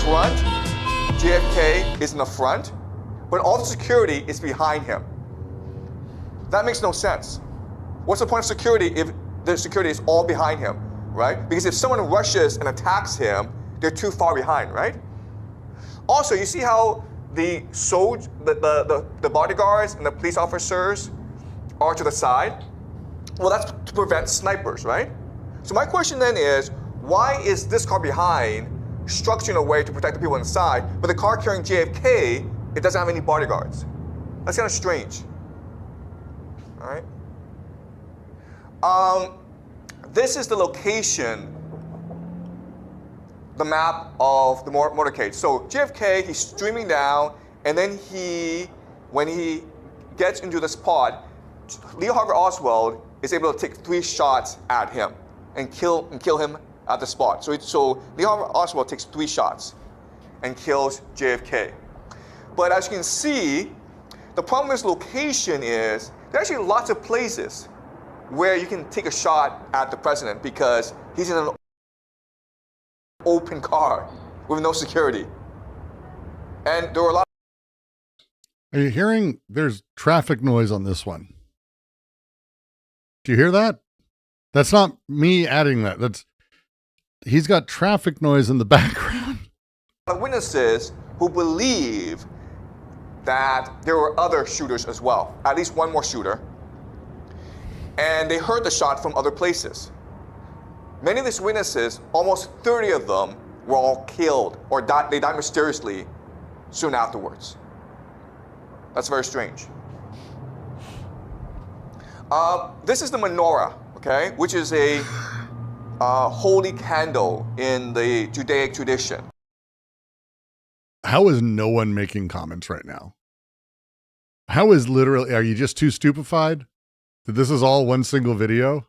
front, JFK is in the front, but all the security is behind him. That makes no sense. What's the point of security if the security is all behind him, right? Because if someone rushes and attacks him, they're too far behind, right? Also, you see how the bodyguards and the police officers are to the side? Well, that's to prevent snipers, right? So my question then is, why is this car behind structured in a way to protect the people inside, but the car carrying JFK, it doesn't have any bodyguards? That's kind of strange. All right. This is the location, the map of the motorcade. So JFK, he's streaming down, and then when he gets into the spot, Lee Harvey Oswald is able to take 3 shots at him and kill him at the spot. So Lee Harvey Oswald takes 3 shots and kills JFK. But as you can see, the problem with this location is there are actually lots of places where you can take a shot at the president because he's in an open car with no security. And there were a lot. Are you hearing? There's traffic noise on this one. Do you hear that? That's not me adding that. He's got traffic noise in the background. Witnesses who believe that there were other shooters as well, at least one more shooter, and they heard the shot from other places. Many of these witnesses, almost 30 of them, were all killed or they died mysteriously soon afterwards. That's very strange. This is the menorah, okay, which is a holy candle in the Judaic tradition. How is no one making comments right now? How is literally, are you just too stupefied that this is all one single video?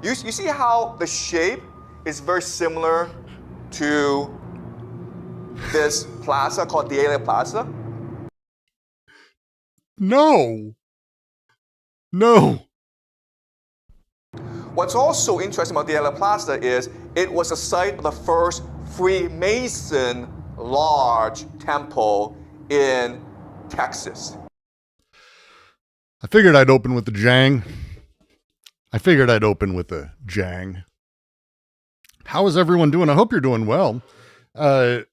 You see how the shape is very similar to this plaza called Dealey Plaza? No. No. What's also interesting about Dealey Plaza is it was the site of the first Freemason large temple in Texas. I figured I'd open with the Jang. How is everyone doing? I hope you're doing well. Yeah,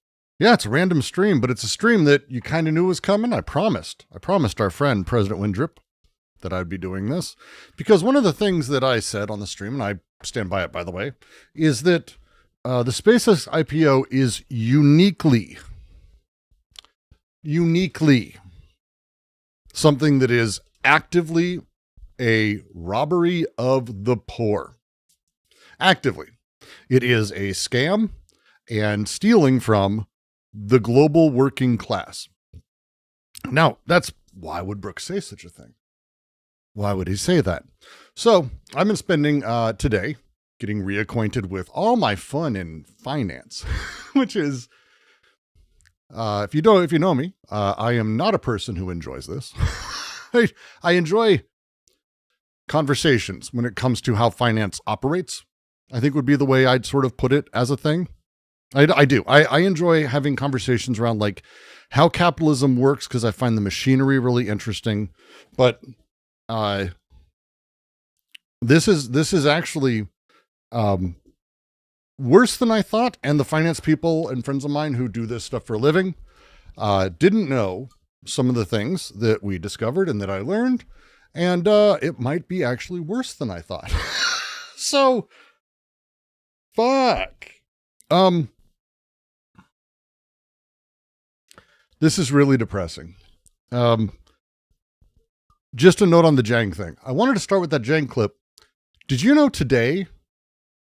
it's a random stream, but it's a stream that you kind of knew was coming. I promised our friend, President Windrip, that I'd be doing this. Because one of the things that I said on the stream, and I stand by it, by the way, is that the SpaceX IPO is uniquely something that is actively a robbery of the poor. Actively. It is a scam and stealing from the global working class. Now, why would Brooks say such a thing? Why would he say that? So I've been spending today getting reacquainted with all my fun in finance, which is, if you know me, I am not a person who enjoys this. I enjoy conversations when it comes to how finance operates, I think would be the way I'd sort of put it as a thing. I do. I enjoy having conversations around like how capitalism works because I find the machinery really interesting. But this is actually worse than I thought. And the finance people and friends of mine who do this stuff for a living didn't know some of the things that we discovered and that I learned. And it might be actually worse than I thought. So, fuck. This is really depressing. Just a note on the Jang thing. I wanted to start with that Jang clip. Did you know today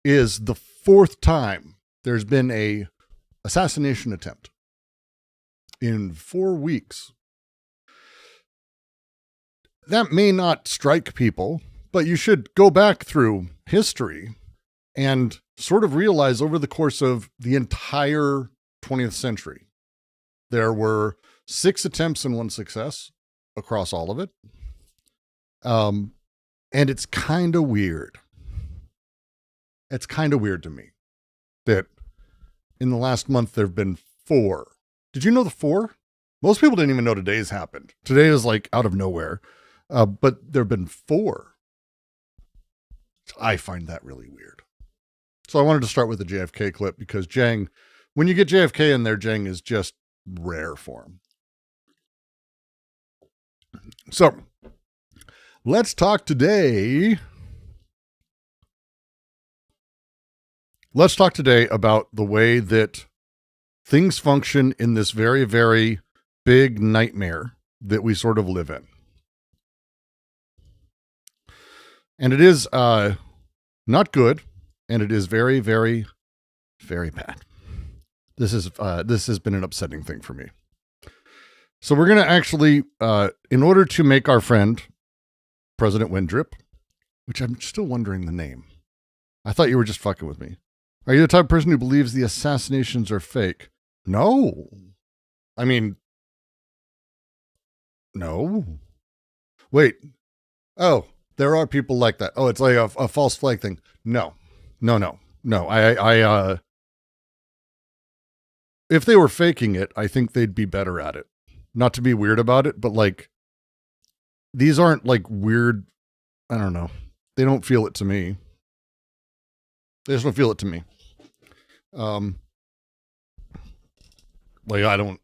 is the 4th time there's been a assassination attempt in 4 weeks? That may not strike people, but you should go back through history and sort of realize over the course of the entire 20th century, there were 6 attempts and 1 success across all of it. And it's kind of weird. It's kind of weird to me. that in the last month there have been 4. Did you know the 4? Most people didn't even know today's happened. Today is like out of nowhere. But there have been 4. I find that really weird. So I wanted to start with the JFK clip because Jang, when you get JFK in there, Jang is just rare form. So let's talk today. Let's talk today about the way that things function in this very, very big nightmare that we sort of live in. And it is not good, and it is very, very, very bad. This has been an upsetting thing for me. So we're going to actually, in order to make our friend, President Windrip, which I'm still wondering the name. I thought you were just fucking with me. Are you the type of person who believes the assassinations are fake? No. I mean, no. Wait. Oh, there are people like that. Oh, it's like a false flag thing. No. If they were faking it, I think they'd be better at it. Not to be weird about it, but like, these aren't like weird. I don't know. They don't feel it to me. They just don't feel it to me. Like I don't.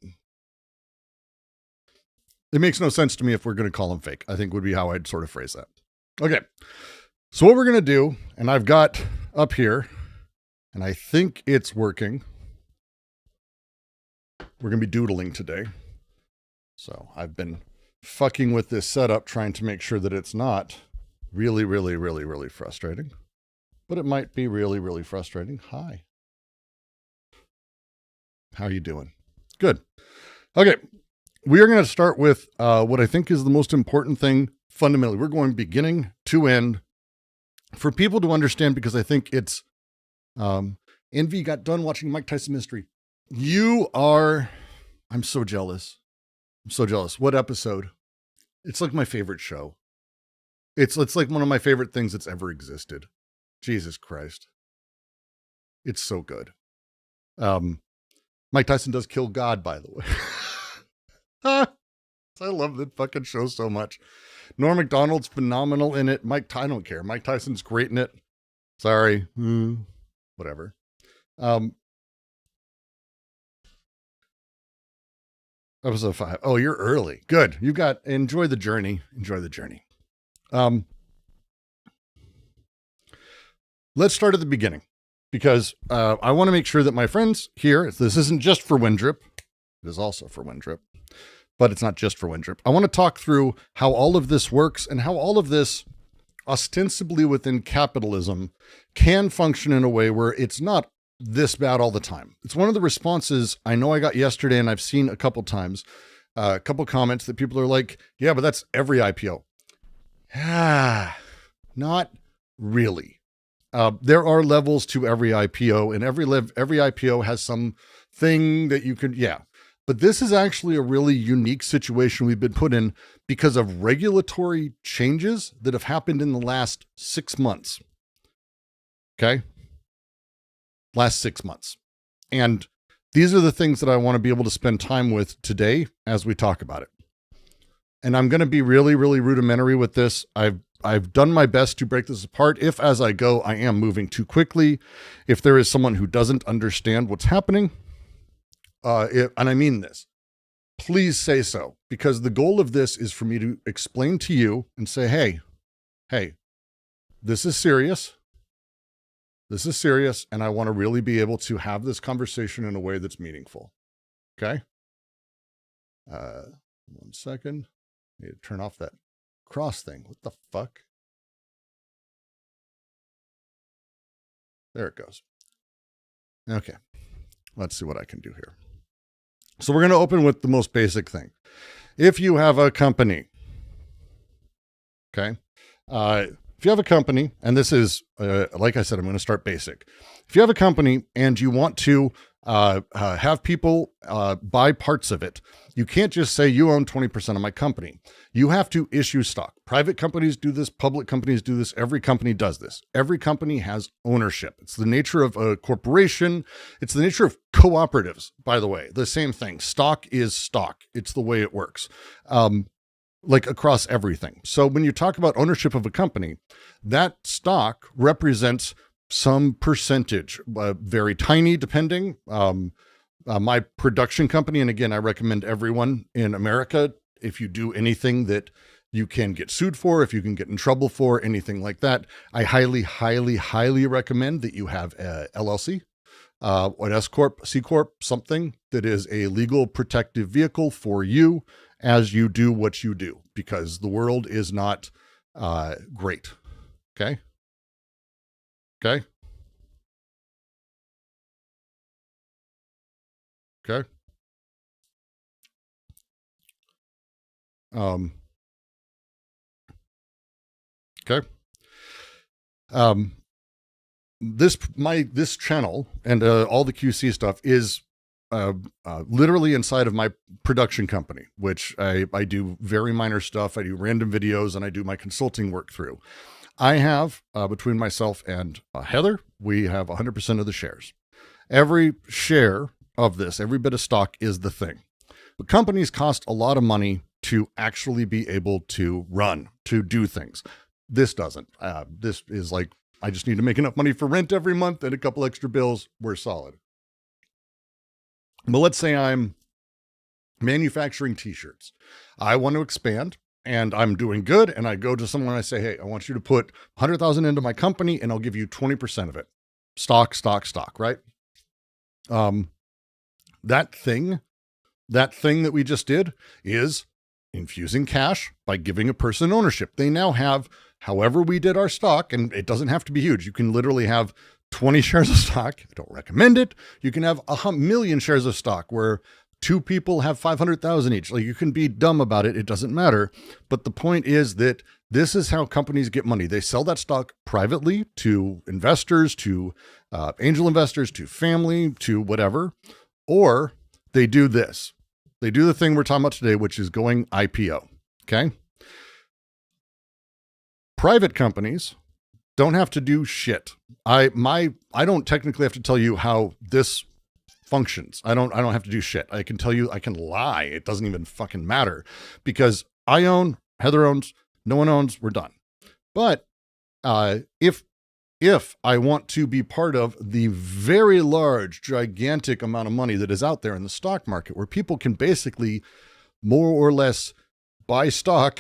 It makes no sense to me if we're going to call them fake. I think would be how I'd sort of phrase that. Okay. So what we're going to do, and I've got up here, and I think it's working. We're going to be doodling today. So I've been fucking with this setup, trying to make sure that it's not really, really, really, really frustrating. But it might be really, really frustrating. Hi. How are you doing? Good. Okay. We are going to start with what I think is the most important thing fundamentally. We're going beginning to end for people to understand, because I think it's Envy got done watching Mike Tyson Mystery. I'm so jealous. I'm so jealous. What episode? It's like my favorite show. It's like one of my favorite things that's ever existed. Jesus Christ. It's so good. Mike Tyson does kill God, by the way. I love that fucking show so much. Norm Macdonald's phenomenal in it. I don't care. Mike Tyson's great in it. Sorry. Whatever. Episode 5. Oh, you're early. Good. Enjoy the journey. Enjoy the journey. Let's start at the beginning, because I want to make sure that my friends here, this isn't just for Windrip. It is also for Windrip, but it's not just for Windrip. I want to talk through how all of this works and how all of this, ostensibly within capitalism, can function in a way where it's not this bad all the time. It's one of the responses I know I got yesterday, and I've seen a couple times, a couple comments that people are like, yeah, but that's every IPO. Not really. There are levels to every IPO, and every IPO has some thing that you could, but this is actually a really unique situation we've been put in because of regulatory changes that have happened in the last 6 months. Okay. Last 6 months. And these are the things that I want to be able to spend time with today as we talk about it. And I'm going to be really, really rudimentary with this. I've done my best to break this apart. If as I go, I am moving too quickly, if there is someone who doesn't understand what's happening, and I mean this, please say so, because the goal of this is for me to explain to you and say, hey, this is serious. This is serious, and I want to really be able to have this conversation in a way that's meaningful. Okay? 1 second. I need to turn off that cross thing. What the fuck? There it goes. Okay. Let's see what I can do here. So we're going to open with the most basic thing. If you have a company, okay? If you have a company, and this is, like I said, I'm going to start basic. If you have a company and you want to have people buy parts of it. You can't just say you own 20% of my company. You have to issue stock. Private companies do this. Public companies do this. Every company does this. Every company has ownership. It's the nature of a corporation. It's the nature of cooperatives, by the way. The same thing. Stock is stock. It's the way it works. Like across everything. So when you talk about ownership of a company, that stock represents some percentage, very tiny depending. My production company, and again, I recommend everyone in America, if you do anything that you can get sued for, if you can get in trouble for, anything like that, I highly, highly, highly recommend that you have a LLC, an S Corp, C Corp, something that is a legal protective vehicle for you as you do what you do, because the world is not great. Okay. Okay. Okay. Okay. This channel and all the QC stuff is literally inside of my production company, which I do very minor stuff. I do random videos and I do my consulting work through. I have, between myself and Heather, we have 100% of the shares. Every share of this, every bit of stock is the thing. But companies cost a lot of money to actually be able to run, to do things. This doesn't. This is like, I just need to make enough money for rent every month and a couple extra bills. We're solid. But let's say I'm manufacturing t-shirts. I want to expand and I'm doing good. And I go to someone and I say, hey, I want you to put 100,000 into my company and I'll give you 20% of it. Stock, right? That thing that we just did is infusing cash by giving a person ownership. They now have, however we did our stock, and it doesn't have to be huge. You can literally have 20 shares of stock. I don't recommend it. You can have 1,000,000 shares of stock where two people have 500,000 each. Like, you can be dumb about it. It doesn't matter. But the point is that this is how companies get money. They sell that stock privately to investors, to angel investors, to family, to whatever, or they do this. They do the thing we're talking about today, which is going IPO. Okay. Private companies don't have to do shit. I don't technically have to tell you how this functions. I don't have to do shit. I can tell you, I can lie. It doesn't even fucking matter because I own, Heather owns, no one owns, we're done. But if I want to be part of the very large, gigantic amount of money that is out there in the stock market, where people can basically more or less buy stock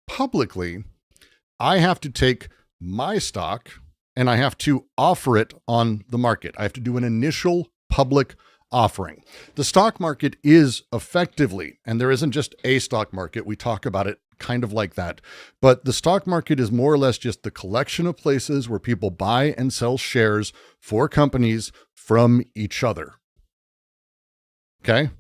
publicly, I have to take my stock and I have to offer it on the market. I have to do an initial public offering. The stock market is effectively, and there isn't just a stock market, we talk about it kind of like that, but the stock market is more or less just the collection of places where people buy and sell shares for companies from each other. Okay?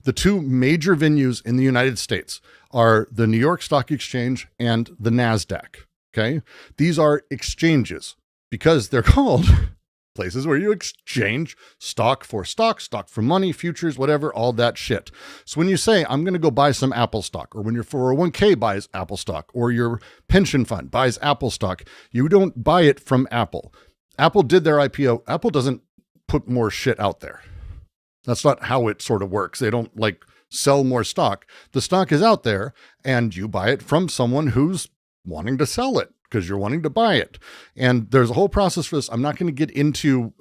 The two major venues in the United States are the New York Stock Exchange and the NASDAQ. Okay? These are exchanges because they're called places where you exchange stock for money, futures, whatever, all that shit. So when you say, I'm going to go buy some Apple stock, or when your 401k buys Apple stock, or your pension fund buys Apple stock, you don't buy it from Apple. Apple did their IPO. Apple doesn't put more shit out there. That's not how it sort of works. They don't like sell more stock. The stock is out there and you buy it from someone who's wanting to sell it, because you're wanting to buy it. And there's a whole process for this. I'm not going to get into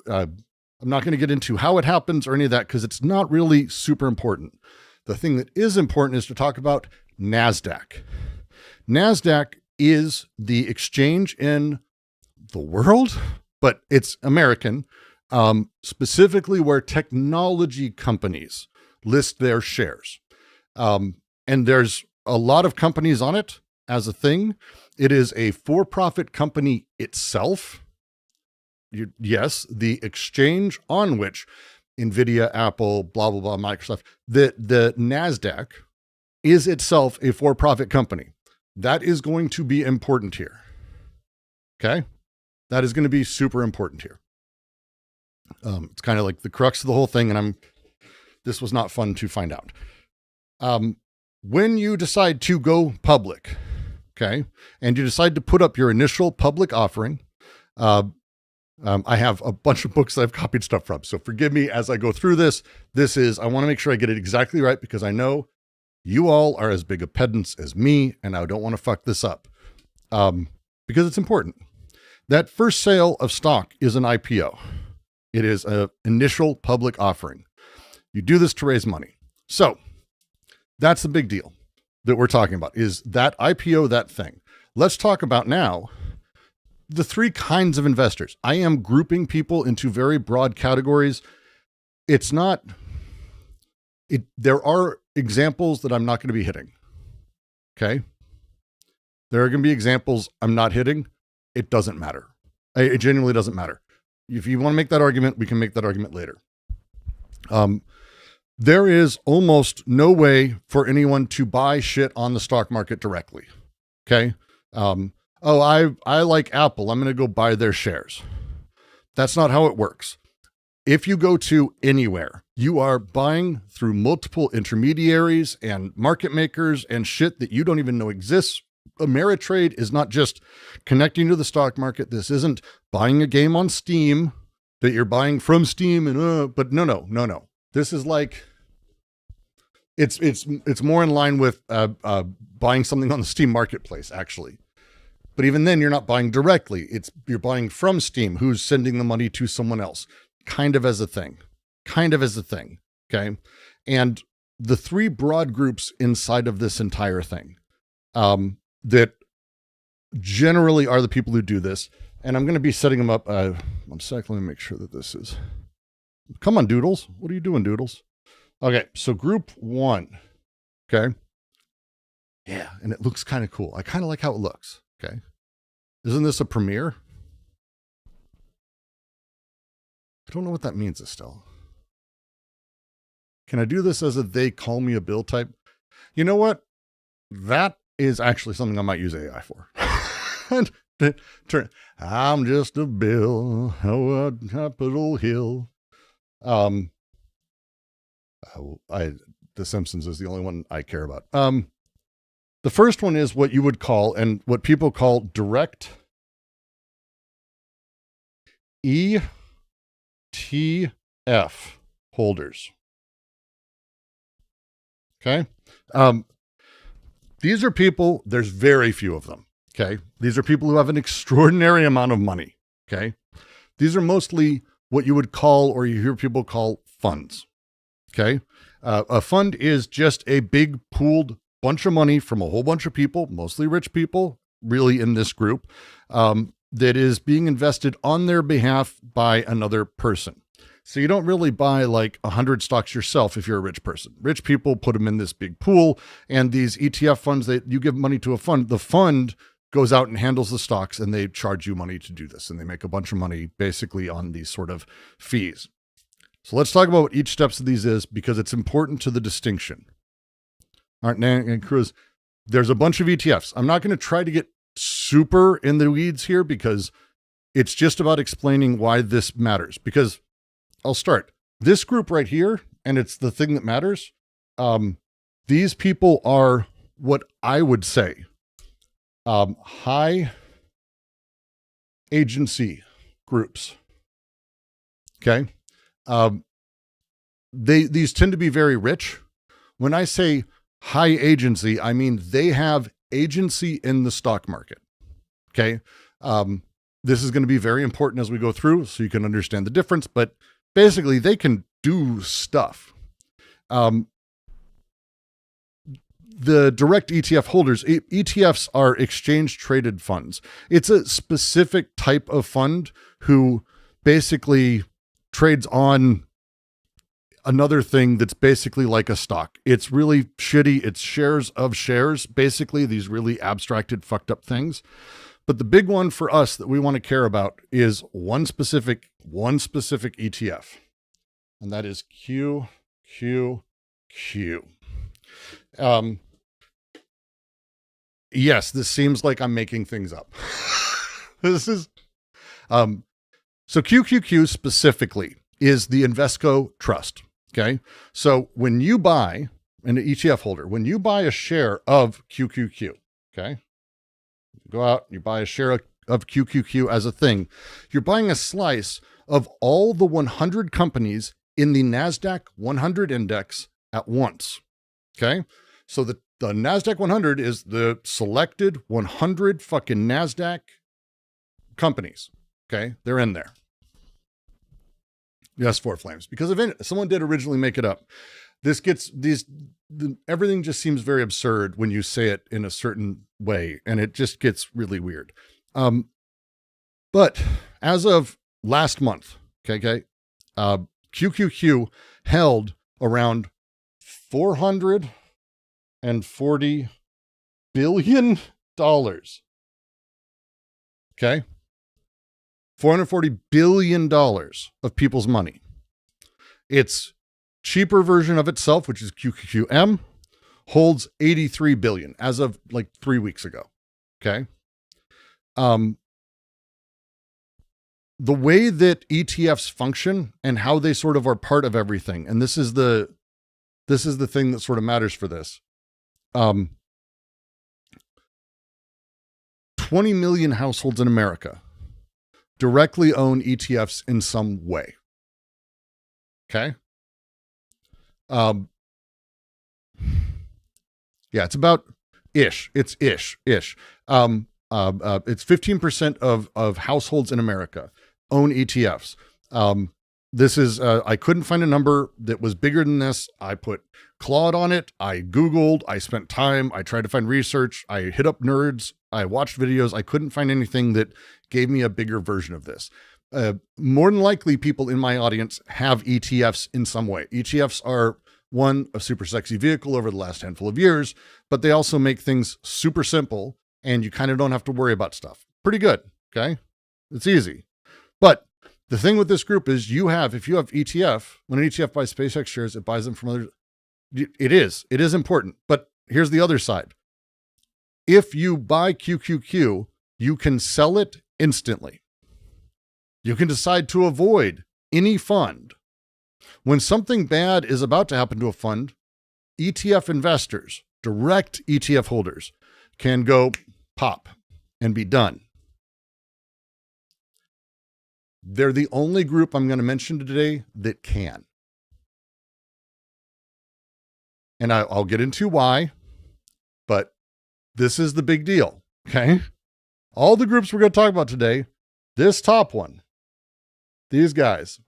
how it happens or any of that, because it's not really super important. The thing that is important is to talk about NASDAQ. NASDAQ is the exchange in the world, but it's American, specifically where technology companies list their shares. And there's a lot of companies on it as a thing. It is a for-profit company itself. Yes, the exchange on which NVIDIA, Apple, blah, blah, blah, Microsoft, the NASDAQ is itself a for-profit company. That is going to be important here. Okay? That is going to be super important here. It's kind of like the crux of the whole thing, and this was not fun to find out. When you decide to go public, okay, and you decide to put up your initial public offering, I have a bunch of books that I've copied stuff from, so forgive me as I go through this. I want to make sure I get it exactly right, because I know you all are as big of pedants as me, and I don't want to fuck this up, because it's important. That first sale of stock is an IPO. It is an initial public offering. You do this to raise money. So that's the big deal that we're talking about, is that IPO, that thing. Let's talk about now the three kinds of investors. I am grouping people into very broad categories. There are examples that I'm not going to be hitting. Okay. There are going to be examples I'm not hitting. It doesn't matter. It genuinely doesn't matter. If you want to make that argument, we can make that argument later. There is almost no way for anyone to buy shit on the stock market directly. Okay. I like Apple. I'm going to go buy their shares. That's not how it works. If you go to anywhere, you are buying through multiple intermediaries and market makers and shit that you don't even know exists. Ameritrade is not just connecting to the stock market. This isn't buying a game on Steam that you're buying from Steam but no. This is like, it's more in line with buying something on the Steam marketplace, actually. But even then, you're not buying directly. You're buying from Steam, who's sending the money to someone else, kind of as a thing. Okay. And the three broad groups inside of this entire thing, that generally are the people who do this. And I'm going to be setting them up. One sec, let me make sure that this is, come on, Doodles. What are you doing, Doodles? Okay. So group one. Okay. Yeah. And it looks kind of cool. I kind of like how it looks. Okay. Isn't this a premiere? I don't know what that means, Estelle. Can I do this as a they call me a bill type? You know what? That is actually something I might use AI for. I'm just a bill, a Capitol Hill. The Simpsons is the only one I care about. The first one is what you would call, and what people call, direct ETF holders. Okay. These are people, there's very few of them. Okay. These are people who have an extraordinary amount of money. Okay. These are mostly what you would call, or you hear people call, funds. Okay. A fund is just a big pooled bunch of money from a whole bunch of people, mostly rich people, really in this group, that is being invested on their behalf by another person. So you don't really buy like 100 stocks yourself if you're a rich person. Rich people put them in this big pool, and these ETF funds, that you give money to a fund, the fund goes out and handles the stocks, and they charge you money to do this, and they make a bunch of money basically on these sort of fees. So let's talk about what each steps of these is, because it's important to the distinction. All right, and Cruz, there's a bunch of ETFs. I'm not going to try to get super in the weeds here, because it's just about explaining why this matters. Because I'll start this group right here, and it's the thing that matters. These people are what I would say high agency groups. Okay. These tend to be very rich. When I say high agency, I mean they have agency in the stock market. Okay. This is going to be very important as we go through, so you can understand the difference, but basically they can do stuff. The direct ETF holders, ETFs are exchange traded funds. It's a specific type of fund who basically trades on another thing that's basically like a stock. It's really shitty. It's shares of shares, basically, these really abstracted, fucked up things. But the big one for us that we want to care about is one specific ETF. And that is QQQ. Yes, this seems like I'm making things up. This is, So QQQ specifically is the Invesco Trust. Okay. So when you buy an ETF holder, when you buy a share of QQQ, okay, go out, you buy a share of QQQ as a thing, you're buying a slice of all the 100 companies in the NASDAQ 100 index at once. Okay. So the NASDAQ 100 is the selected 100 fucking NASDAQ companies. Okay. They're in there. Yes, Four Flames. Because someone did originally make it up. Everything just seems very absurd when you say it in a certain way, and it just gets really weird. But as of last month, QQQ held around $440 billion. Okay. $440 billion of people's money. Its cheaper version of itself, which is QQQM, holds 83 billion as of like 3 weeks ago. Okay. The way that ETFs function and how they sort of are part of everything, and this is the thing that sort of matters for this. 20 million households in America directly own ETFs in some way. Okay. Yeah, it's about ish. It's ish. It's 15% of households in America own ETFs. This is, I couldn't find a number that was bigger than this. I put Claude on it. I Googled, I spent time. I tried to find research. I hit up nerds. I watched videos. I couldn't find anything that gave me a bigger version of this. More than likely, people in my audience have ETFs in some way. ETFs are a super sexy vehicle over the last handful of years, but they also make things super simple and you kind of don't have to worry about stuff. Pretty good. Okay. It's easy. But the thing with this group is if you have ETF, when an ETF buys SpaceX shares, it buys them from others. It is important. But here's the other side. If you buy QQQ, you can sell it instantly. You can decide to avoid any fund. When something bad is about to happen to a fund, ETF investors, direct ETF holders, can go pop and be done. They're the only group I'm going to mention today that can. And I'll get into why, but this is the big deal, okay? All the groups we're going to talk about today, this top one, these guys,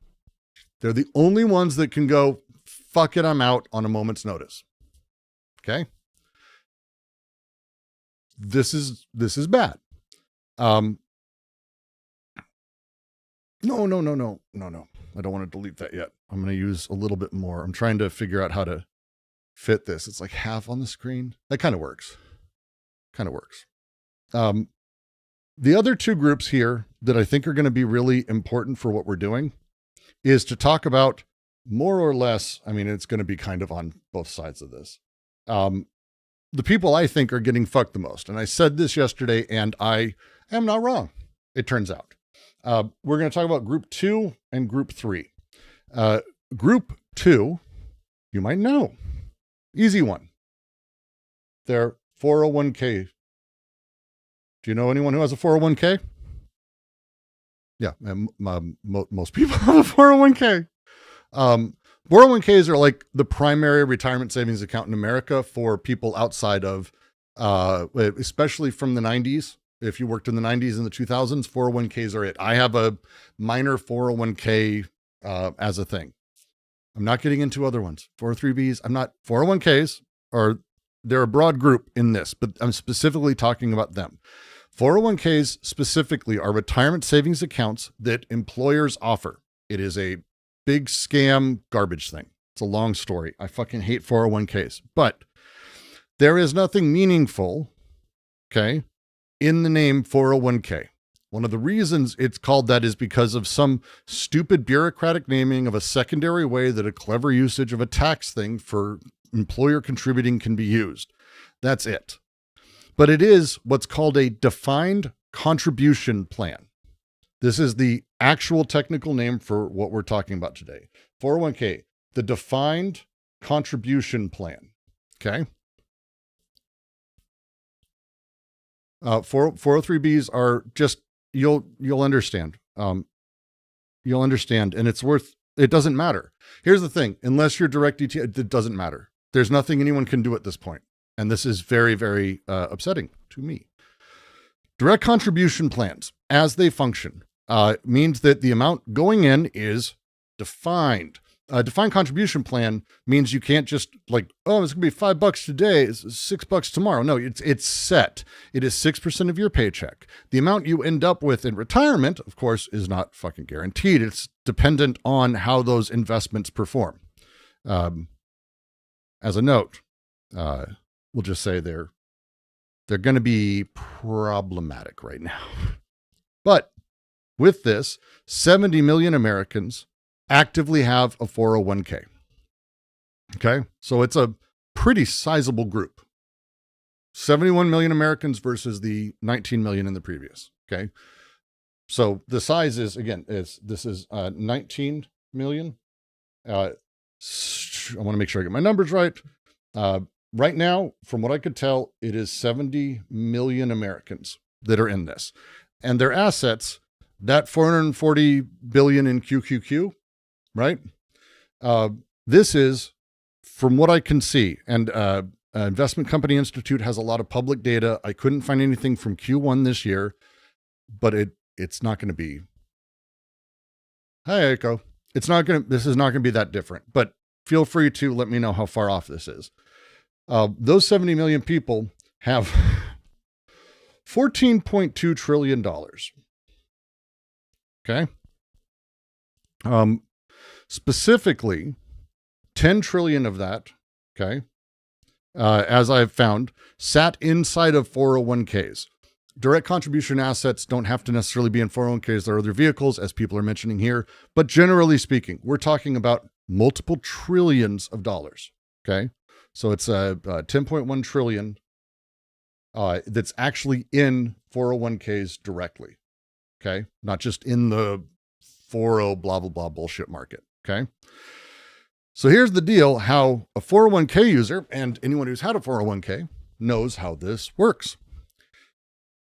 they're the only ones that can go, fuck it, I'm out on a moment's notice. Okay? This is bad. No. I don't want to delete that yet. I'm going to use a little bit more. I'm trying to figure out how to fit this. It's like half on the screen. That kind of works. The other two groups here that I think are going to be really important for what we're doing is to talk about more or less, I mean, it's going to be kind of on both sides of this. The people I think are getting fucked the most. And I said this yesterday and I am not wrong, it turns out. We're going to talk about group 2 and group 3. Group 2, you might know. Easy one. They're 401k. Do you know anyone who has a 401k? Yeah, most people have a 401k. 401ks are like the primary retirement savings account in America for people outside of, especially from the 90s. If you worked in the 90s and the 2000s, 401ks are it. I have a minor 401k as a thing. I'm not getting into other ones. 403bs, 401ks they're a broad group in this, but I'm specifically talking about them. 401ks specifically are retirement savings accounts that employers offer. It is a big scam garbage thing. It's a long story. I fucking hate 401ks, but there is nothing meaningful, okay, in the name 401k. One of the reasons it's called that is because of some stupid bureaucratic naming of a secondary way that a clever usage of a tax thing for employer contributing can be used. That's it. But it is what's called a defined contribution plan. This is the actual technical name for what we're talking about today. 401k, the defined contribution plan. Okay. 403bs are just, you'll understand. You'll understand, and it doesn't matter. Here's the thing, unless you're direct ET, it doesn't matter. There's nothing anyone can do at this point. And this is very, very upsetting to me. Direct contribution plans, as they function, means that the amount going in is defined. A defined contribution plan means you can't just like, oh, it's going to be $5 today, it's $6 tomorrow. No, it's set. It is 6% of your paycheck. The amount you end up with in retirement, of course, is not fucking guaranteed. It's dependent on how those investments perform. As a note, we'll just say they're going to be problematic right now. But with this, 70 million Americans actively have a 401k. Okay, so it's a pretty sizable group. 71 million Americans versus the 19 million in the previous. Okay, so the size is, again, this is 19 million. I want to make sure I get my numbers right. Right now, from what I could tell, it is 70 million Americans that are in this. And their assets, that 440 billion in QQQ, right? This is, from what I can see, and Investment Company Institute has a lot of public data. I couldn't find anything from Q1 this year, but it's not going to be, hi, Echo. This is not going to be that different, but feel free to let me know how far off this is. Those 70 million people have $14.2 trillion. Okay. Specifically, 10 trillion of that, okay, as I've found, sat inside of 401ks. Direct contribution assets don't have to necessarily be in 401ks. There are other vehicles, as people are mentioning here. But generally speaking, we're talking about multiple trillions of dollars, okay? So it's a 10.1 trillion that's actually in 401ks directly, okay? Not just in the 40 blah, blah, blah bullshit market. Okay. So here's the deal, how a 401k user and anyone who's had a 401k knows how this works.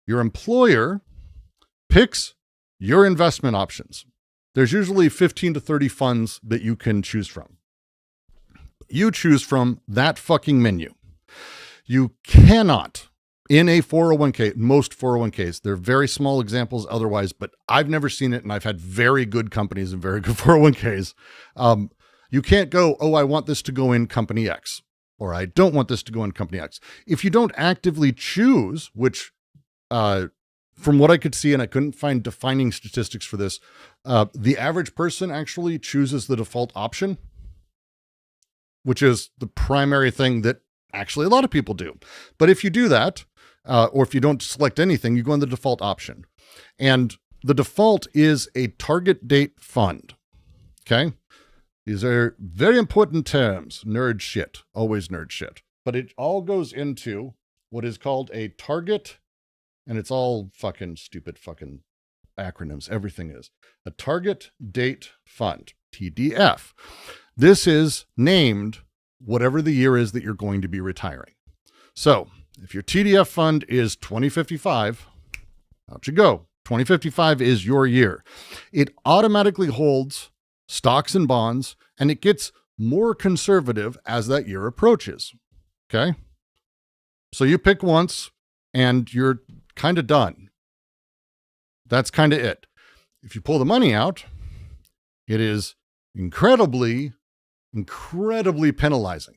Your employer picks your investment options. There's usually 15 to 30 funds that you can choose from. You choose from that fucking menu. You cannot, in a 401k, most 401ks, they're very small examples otherwise, but I've never seen it, and I've had very good companies and very good 401ks. You can't go, oh, I want this to go in company X, or I don't want this to go in company X. If you don't actively choose, which from what I could see, and I couldn't find defining statistics for this, the average person actually chooses the default option, which is the primary thing that actually a lot of people do. But if you do that, or if you don't select anything, you go in the default option. And the default is a target date fund. Okay. These are very important terms. Nerd shit. Always nerd shit. But it all goes into what is called a target, and it's all fucking stupid fucking acronyms. Everything is. A target date fund, TDF. This is named whatever the year is that you're going to be retiring. So if your TDF fund is 2055, out you go. 2055 is your year. It automatically holds stocks and bonds, and it gets more conservative as that year approaches. Okay. So you pick once and you're kind of done. That's kind of it. If you pull the money out, it is incredibly penalizing.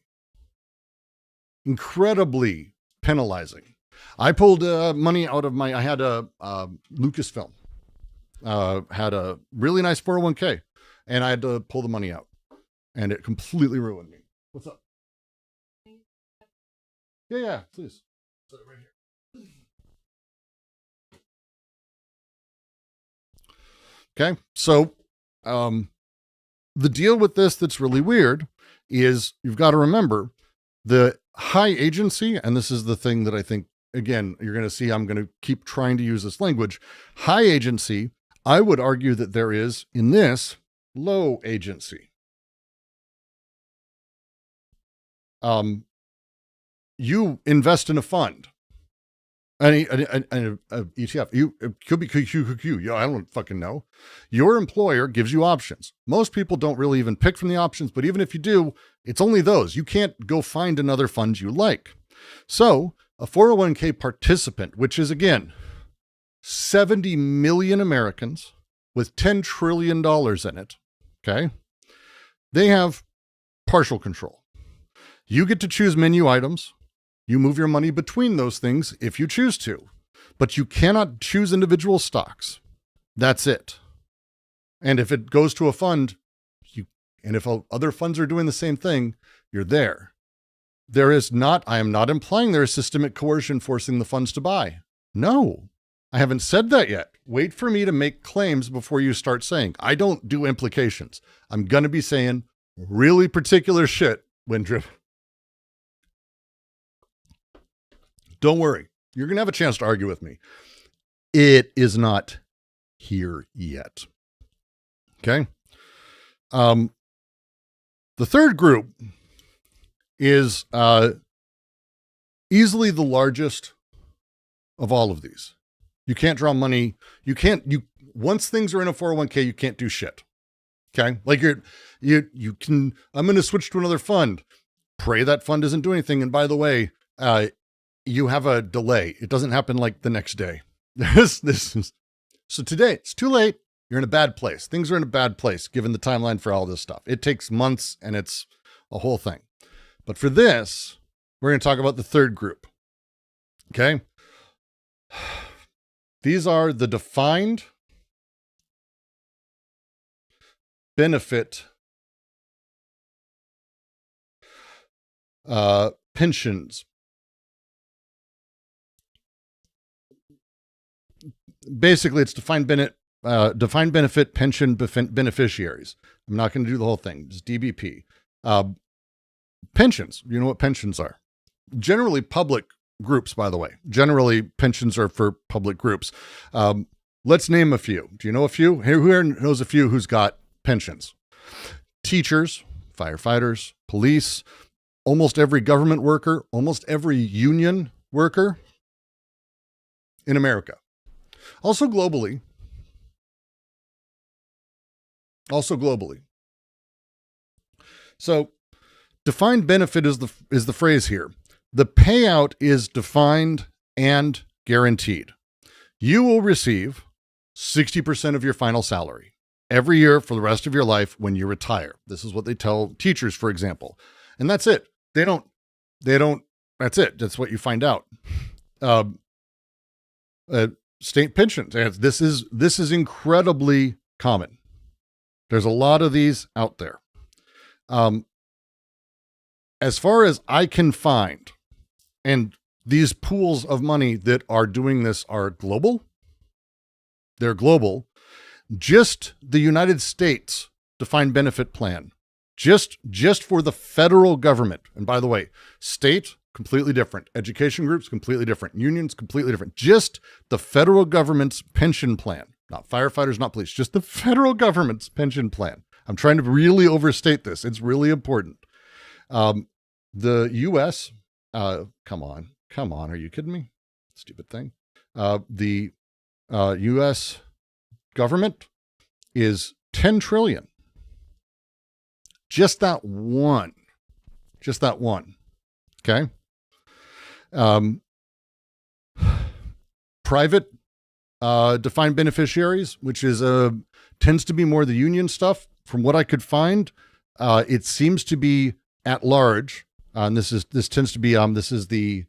Incredibly penalizing. I pulled money out of I had a Lucasfilm, had a really nice 401k, and I had to pull the money out, and it completely ruined me. What's up? Yeah, please. Put it right here. Okay, so the deal with this that's really weird is you've got to remember the high agency, and this is the thing that I think, again, you're going to see, I'm going to keep trying to use this language. High agency I would argue that there is, in this, low agency. You invest in a fund, an ETF, it could be QQQ. I don't fucking know. Your employer gives you options. Most people don't really even pick from the options, but even if you do, it's only those. You can't go find another fund you like. So a 401k participant, which is again, 70 million Americans with $10 trillion in it. Okay. They have partial control. You get to choose menu items. You move your money between those things if you choose to, but you cannot choose individual stocks. That's it. And if it goes to a fund, and if other funds are doing the same thing, you're there. I am not implying there is systemic coercion forcing the funds to buy. No, I haven't said that yet. Wait for me to make claims before you start saying. I don't do implications. I'm going to be saying really particular shit when driven. Don't worry. You're going to have a chance to argue with me. It is not here yet. Okay. The third group is easily the largest of all of these. You can't draw money. Once things are in a 401k, you can't do shit. Okay. Like you can, I'm going to switch to another fund. Pray that fund doesn't do anything. And by the way, you have a delay. It doesn't happen like the next day. So today it's too late. You're in a bad place. Things are in a bad place given the timeline for all this stuff. It takes months and it's a whole thing. But for this, we're going to talk about the third group. Okay. These are the defined benefit pensions. Basically, it's defined benefit pension beneficiaries. I'm not going to do the whole thing. It's DBP. Pensions. You know what pensions are? Generally public groups, by the way. Generally, pensions are for public groups. Let's name a few. Do you know a few? Who here knows a few who's got pensions? Teachers, firefighters, police, almost every government worker, almost every union worker in America. Also globally. So defined benefit is the phrase here. The payout is defined and guaranteed. You will receive 60% of your final salary every year for the rest of your life when you retire. This is what they tell teachers, for example. And that's it. That's it. That's what you find out. State pensions. This is incredibly common. There's a lot of these out there. As far as I can find, and these pools of money that are doing this are global. They're global. Just the United States defined benefit plan, just for the federal government. And by the way, state, completely different. Education groups, completely different. Unions, completely different. Just the federal government's pension plan, not firefighters, not police, just the federal government's pension plan. I'm trying to really overstate this. It's really important. The U.S., come on. Are you kidding me? Stupid thing. The U.S. government is 10 trillion. Just that one. Okay. Private defined beneficiaries, which is tends to be more the union stuff. From what I could find, it seems to be at large. And this tends to be this is the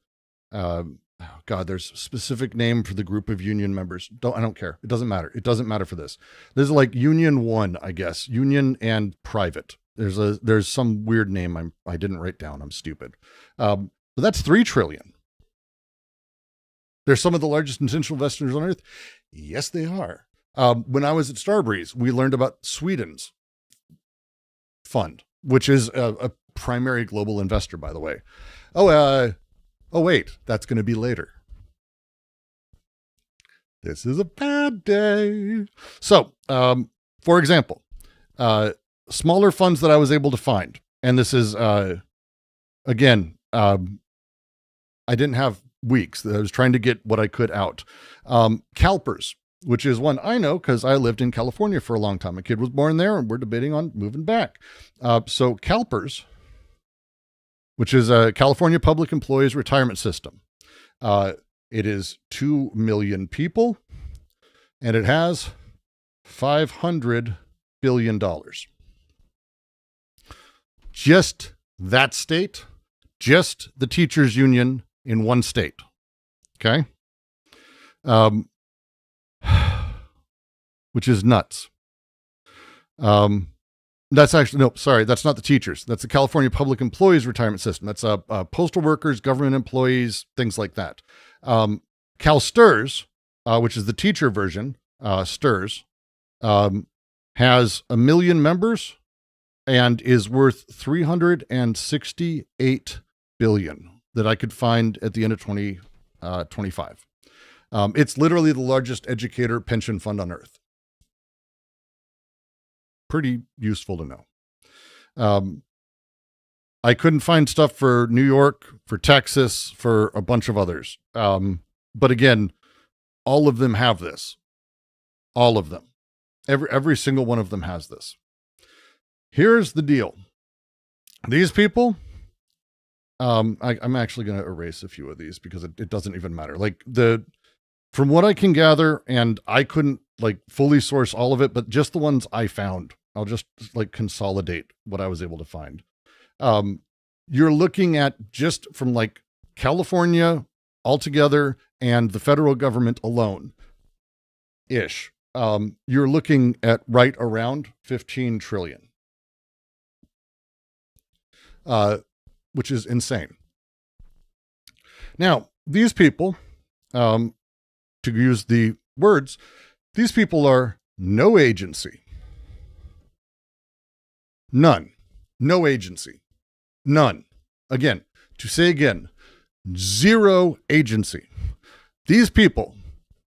there's a specific name for the group of union members. I don't care. It doesn't matter. It doesn't matter for this. This is like Union 1, I guess. Union and private. There's some weird name I didn't write down. I'm stupid. But that's 3 trillion. They're some of the largest intentional investors on earth. Yes, they are. When I was at Starbreeze, we learned about Sweden's fund, which is a primary global investor, by the way. Oh, wait, that's going to be later. This is a bad day. So, for example, smaller funds that I was able to find, and this is, again, I didn't have weeks. I was trying to get what I could out. CalPERS, which is one I know because I lived in California for a long time. My kid was born there, and we're debating on moving back. So CalPERS, which is a California Public Employees Retirement System. It is 2 million people, and it has $500 billion. Just that state, just the teachers union in one state. Okay. Which is nuts. That's actually, no, sorry, that's not the teachers. That's the California Public Employees Retirement System. That's postal workers, government employees, things like that. CalSTRS, which is the teacher version, STRS, has 1 million members and is worth $368 billion that I could find at the end of 2025. It's literally the largest educator pension fund on earth. Pretty useful to know. I couldn't find stuff for New York, for Texas, for a bunch of others. But again, all of them have this. All of them. Every single one of them has this. Here's the deal. These people, I'm actually going to erase a few of these because it doesn't even matter. Like from what I can gather, and I couldn't like fully source all of it, but just the ones I found, I'll just like consolidate what I was able to find. You're looking at just from like California altogether and the federal government alone ish. You're looking at right around 15 trillion. Which is insane. Now, these people, to use the words, these people are no agency. None. No agency. None. Again, to say again, zero agency. These people,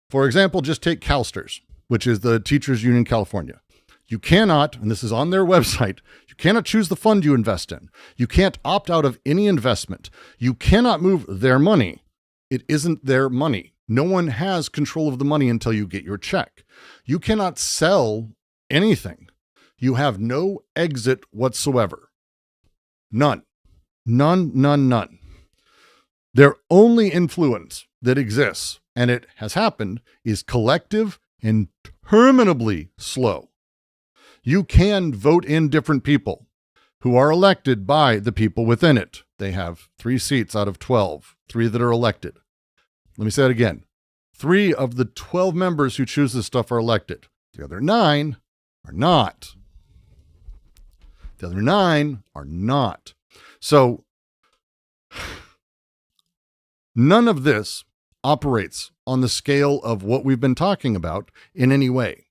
for example, just take CalSTRS, which is the Teachers Union California. You cannot, and this is on their website, you cannot choose the fund you invest in. You can't opt out of any investment. You cannot move their money. It isn't their money. No one has control of the money until you get your check. You cannot sell anything. You have no exit whatsoever. None. None, none, none. Their only influence that exists, and it has happened, is collective and terminably slow. You can vote in different people who are elected by the people within it. They have 3 seats out of 12, 3 that are elected. Let me say it again. 3 of the 12 members who choose this stuff are elected. The other 9 are not. The other 9 are not. So none of this operates on the scale of what we've been talking about in any way.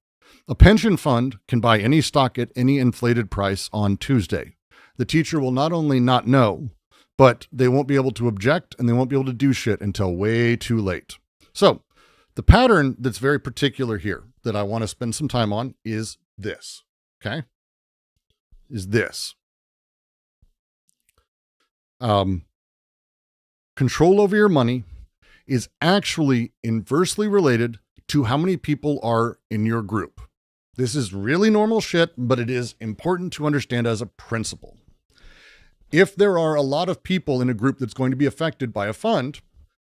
A pension fund can buy any stock at any inflated price on Tuesday. The teacher will not only not know, but they won't be able to object and they won't be able to do shit until way too late. So the pattern that's very particular here that I want to spend some time on is this, okay? Is this. Control over your money is actually inversely related to how many people are in your group. This is really normal shit, but it is important to understand as a principle. If there are a lot of people in a group that's going to be affected by a fund,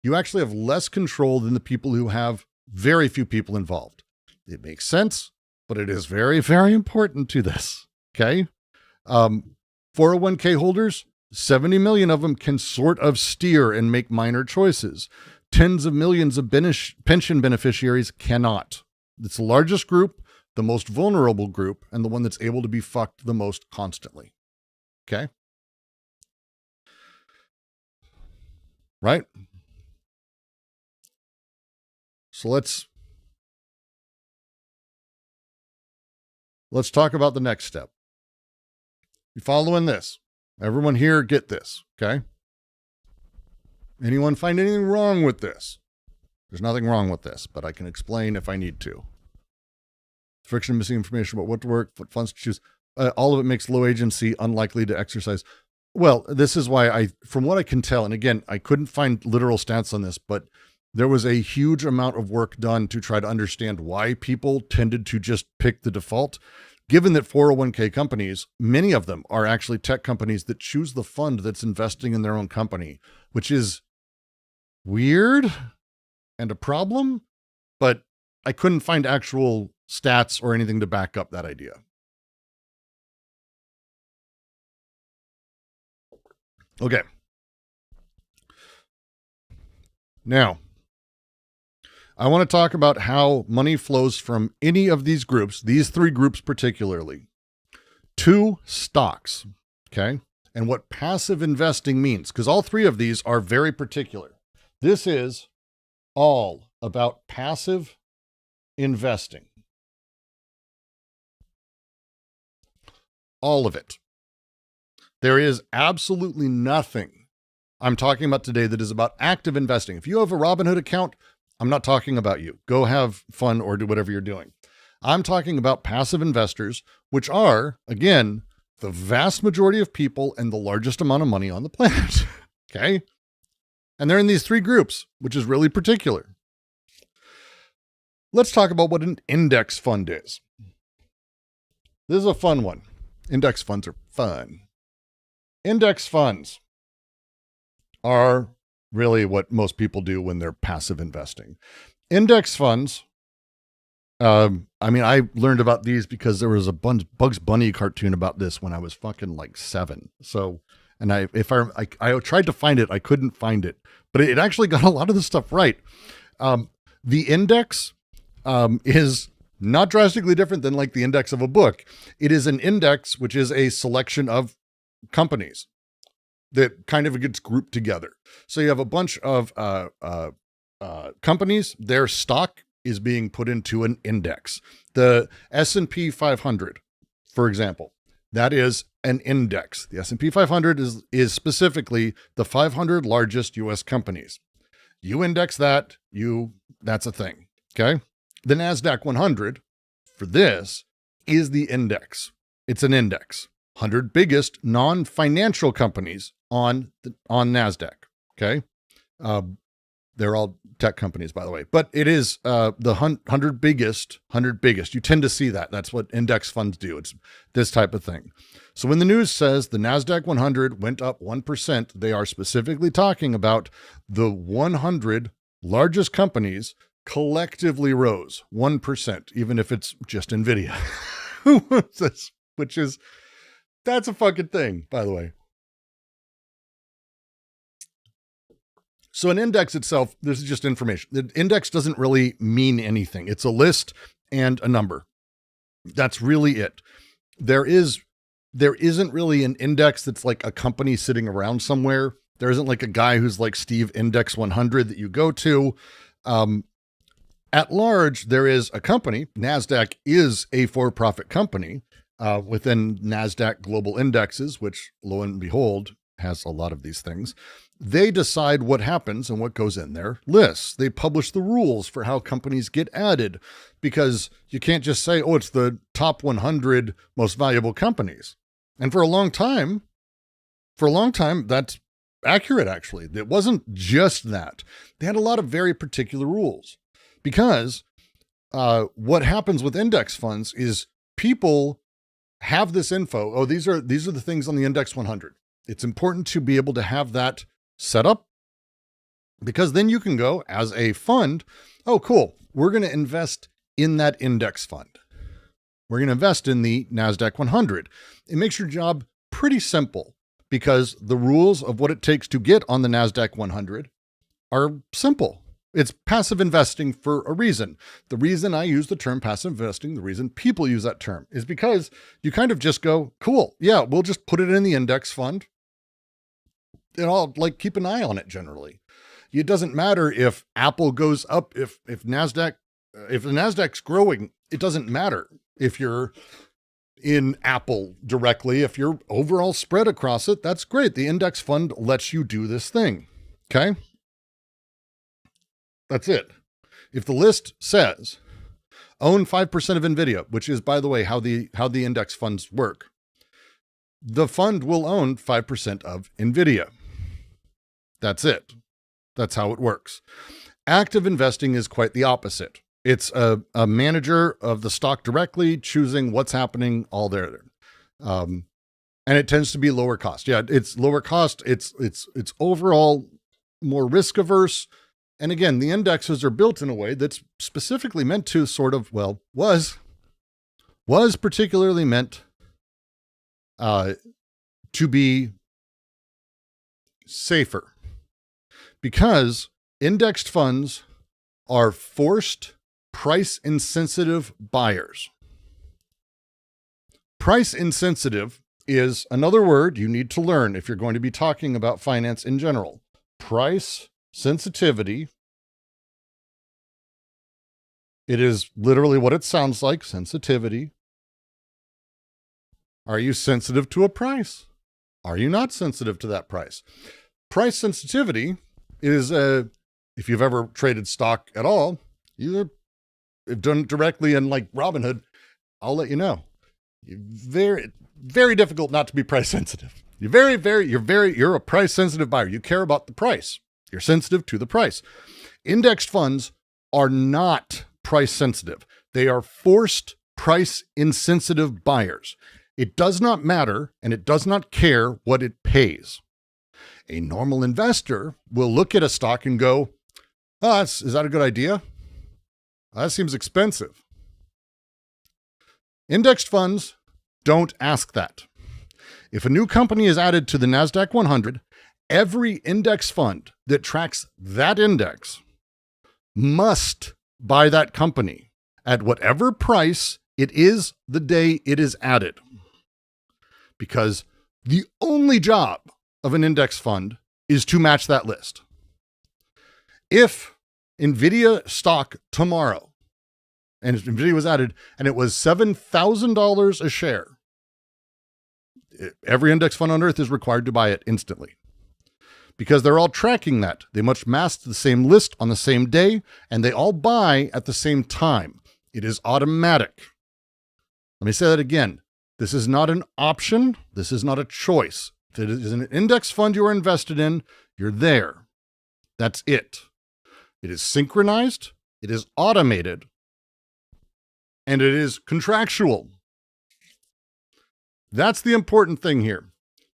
you actually have less control than the people who have very few people involved. It makes sense, but it is very, very important to this. Okay. 401k holders, 70 million of them can sort of steer and make minor choices. Tens of millions of pension beneficiaries cannot. It's the largest group, the most vulnerable group, and the one that's able to be fucked the most constantly. Okay? Right? So let's talk about the next step. You following this? Everyone here get this, okay? Anyone find anything wrong with this? There's nothing wrong with this, but I can explain if I need to. Friction of missing information about what to work, what funds to choose. All of it makes low agency unlikely to exercise. Well, this is why from what I can tell, and again, I couldn't find literal stats on this, but there was a huge amount of work done to try to understand why people tended to just pick the default. Given that 401k companies, many of them are actually tech companies that choose the fund that's investing in their own company, which is weird and a problem, but I couldn't find actual stats or anything to back up that idea. Okay. Now, I want to talk about how money flows from any of these groups, these three groups particularly, to stocks, okay? And what passive investing means, because all three of these are very particular. This is all about passive investing. All of it. There is absolutely nothing I'm talking about today that is about active investing. If you have a Robinhood account, I'm not talking about you. Go have fun or do whatever you're doing. I'm talking about passive investors, which are, again, the vast majority of people and the largest amount of money on the planet. Okay? And they're in these three groups, which is really particular. Let's talk about what an index fund is. This is a fun one. Index funds are fun. Index funds are really what most people do when they're passive investing. Index funds, I learned about these because there was a Bugs Bunny cartoon about this when I was fucking like 7. So, and I tried to find it, I couldn't find it, but it actually got a lot of the stuff right. The index is not drastically different than like the index of a book. It is an index, which is a selection of companies that kind of gets grouped together. So you have a bunch of companies, their stock is being put into an index. The S&P 500, for example, that is an index. The S&P 500 is specifically the 500 largest US companies. You index that, that's a thing, okay? The NASDAQ 100 for this is the index. It's an index. 100 biggest non-financial companies on NASDAQ, okay? They're all tech companies, by the way, but it is the 100 biggest. You tend to see that. That's what index funds do. It's this type of thing. So when the news says the NASDAQ 100 went up 1%, they are specifically talking about the 100 largest companies collectively rose 1%, even if it's just NVIDIA. That's a fucking thing, by the way. So an index itself, this is just information. The index doesn't really mean anything. It's a list and a number. That's really it. There isn't really an index that's like a company sitting around somewhere. There isn't like a guy who's like Steve Index 100 that you go to. At large, there is a company. NASDAQ is a for-profit company within NASDAQ global indexes, which lo and behold has a lot of these things. They decide what happens and what goes in their lists. They publish the rules for how companies get added, because you can't just say, oh, it's the top 100 most valuable companies. And for a long time, that's accurate, actually. It wasn't just that. They had a lot of very particular rules, because what happens with index funds is people have this info. Oh, these are the things on the index 100. It's important to be able to have that set up, because then you can go as a fund, oh, cool, we're going to invest in that index fund. We're going to invest in the NASDAQ 100. It makes your job pretty simple, because the rules of what it takes to get on the NASDAQ 100 are simple. It's passive investing for a reason. The reason I use the term passive investing, the reason people use that term, is because you kind of just go, cool, yeah, we'll just put it in the index fund, and I'll like keep an eye on it generally. It doesn't matter if Apple goes up, if the NASDAQ's growing, it doesn't matter if you're in Apple directly. If you're overall spread across it, that's great. The index fund lets you do this thing. Okay. That's it. If the list says own 5% of NVIDIA, which is, by the way, how the index funds work, the fund will own 5% of NVIDIA. That's it. That's how it works. Active investing is quite the opposite. It's a manager of the stock directly choosing what's happening all there. And it tends to be lower cost. Yeah, it's lower cost. It's overall more risk averse. And again, the indexes are built in a way that's specifically meant to sort of, well, was particularly meant to be safer, because indexed funds are forced price insensitive buyers. Price insensitive is another word you need to learn if you're going to be talking about finance in general. Price sensitivity. It is literally what it sounds like, sensitivity. Are you sensitive to a price? Are you not sensitive to that price? Price sensitivity is, if you've ever traded stock at all, you have done it directly in like Robinhood, I'll let you know. Very, very difficult not to be price sensitive. You're a price sensitive buyer. You care about the price. You're sensitive to the price. Indexed funds are not price sensitive. They are forced price insensitive buyers. It does not matter, and it does not care what it pays. A normal investor will look at a stock and go, oh, is that a good idea? That seems expensive. Indexed funds don't ask that. If a new company is added to the NASDAQ 100, every index fund that tracks that index must buy that company at whatever price it is the day it is added. Because the only job of an index fund is to match that list. If NVIDIA stock tomorrow, and if NVIDIA was added, and it was $7,000 a share, every index fund on earth is required to buy it instantly. Because they're all tracking that. They must match the same list on the same day, and they all buy at the same time. It is automatic. Let me say that again. This is not an option. This is not a choice. If it is an index fund you are invested in, you're there. That's it. It is synchronized, it is automated, and it is contractual. That's the important thing here,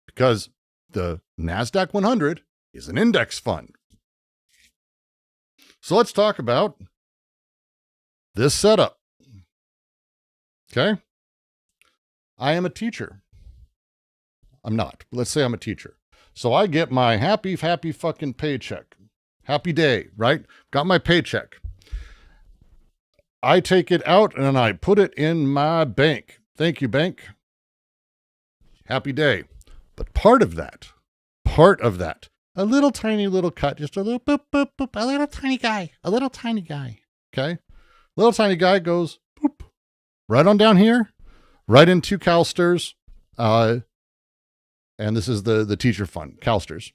because the NASDAQ 100 is an index fund. So let's talk about this setup. Okay? I am a teacher. I'm not. Let's say I'm a teacher. So I get my happy fucking paycheck. Happy day, right? Got my paycheck. I take it out and I put it in my bank. Thank you, bank. Happy day. But part of that, a little tiny little cut, just a little boop, boop, boop, a little tiny guy, okay? Little tiny guy goes boop, right on down here, right into CalSTRS, and this is the teacher fund, CalSTRS,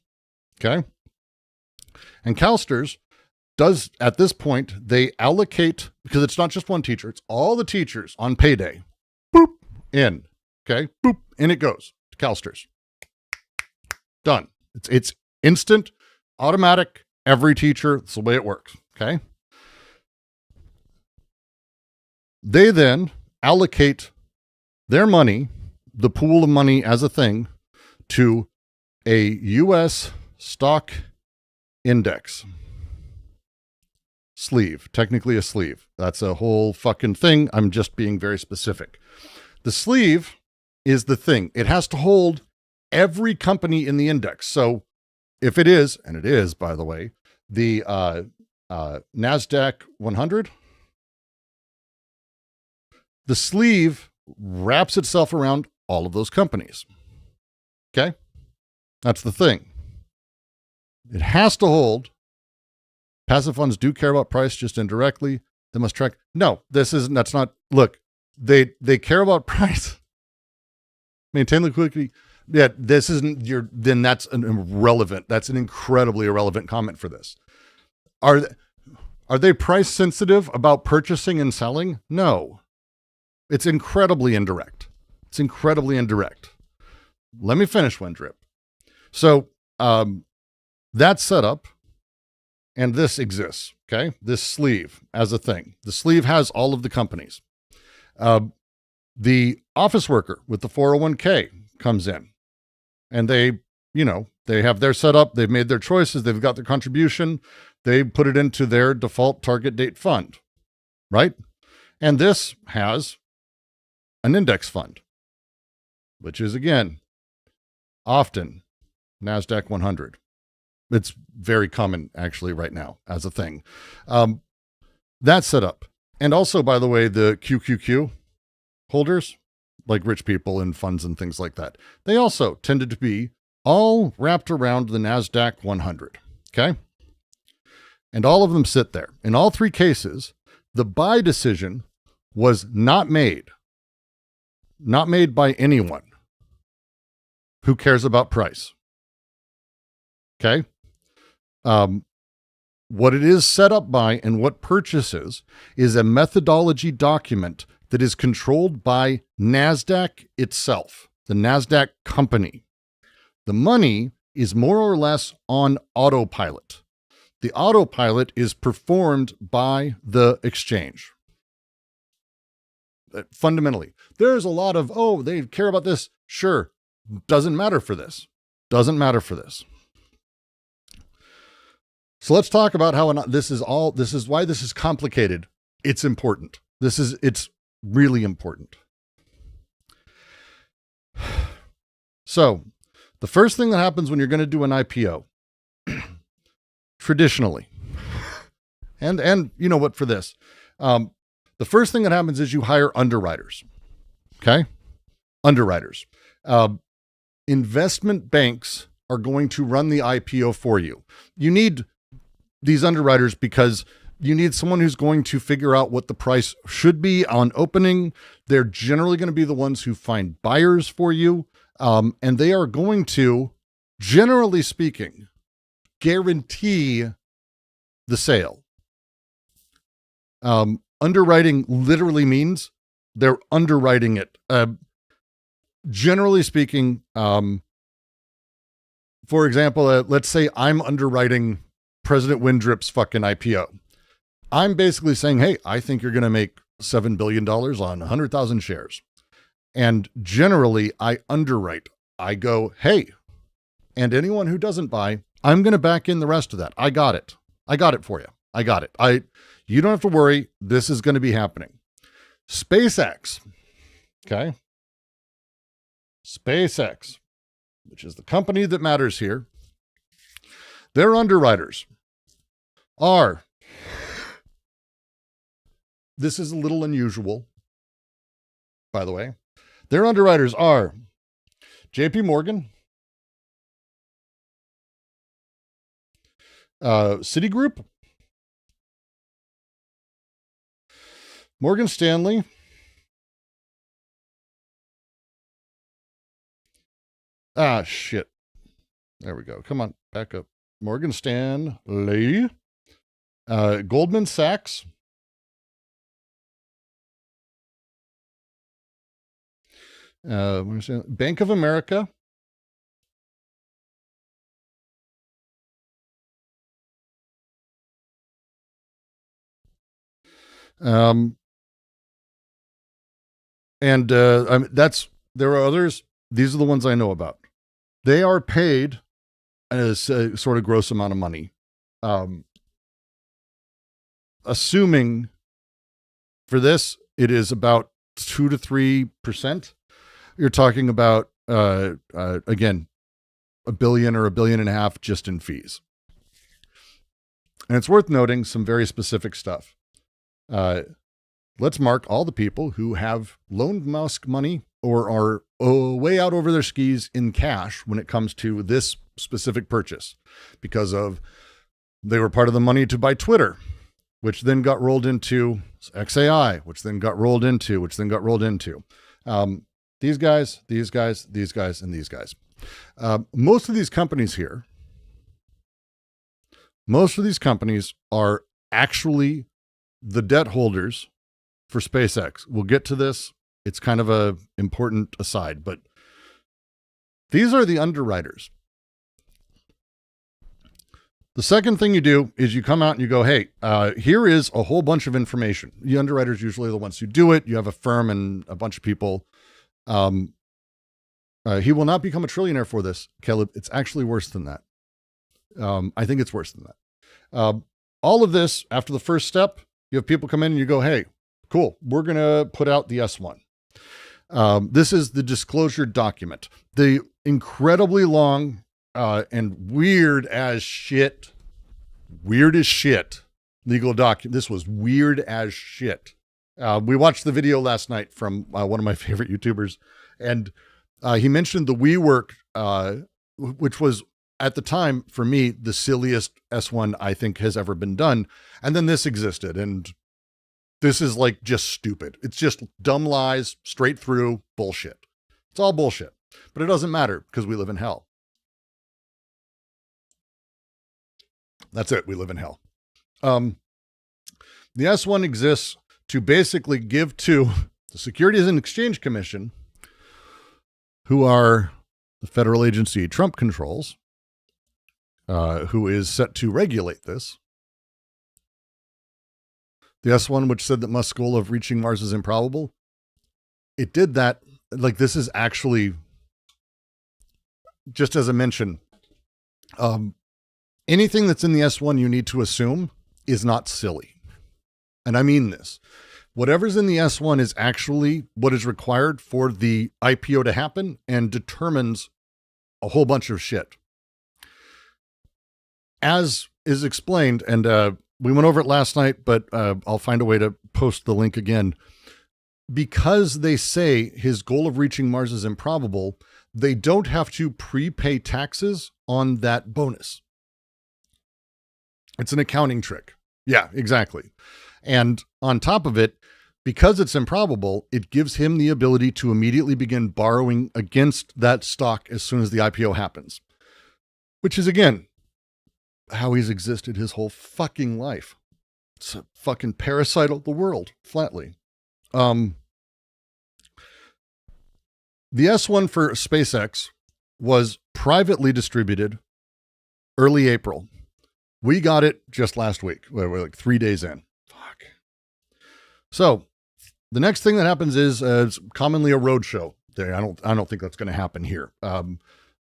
okay? And CalSTRS does, at this point, they allocate, because it's not just one teacher, it's all the teachers on payday, boop, in, okay? Boop, in it goes to CalSTRS. Done. It's instant, automatic, every teacher, that's the way it works, okay? They then allocate their money, the pool of money as a thing, to a U.S. stock index. Sleeve, technically a sleeve. That's a whole fucking thing. I'm just being very specific. The sleeve is the thing. It has to hold every company in the index. So if it is, and it is, by the way, the NASDAQ 100, the sleeve wraps itself around all of those companies. Okay? That's the thing. It has to hold. Passive funds do care about price just indirectly. They must track. No, that's not, look, they care about price. Maintain liquidity. Yeah, this isn't then that's an incredibly irrelevant comment for this. Are Are they price sensitive about purchasing and selling? No. It's incredibly indirect. It's incredibly indirect. Let me finish, Wendrip. So that setup and this exists, okay? This sleeve as a thing. The sleeve has all of the companies. The office worker with the 401k comes in and they have their setup. They've made their choices. They've got their contribution. They put it into their default target date fund, right? And this has an index fund, which is, again, often NASDAQ 100. It's very common, actually, right now as a thing. That setup. And also, by the way, the QQQ holders, like rich people in funds and things like that, they also tended to be all wrapped around the NASDAQ 100, okay? And all of them sit there. In all three cases, the buy decision was not made by anyone who cares about price, okay? What it is set up by and what purchases is a methodology document that is controlled by NASDAQ itself, the NASDAQ company. The money is more or less on autopilot. The autopilot is performed by the exchange. Fundamentally, there's a lot of, they care about this. Sure. Doesn't matter for this. Doesn't matter for this. So let's talk about how this is why this is complicated. It's important. It's really important. So the first thing that happens when you're going to do an IPO, traditionally, and you know what, for this, the first thing that happens is you hire underwriters. Okay. Underwriters. Investment banks are going to run the IPO for you. You need these underwriters because you need someone who's going to figure out what the price should be on opening. They're generally going to be the ones who find buyers for you. And they are going to, generally speaking, guarantee the sale. Underwriting literally means they're underwriting it. Generally speaking, for example, let's say I'm underwriting President Windrip's fucking IPO. I'm basically saying, hey, I think you're going to make $7 billion on 100,000 shares. And generally, I underwrite. I go, hey, and anyone who doesn't buy, I'm going to back in the rest of that. I got it. I got it for you. I got it. You don't have to worry. This is going to be happening. SpaceX. Okay. SpaceX, which is the company that matters here. Their underwriters are, this is a little unusual, by the way. Their underwriters are JP Morgan, Citigroup, Morgan Stanley, shit. There we go. Come on, back up. Morgan Stanley, Goldman Sachs, Bank of America, there are others. These are the ones I know about. They are paid as a sort of gross amount of money. Assuming for this, it is about 2 to 3%. You're talking about, again, $1 billion or $1.5 billion just in fees. And it's worth noting some very specific stuff. Let's mark all the people who have loaned Musk money or are way out over their skis in cash when it comes to this specific purchase, because of they were part of the money to buy Twitter, which then got rolled into XAI, which then got rolled into. These guys, and these guys. Most of these companies are actually the debt holders for SpaceX. We'll get to this. It's kind of a important aside, but these are the underwriters. The second thing you do is you come out and you go, hey, here is a whole bunch of information. The underwriters usually are the ones who do it. You have a firm and a bunch of people. He will not become a trillionaire for this, Caleb. It's actually worse than that. I think it's worse than that. All of this, after the first step, you have people come in and you go, hey, cool, we're going to put out the S1. This is the disclosure document. The incredibly long and weird as shit legal document. This was weird as shit. We watched the video last night from one of my favorite YouTubers, and he mentioned the WeWork, which was at the time for me the silliest S1 I think has ever been done. And then this existed, and this is like just stupid. It's just dumb lies, straight through bullshit. It's all bullshit, but it doesn't matter because we live in hell. That's it. We live in hell. The S1 exists to basically give to the Securities and Exchange Commission, who are the federal agency Trump controls, who is set to regulate this. The S1, which said that Musk's goal of reaching Mars is improbable, it did that. Like, this is actually, just as a mention, anything that's in the S1 you need to assume is not silly. And I mean this. Whatever's in the S1 is actually what is required for the IPO to happen and determines a whole bunch of shit. As is explained, and we went over it last night, but I'll find a way to post the link again. Because they say his goal of reaching Mars is improbable, they don't have to prepay taxes on that bonus. It's an accounting trick. Yeah, exactly. And on top of it, because it's improbable, it gives him the ability to immediately begin borrowing against that stock as soon as the IPO happens, which is, again, how he's existed his whole fucking life. It's a fucking parasite of the world, flatly. The S1 for SpaceX was privately distributed early April. We got it just last week. We're like 3 days in. Fuck. So the next thing that happens is it's commonly a roadshow. I don't think that's going to happen here.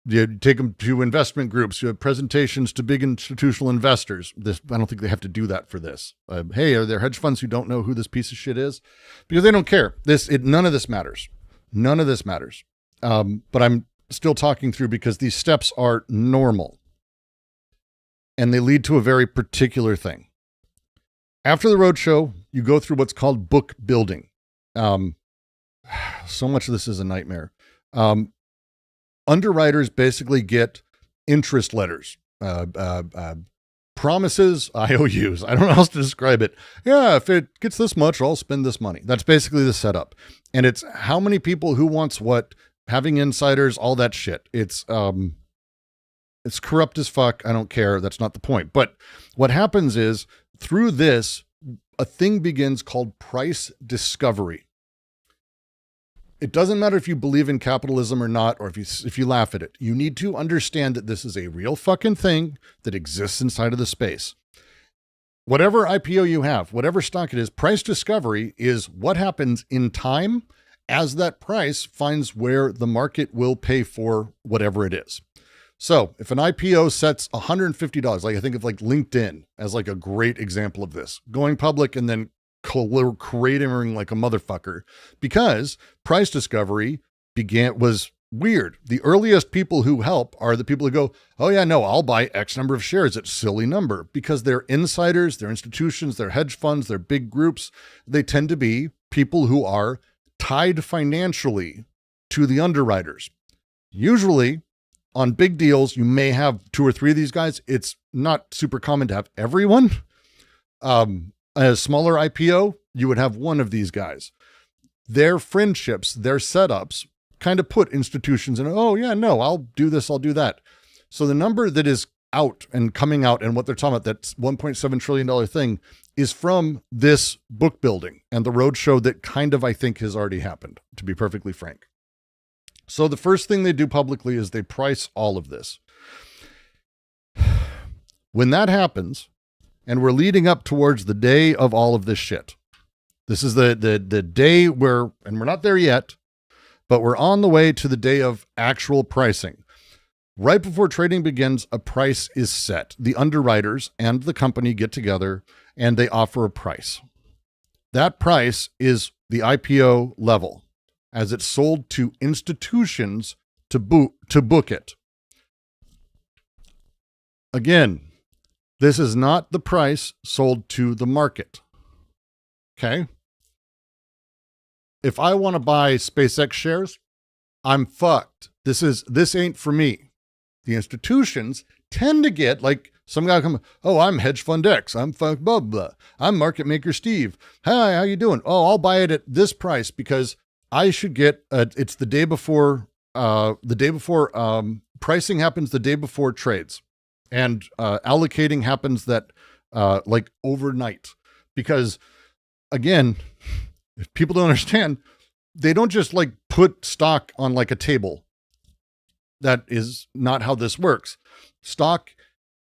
You take them to investment groups. You have presentations to big institutional investors. I don't think they have to do that for this. Hey, are there hedge funds who don't know who this piece of shit is? Because they don't care. None of this matters. None of this matters. But I'm still talking through because these steps are normal. And they lead to a very particular thing. After the roadshow, you go through what's called book building. So much of this is a nightmare. Underwriters basically get interest letters, promises, IOUs. I don't know how else to describe it. Yeah, if it gets this much, I'll spend this money. That's basically the setup. And it's how many people, who wants what, having insiders, all that shit. It's corrupt as fuck. I don't care. That's not the point. But what happens is, through this, a thing begins called price discovery. It doesn't matter if you believe in capitalism or not, or if you laugh at it. You need to understand that this is a real fucking thing that exists inside of the space. Whatever IPO you have, whatever stock it is, price discovery is what happens in time as that price finds where the market will pay for whatever it is. So if an IPO sets $150, like I think of like LinkedIn as like a great example of this, going public and then cratering like a motherfucker, because price discovery was weird. The earliest people who help are the people who go, oh yeah, no, I'll buy X number of shares. It's a silly number, because they're insiders, they're institutions, they're hedge funds, they're big groups. They tend to be people who are tied financially to the underwriters. Usually on big deals, you may have 2 or 3 of these guys. It's not super common to have everyone. A smaller IPO, you would have one of these guys. Their friendships, their setups kind of put institutions in, oh yeah, no, I'll do this, I'll do that. So the number that is out and coming out and what they're talking about, that $1.7 trillion thing, is from this book building and the roadshow that kind of, I think, has already happened, to be perfectly frank. So the first thing they do publicly is they price all of this. When that happens, and we're leading up towards the day of all of this shit, this is the day where, and we're not there yet, but we're on the way to the day of actual pricing. Right before trading begins, a price is set. The underwriters and the company get together and they offer a price. That price is the IPO level as it's sold to institutions to book it. Again, this is not the price sold to the market. Okay? If I want to buy SpaceX shares, I'm fucked. This ain't for me. The institutions tend to get, like, some guy come, oh, I'm hedge fund X, I'm blah, blah, I'm market maker Steve. Hi, how you doing? Oh, I'll buy it at this price because I should get, it's the day before pricing happens the day before trades, and allocating happens that like overnight. Because again, if people don't understand, they don't just like put stock on like a table. That is not how this works. Stock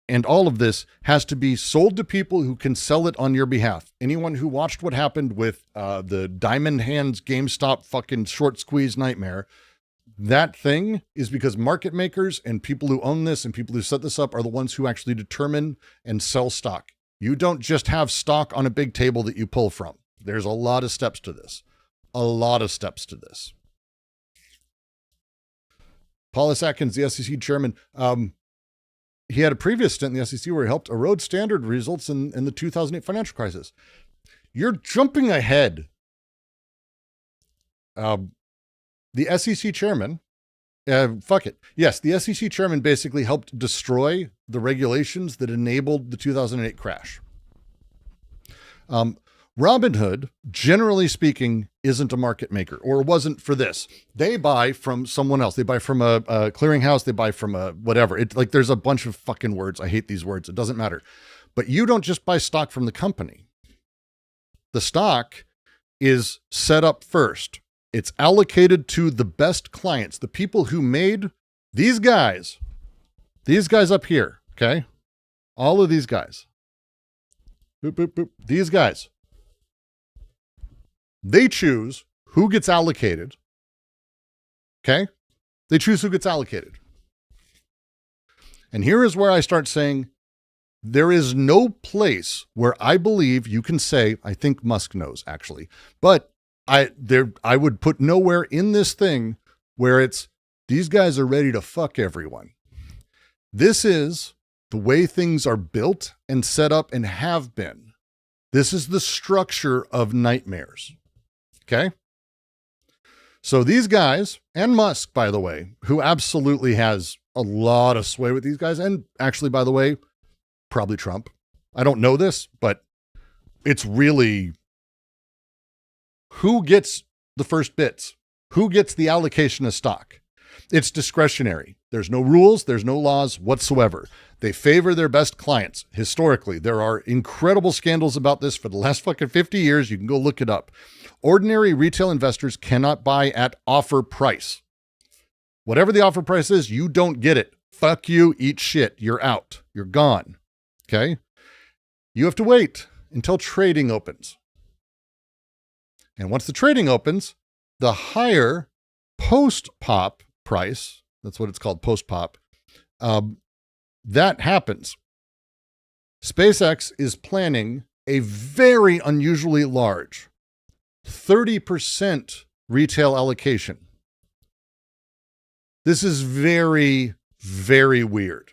and all of this has to be sold to people who can sell it on your behalf. Anyone who watched what happened with the Diamond Hands GameStop fucking short squeeze nightmare, that thing is because market makers and people who own this and people who set this up are the ones who actually determine and sell stock. You don't just have stock on a big table that you pull from. There's a lot of steps to this. A lot of steps to this. Paul S. Atkins, the SEC chairman, he had a previous stint in the SEC where he helped erode standard results in the 2008 financial crisis. You're jumping ahead. The SEC chairman, fuck it. Yes, the SEC chairman basically helped destroy the regulations that enabled the 2008 crash. Robinhood, generally speaking, isn't a market maker, or wasn't for this. They buy from someone else. They buy from a clearinghouse. They buy from a whatever. It's like there's a bunch of fucking words. I hate these words. It doesn't matter. But you don't just buy stock from the company. The stock is set up first. It's allocated to the best clients, the people who made these guys up here, okay? All of these guys. Boop, boop, boop. These guys. They choose who gets allocated. Okay? They choose who gets allocated. And here is where I start saying there is no place where I believe you can say, I think Musk knows actually, but I would put nowhere in this thing where it's these guys are ready to fuck everyone. This is the way things are built and set up and have been. This is the structure of nightmares. Okay. So these guys, and Musk, by the way, who absolutely has a lot of sway with these guys, and actually, by the way, probably Trump. I don't know this, but it's really who gets the first bits, who gets the allocation of stock. It's discretionary. There's no rules. There's no laws whatsoever. They favor their best clients. Historically, there are incredible scandals about this for the last fucking 50 years. You can go look it up. Ordinary retail investors cannot buy at offer price. Whatever the offer price is, you don't get it. Fuck you, eat shit. You're out. You're gone. Okay? You have to wait until trading opens. And once the trading opens, the higher post-pop price, that's what it's called, post-pop, that happens. SpaceX is planning a very unusually large 30% retail allocation. This is very, very weird.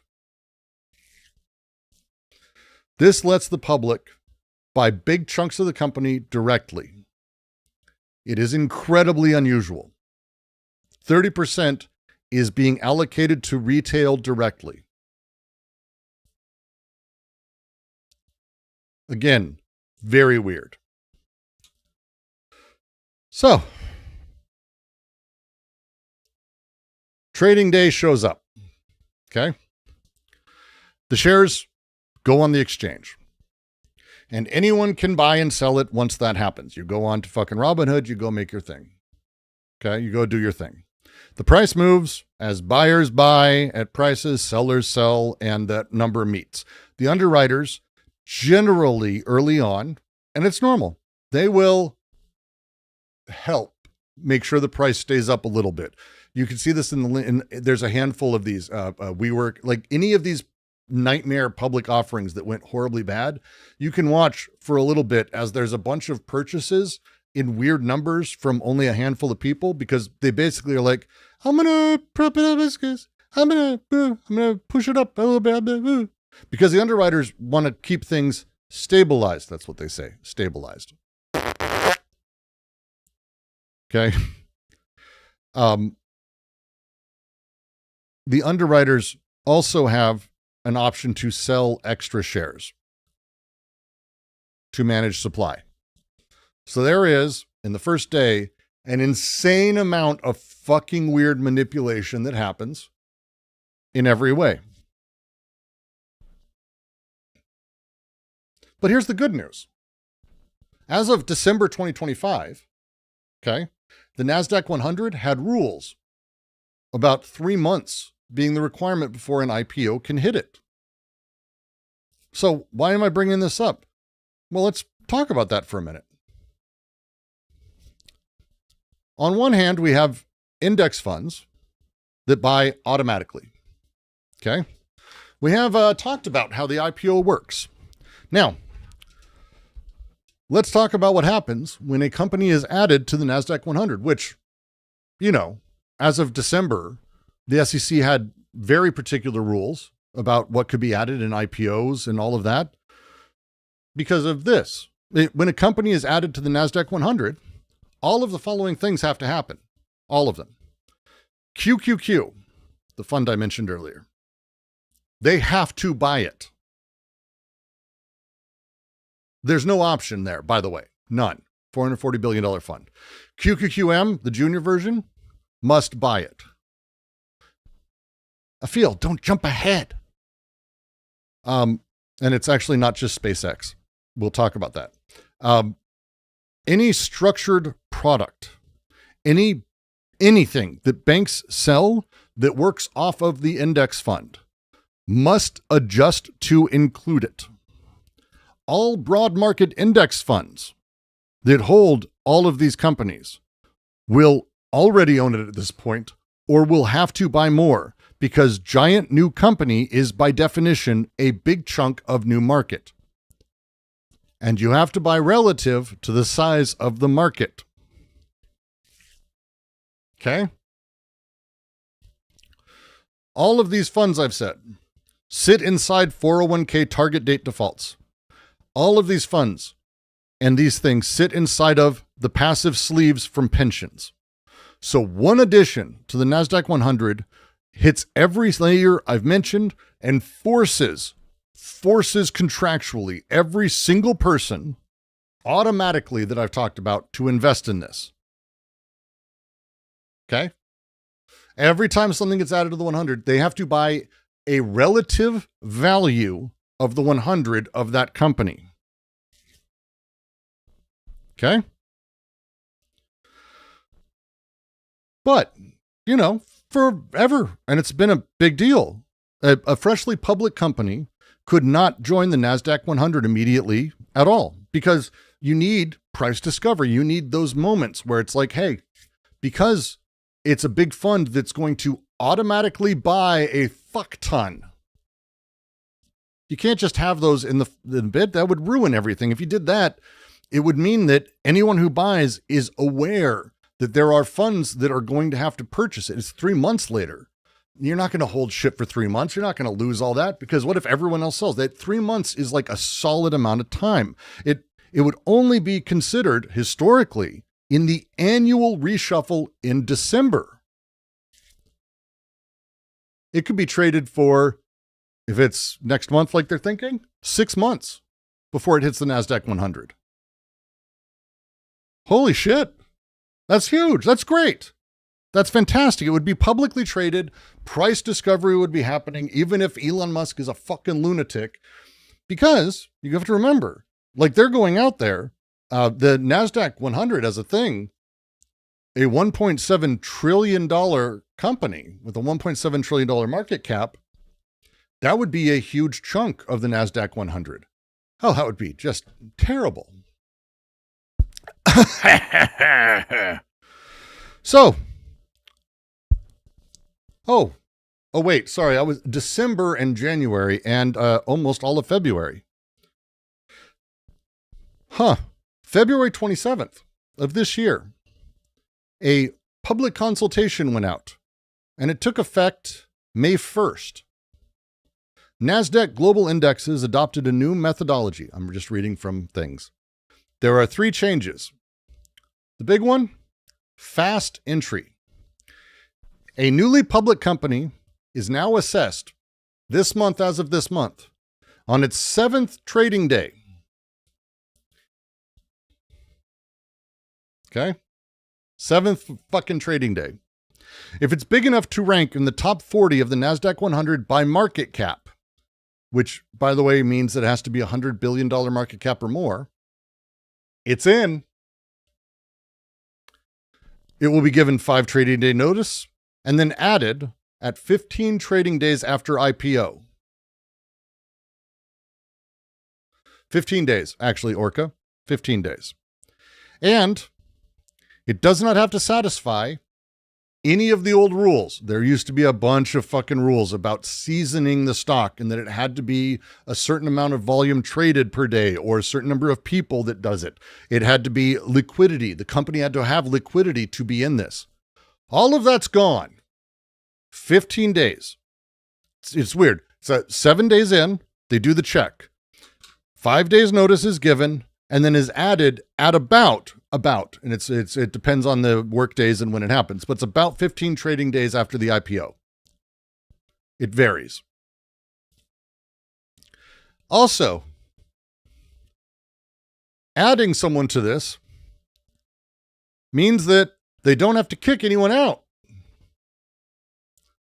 This lets the public buy big chunks of the company directly. It is incredibly unusual. 30% is being allocated to retail directly. Again, very weird. So, trading day shows up. Okay. The shares go on the exchange. And anyone can buy and sell it once that happens. You go on to fucking Robinhood, you go make your thing. Okay, you go do your thing. The price moves as buyers buy at prices, sellers sell, and that number meets. The underwriters generally early on, and it's normal, they will help make sure the price stays up a little bit. You can see this there's a handful of these. WeWork, like any of these nightmare public offerings that went horribly bad, you can watch for a little bit as there's a bunch of purchases in weird numbers from only a handful of people, because they basically are like, I'm gonna prop it up, I'm gonna push it up a little bit, because the underwriters want to keep things stabilized. That's what they say, stabilized. Okay. The underwriters also have an option to sell extra shares to manage supply. So there is, in the first day, an insane amount of fucking weird manipulation that happens in every way. But here's the good news. As of December 2025, okay, the NASDAQ 100 had rules about 3 months being the requirement before an IPO can hit it. So why am I bringing this up? Well, let's talk about that for a minute. On one hand, we have index funds that buy automatically. Okay. We have talked about how the IPO works. Now, let's talk about what happens when a company is added to the NASDAQ 100, which, you know, as of December, the SEC had very particular rules about what could be added in IPOs and all of that. Because of this, when a company is added to the NASDAQ 100, all of the following things have to happen. All of them. QQQ, the fund I mentioned earlier, they have to buy it. There's no option there, by the way. None. $440 billion fund. QQQM, the junior version, must buy it. Afil, don't jump ahead. And it's actually not just SpaceX. We'll talk about that. Any structured product, anything that banks sell that works off of the index fund must adjust to include it. All broad market index funds that hold all of these companies will already own it at this point, or will have to buy more, because giant new company is by definition a big chunk of new market. And you have to buy relative to the size of the market. Okay? All of these funds, I've said, sit inside 401k target date defaults. All of these funds and these things sit inside of the passive sleeves from pensions. So one addition to the NASDAQ 100 hits every layer I've mentioned and forces contractually every single person automatically that I've talked about to invest in this. Okay? Every time something gets added to the 100, they have to buy a relative value of the 100 of that company. Okay? But, you know, forever, and it's been a big deal, a freshly public company could not join the NASDAQ 100 immediately at all, because you need price discovery. You need those moments where it's like, hey, because it's a big fund that's going to automatically buy a fuck ton. You can't just have those in the bid. That would ruin everything. If you did that, it would mean that anyone who buys is aware that there are funds that are going to have to purchase it. It's 3 months later. You're not going to hold shit for 3 months. You're not going to lose all that, because what if everyone else sells? That 3 months is like a solid amount of time. It would only be considered historically in the annual reshuffle in December. It could be traded for, if it's next month like they're thinking, 6 months before it hits the NASDAQ 100. Holy shit. That's huge. That's great. That's fantastic. It would be publicly traded. Price discovery would be happening, even if Elon Musk is a fucking lunatic. Because you have to remember, like they're going out there, the NASDAQ 100 as a thing, a $1.7 trillion company with a $1.7 trillion market cap, that would be a huge chunk of the NASDAQ 100. Oh, that would be just terrible. So, oh wait, sorry, I was December and January and almost all of February. February 27th of this year, a public consultation went out, and it took effect May 1st. NASDAQ Global Indexes adopted a new methodology. I'm just reading from things. There are 3 changes. The big one, fast entry. A newly public company is now assessed this month, as of this month, on its 7th trading day. Okay? 7th fucking trading day. If it's big enough to rank in the top 40 of the NASDAQ 100 by market cap, which, by the way, means that it has to be $100 billion market cap or more, it's in. It will be given 5 trading day notice and then added at 15 trading days after IPO. 15 days, actually, Orca. 15 days. And it does not have to satisfy any of the old rules. There used to be a bunch of fucking rules about seasoning the stock and that it had to be a certain amount of volume traded per day or a certain number of people that does it. It had to be liquidity. The company had to have liquidity to be in this. All of that's gone. 15 days. It's weird. So 7 days in, they do the check. 5 days notice is given and then is added at about, and it depends on the work days and when it happens, but it's about 15 trading days after the IPO. It varies. Also, adding someone to this means that they don't have to kick anyone out.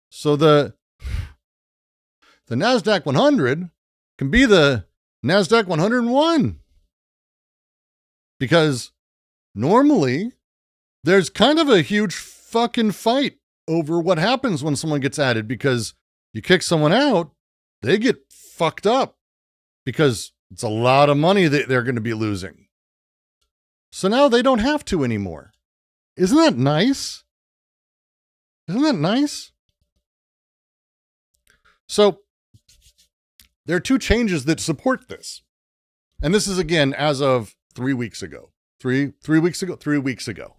So the NASDAQ 100 can be the NASDAQ 101. Because normally there's kind of a huge fucking fight over what happens when someone gets added, because you kick someone out, they get fucked up because it's a lot of money that they're going to be losing. So now they don't have to anymore. Isn't that nice? Isn't that nice? So there are 2 changes that support this. And this is, again, as of 3 weeks ago. 3 weeks ago? 3 weeks ago.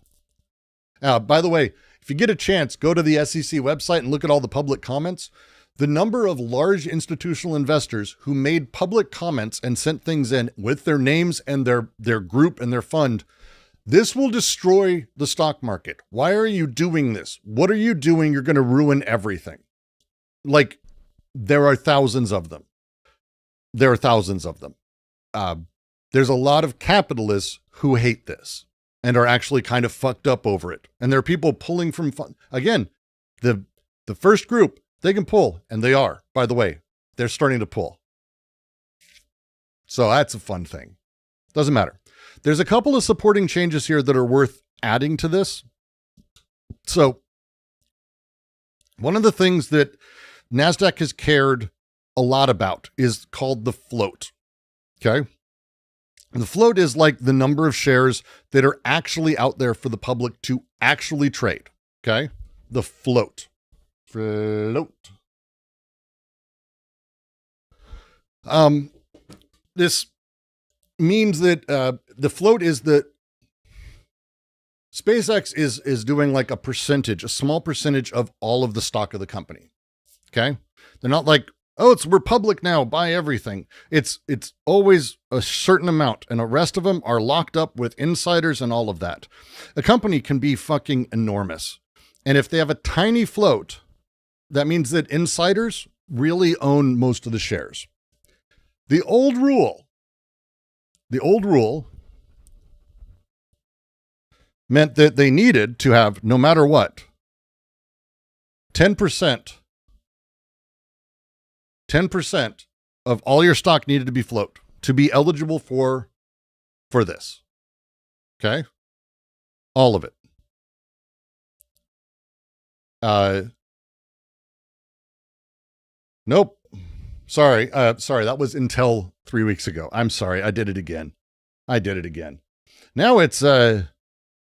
By the way, if you get a chance, go to the SEC website and look at all the public comments. The number of large institutional investors who made public comments and sent things in with their names and their group and their fund, this will destroy the stock market. Why are you doing this? What are you doing? You're going to ruin everything. Like, there are thousands of them. There's a lot of capitalists who hate this and are actually kind of fucked up over it. And there are people pulling from fun. Again, the first group, they can pull, and they are, by the way, they're starting to pull. So that's a fun thing. Doesn't matter. There's a couple of supporting changes here that are worth adding to this. So one of the things that NASDAQ has cared a lot about is called the float. Okay. The float is like the number of shares that are actually out there for the public to actually trade. Okay. The float. This means that the float is that SpaceX is doing like a small percentage of all of the stock of the company. Okay. They're not like, oh, we're public now, buy everything. It's always a certain amount, and the rest of them are locked up with insiders and all of that. A company can be fucking enormous. And if they have a tiny float, that means that insiders really own most of the shares. The old rule meant that they needed to have, no matter what, 10%, 10% of all your stock needed to be float to be eligible for this. Okay? All of it. Nope. Sorry. That was until 3 weeks ago. I'm sorry. I did it again. Now it's, I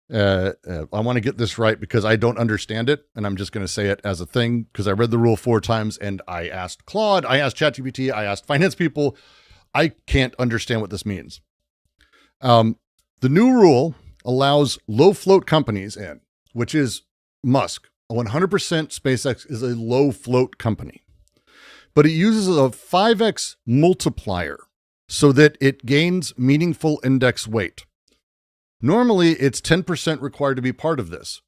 want to get this right because I don't understand it. And I'm just going to say it as a thing because I read the rule 4 times and I asked Claude, I asked ChatGPT, I asked finance people. I can't understand what this means. The new rule allows low float companies in, which is Musk. 100% SpaceX is a low float company, but it uses a 5x multiplier so that it gains meaningful index weight. Normally, it's 10% required to be part of this.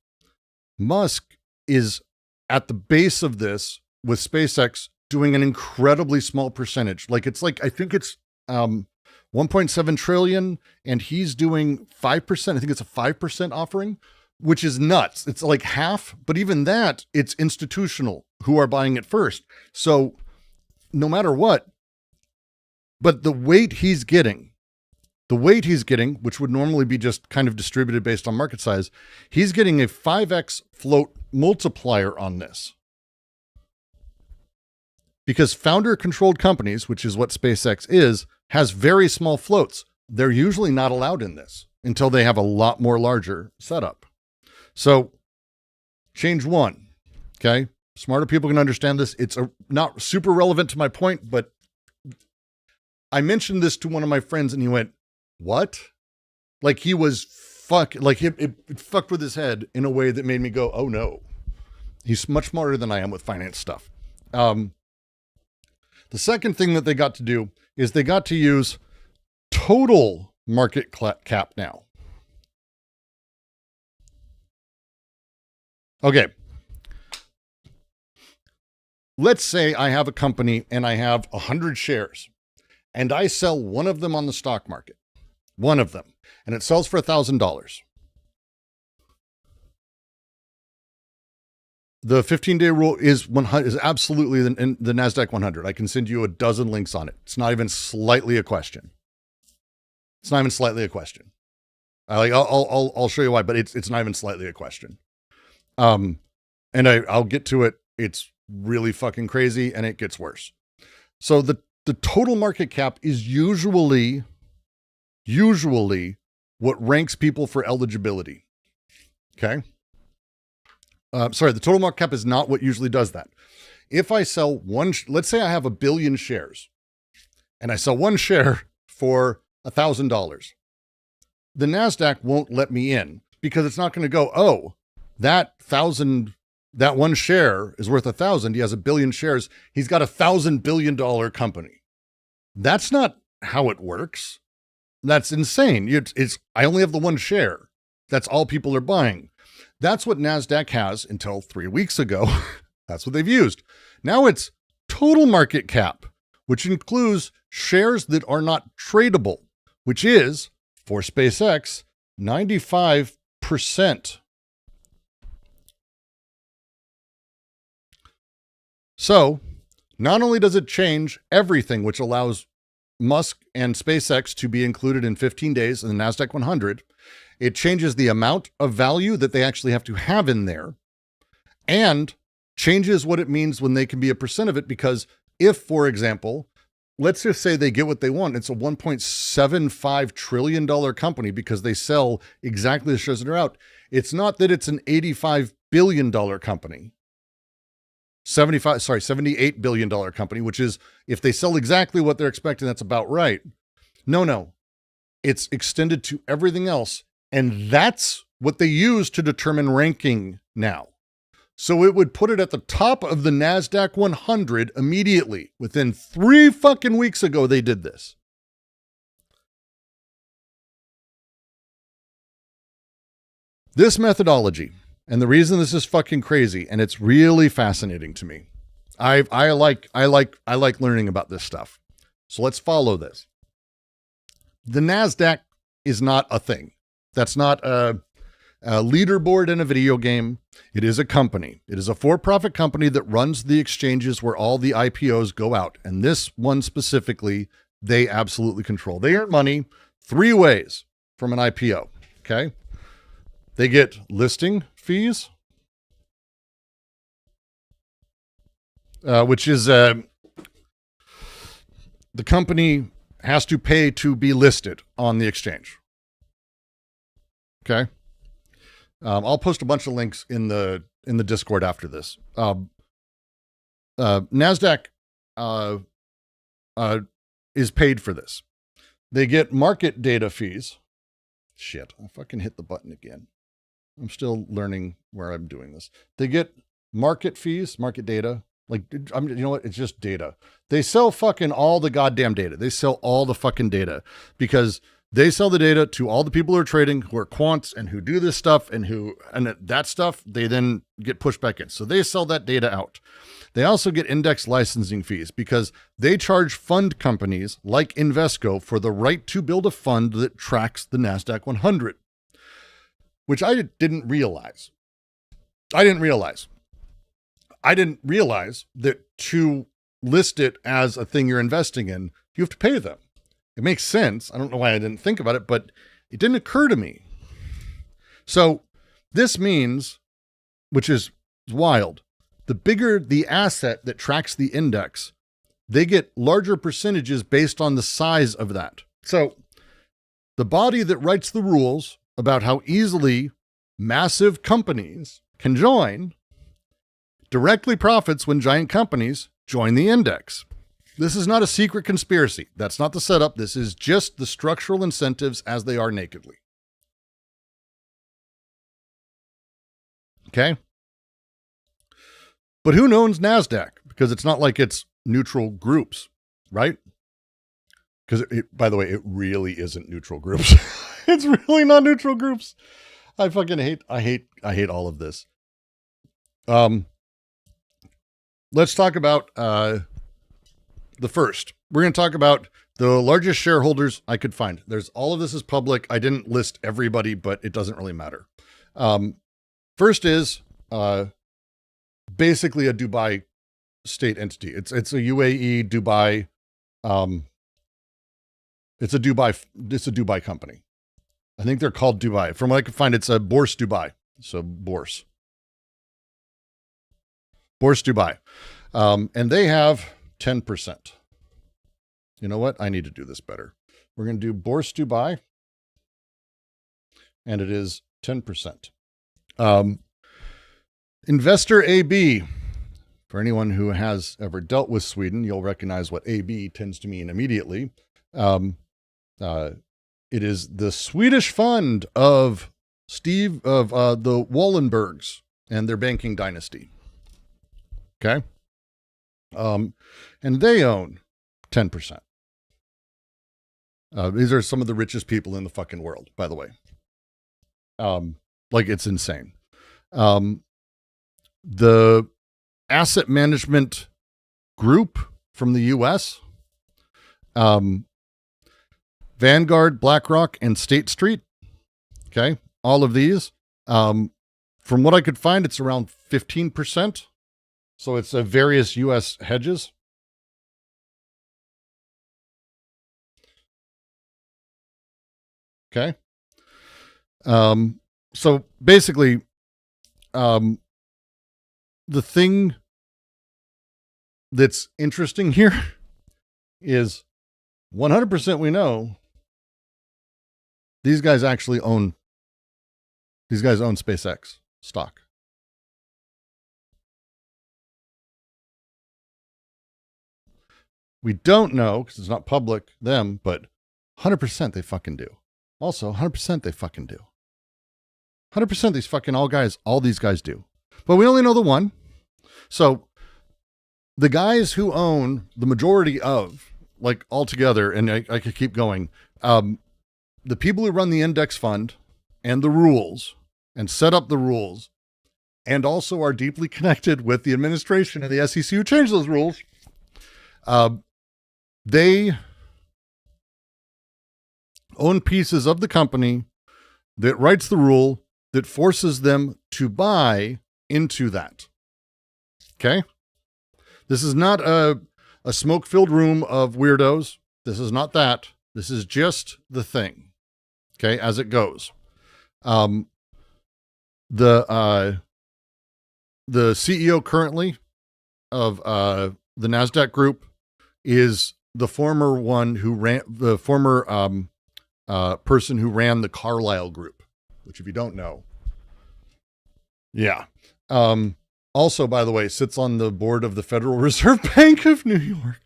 Musk is at the base of this with SpaceX doing an incredibly small percentage. I think it's 1.7 trillion and he's doing 5%. I think it's a 5% offering, which is nuts. It's like half, but even that, it's institutional who are buying it first. So no matter what, but the weight he's getting, which would normally be just kind of distributed based on market size, he's getting a 5x float multiplier on this. Because founder-controlled companies, which is what SpaceX is, has very small floats. They're usually not allowed in this until they have a lot more larger setup. So, change 1, okay? Smarter people can understand this. It's not super relevant to my point, but I mentioned this to one of my friends and he went, what? Like he was it fucked with his head in a way that made me go, oh no. He's much smarter than I am with finance stuff. The second thing that they got to do is they got to use total market cap now. Okay. Let's say I have a company and I have 100 shares and I sell one of them on the stock market. One of them. And it sells for $1,000. The 15-day rule is absolutely the NASDAQ 100. I can send you a dozen links on it. It's not even slightly a question. I'll show you why, but it's not even slightly a question. And I'll get to it. It's really fucking crazy and it gets worse. So the total market cap is usually what ranks people for eligibility. Okay. The total market cap is not what usually does that. If I sell let's say I have 1 billion shares and I sell one share for $1,000, the NASDAQ won't let me in because it's not going to go, oh, that one share is worth 1,000. He has 1 billion shares. He's got $1,000 billion company. That's not how it works. That's insane. I only have the one share. That's all people are buying. That's what NASDAQ has until 3 weeks ago. That's what they've used. Now it's total market cap, which includes shares that are not tradable, which is, for SpaceX, 95%. So, not only does it change everything, which allows Musk and SpaceX to be included in 15 days in the NASDAQ 100, it changes the amount of value that they actually have to have in there and changes what it means when they can be a percent of it. Because if, for example, let's just say they get what they want, it's a $1.75 trillion company because they sell exactly the shares that are out. It's not that it's an $85 billion company. $78 billion company, which is, if they sell exactly what they're expecting, that's about right. No. It's extended to everything else. And that's what they use to determine ranking now. So it would put it at the top of the NASDAQ 100 immediately. Within 3 fucking weeks ago, they did this. This methodology, and the reason this is fucking crazy, and it's really fascinating to me. I like learning about this stuff. So let's follow this. The NASDAQ is not a thing. That's not a leaderboard in a video game. It is a company. It is a for-profit company that runs the exchanges where all the IPOs go out. And this one specifically, they absolutely control. They earn money 3 ways from an IPO. Okay. They get listing fees, which is the company has to pay to be listed on the exchange. Okay. I'll post a bunch of links in the Discord after this. NASDAQ is paid for this. They get market data fees. Shit, I fucking hit the button again. I'm still learning where I'm doing this. They get market fees, market data. Like, you know what? It's just data. They sell fucking all the goddamn data. They sell all the fucking data because they sell the data to all the people who are trading, who are quants and who do this stuff and that stuff, they then get pushed back in. So they sell that data out. They also get index licensing fees because they charge fund companies like Invesco for the right to build a fund that tracks the NASDAQ 100, which I didn't realize. I didn't realize that to list it as a thing you're investing in, you have to pay them. It makes sense. I don't know why I didn't think about it, but it didn't occur to me. So this means, which is wild, the bigger the asset that tracks the index, they get larger percentages based on the size of that. So the body that writes the rules about how easily massive companies can join directly profits when giant companies join the index. This is not a secret conspiracy. That's not the setup. This is just the structural incentives as they are nakedly. Okay? But who owns NASDAQ? Because it's not like it's neutral groups, right? Because by the way, it really isn't neutral groups. It's really not neutral groups. I hate all of this. Let's talk about the first. We're going to talk about the largest shareholders I could find. All of this is public. I didn't list everybody, but it doesn't really matter. First is basically a Dubai state entity. It's a UAE Dubai. It's a Dubai company. I think they're called Dubai. From what I can find, it's a Bourse Dubai. So Bourse Dubai. And they have 10%. You know what? I need to do this better. We're going to do Bourse Dubai. And it is 10%. Investor AB. For anyone who has ever dealt with Sweden, you'll recognize what AB tends to mean immediately. It is the Swedish fund of the Wallenbergs and their banking dynasty. Okay. And they own 10%. These are some of the richest people in the fucking world, by the way. Like, it's insane. The asset management group from the US, Vanguard, BlackRock, and State Street. Okay. All of these, from what I could find, it's around 15%. So it's various US hedges. Okay. So basically, the thing that's interesting here is 100% we know these guys own SpaceX stock. We don't know, because it's not public, them, but 100% they fucking do. Also, 100% they fucking do. 100% all these guys do. But we only know the one. So the guys who own the majority of, like, altogether, and I could keep going, the people who run the index fund and the rules and set up the rules and also are deeply connected with the administration and the SEC who changed those rules, they own pieces of the company that writes the rule that forces them to buy into that. Okay? This is not a smoke-filled room of weirdos. This is not that. This is just the thing. Okay, as it goes. The CEO currently of the NASDAQ group is the former person who ran the Carlyle group, which if you don't know. Yeah. Also, by the way, sits on the board of the Federal Reserve Bank of New York.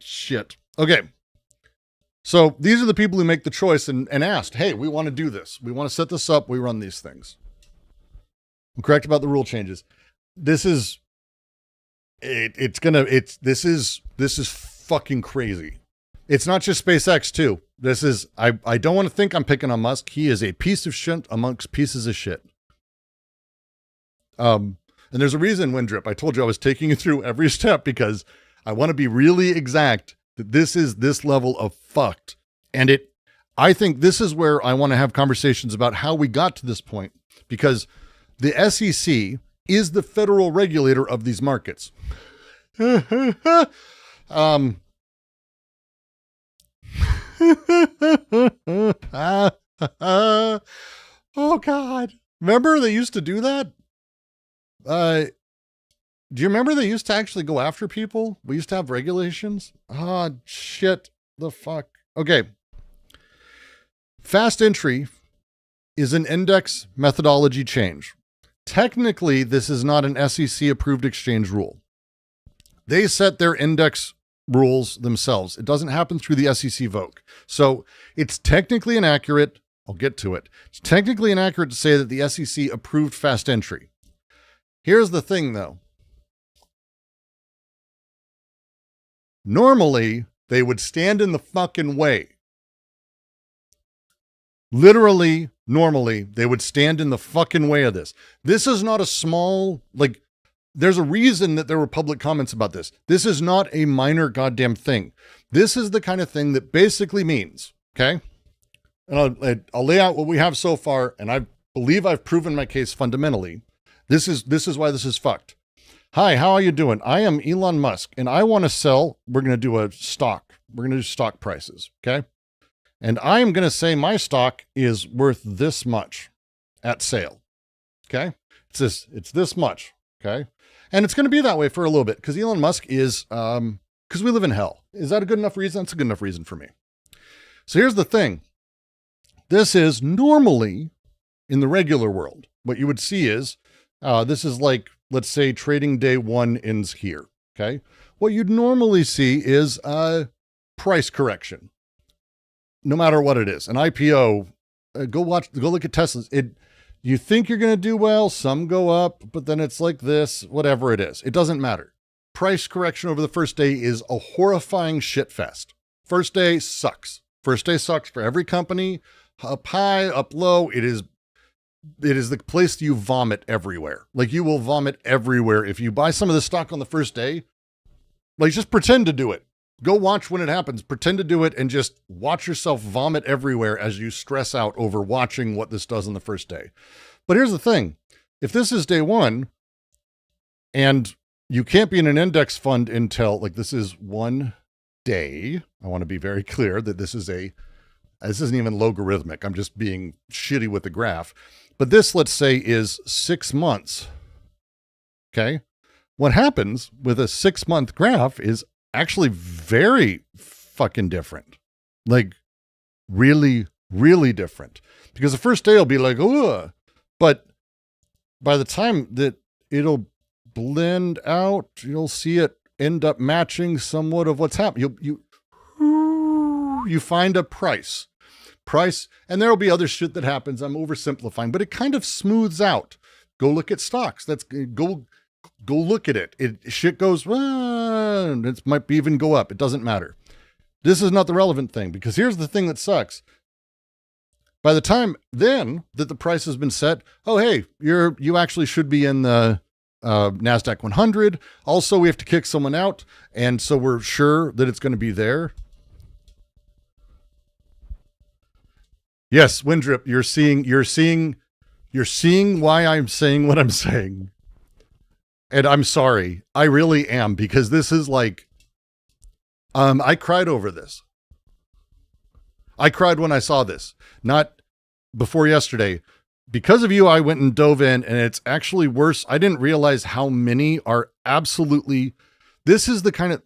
Shit. Okay. So these are the people who make the choice and asked, hey, we want to do this. We want to set this up. We run these things. I'm correct about the rule changes. This is fucking crazy. It's not just SpaceX too. This is, I don't want to think I'm picking on Musk. He is a piece of shit amongst pieces of shit. And there's a reason, Windrip, I told you I was taking you through every step because I want to be really exact that this is this level of fucked. And I think this is where I want to have conversations about how we got to this point, because the SEC is the federal regulator of these markets. Oh God. Remember they used to do that? Do you remember they used to actually go after people? We used to have regulations. Shit. The fuck. Okay. Fast entry is an index methodology change. Technically, this is not an SEC approved exchange rule. They set their index rules themselves. It doesn't happen through the SEC vote. So it's technically inaccurate. I'll get to it. It's technically inaccurate to say that the SEC approved fast entry. Here's the thing though. Normally, they would stand in the fucking way. Literally, normally, they would stand in the fucking way of this. This is not a small, there's a reason that there were public comments about this. This is not a minor goddamn thing. This is the kind of thing that basically means, okay? And I'll lay out what we have so far, and I believe I've proven my case fundamentally. This is why this is fucked. Hi, how are you doing? I am Elon Musk, and I want to sell. We're going to do a stock. We're going to do stock prices, okay? And I'm going to say my stock is worth this much at sale, okay? It's this much, okay? And it's going to be that way for a little bit because Elon Musk is, because we live in hell. Is that a good enough reason? That's a good enough reason for me. So here's the thing. This is normally in the regular world. What you would see is, this is like, let's say trading day one ends here, okay? What you'd normally see is a price correction, no matter what it is. An IPO, go look at Tesla's. You think you're going to do well, some go up, but then it's like this, whatever it is. It doesn't matter. Price correction over the first day is a horrifying shit fest. First day sucks. First day sucks for every company. Up high, up low, it is the place you vomit everywhere. Like you will vomit everywhere. If you buy some of the stock on the first day, like just pretend to do it. Go watch when it happens. Pretend to do it and just watch yourself vomit everywhere as you stress out over watching what this does on the first day. But here's the thing. If this is day one and you can't be in an index fund until this is one day, I want to be very clear that this isn't even logarithmic. I'm just being shitty with the graph. But this, let's say, is 6 months. Okay. What happens with a 6-month graph is actually very fucking different. Like really, really different. Because the first day will be like, ugh. But by the time that it'll blend out, you'll see it end up matching somewhat of what's happening. You find a price, and there'll be other shit that happens. I'm oversimplifying, but it kind of smooths out. Go look at stocks. Go look at it. Shit goes, it might even go up. It doesn't matter. This is not the relevant thing, because here's the thing that sucks. By the time then that the price has been set, oh, hey, you actually should be in the NASDAQ 100. Also, we have to kick someone out. And so we're sure that it's going to be there. Yes, Windrip, you're seeing why I'm saying what I'm saying. And I'm sorry. I really am, because this is like, I cried over this. I cried when I saw this, not before yesterday. Because of you, I went and dove in, and it's actually worse. I didn't realize how many are absolutely, this is the kind of,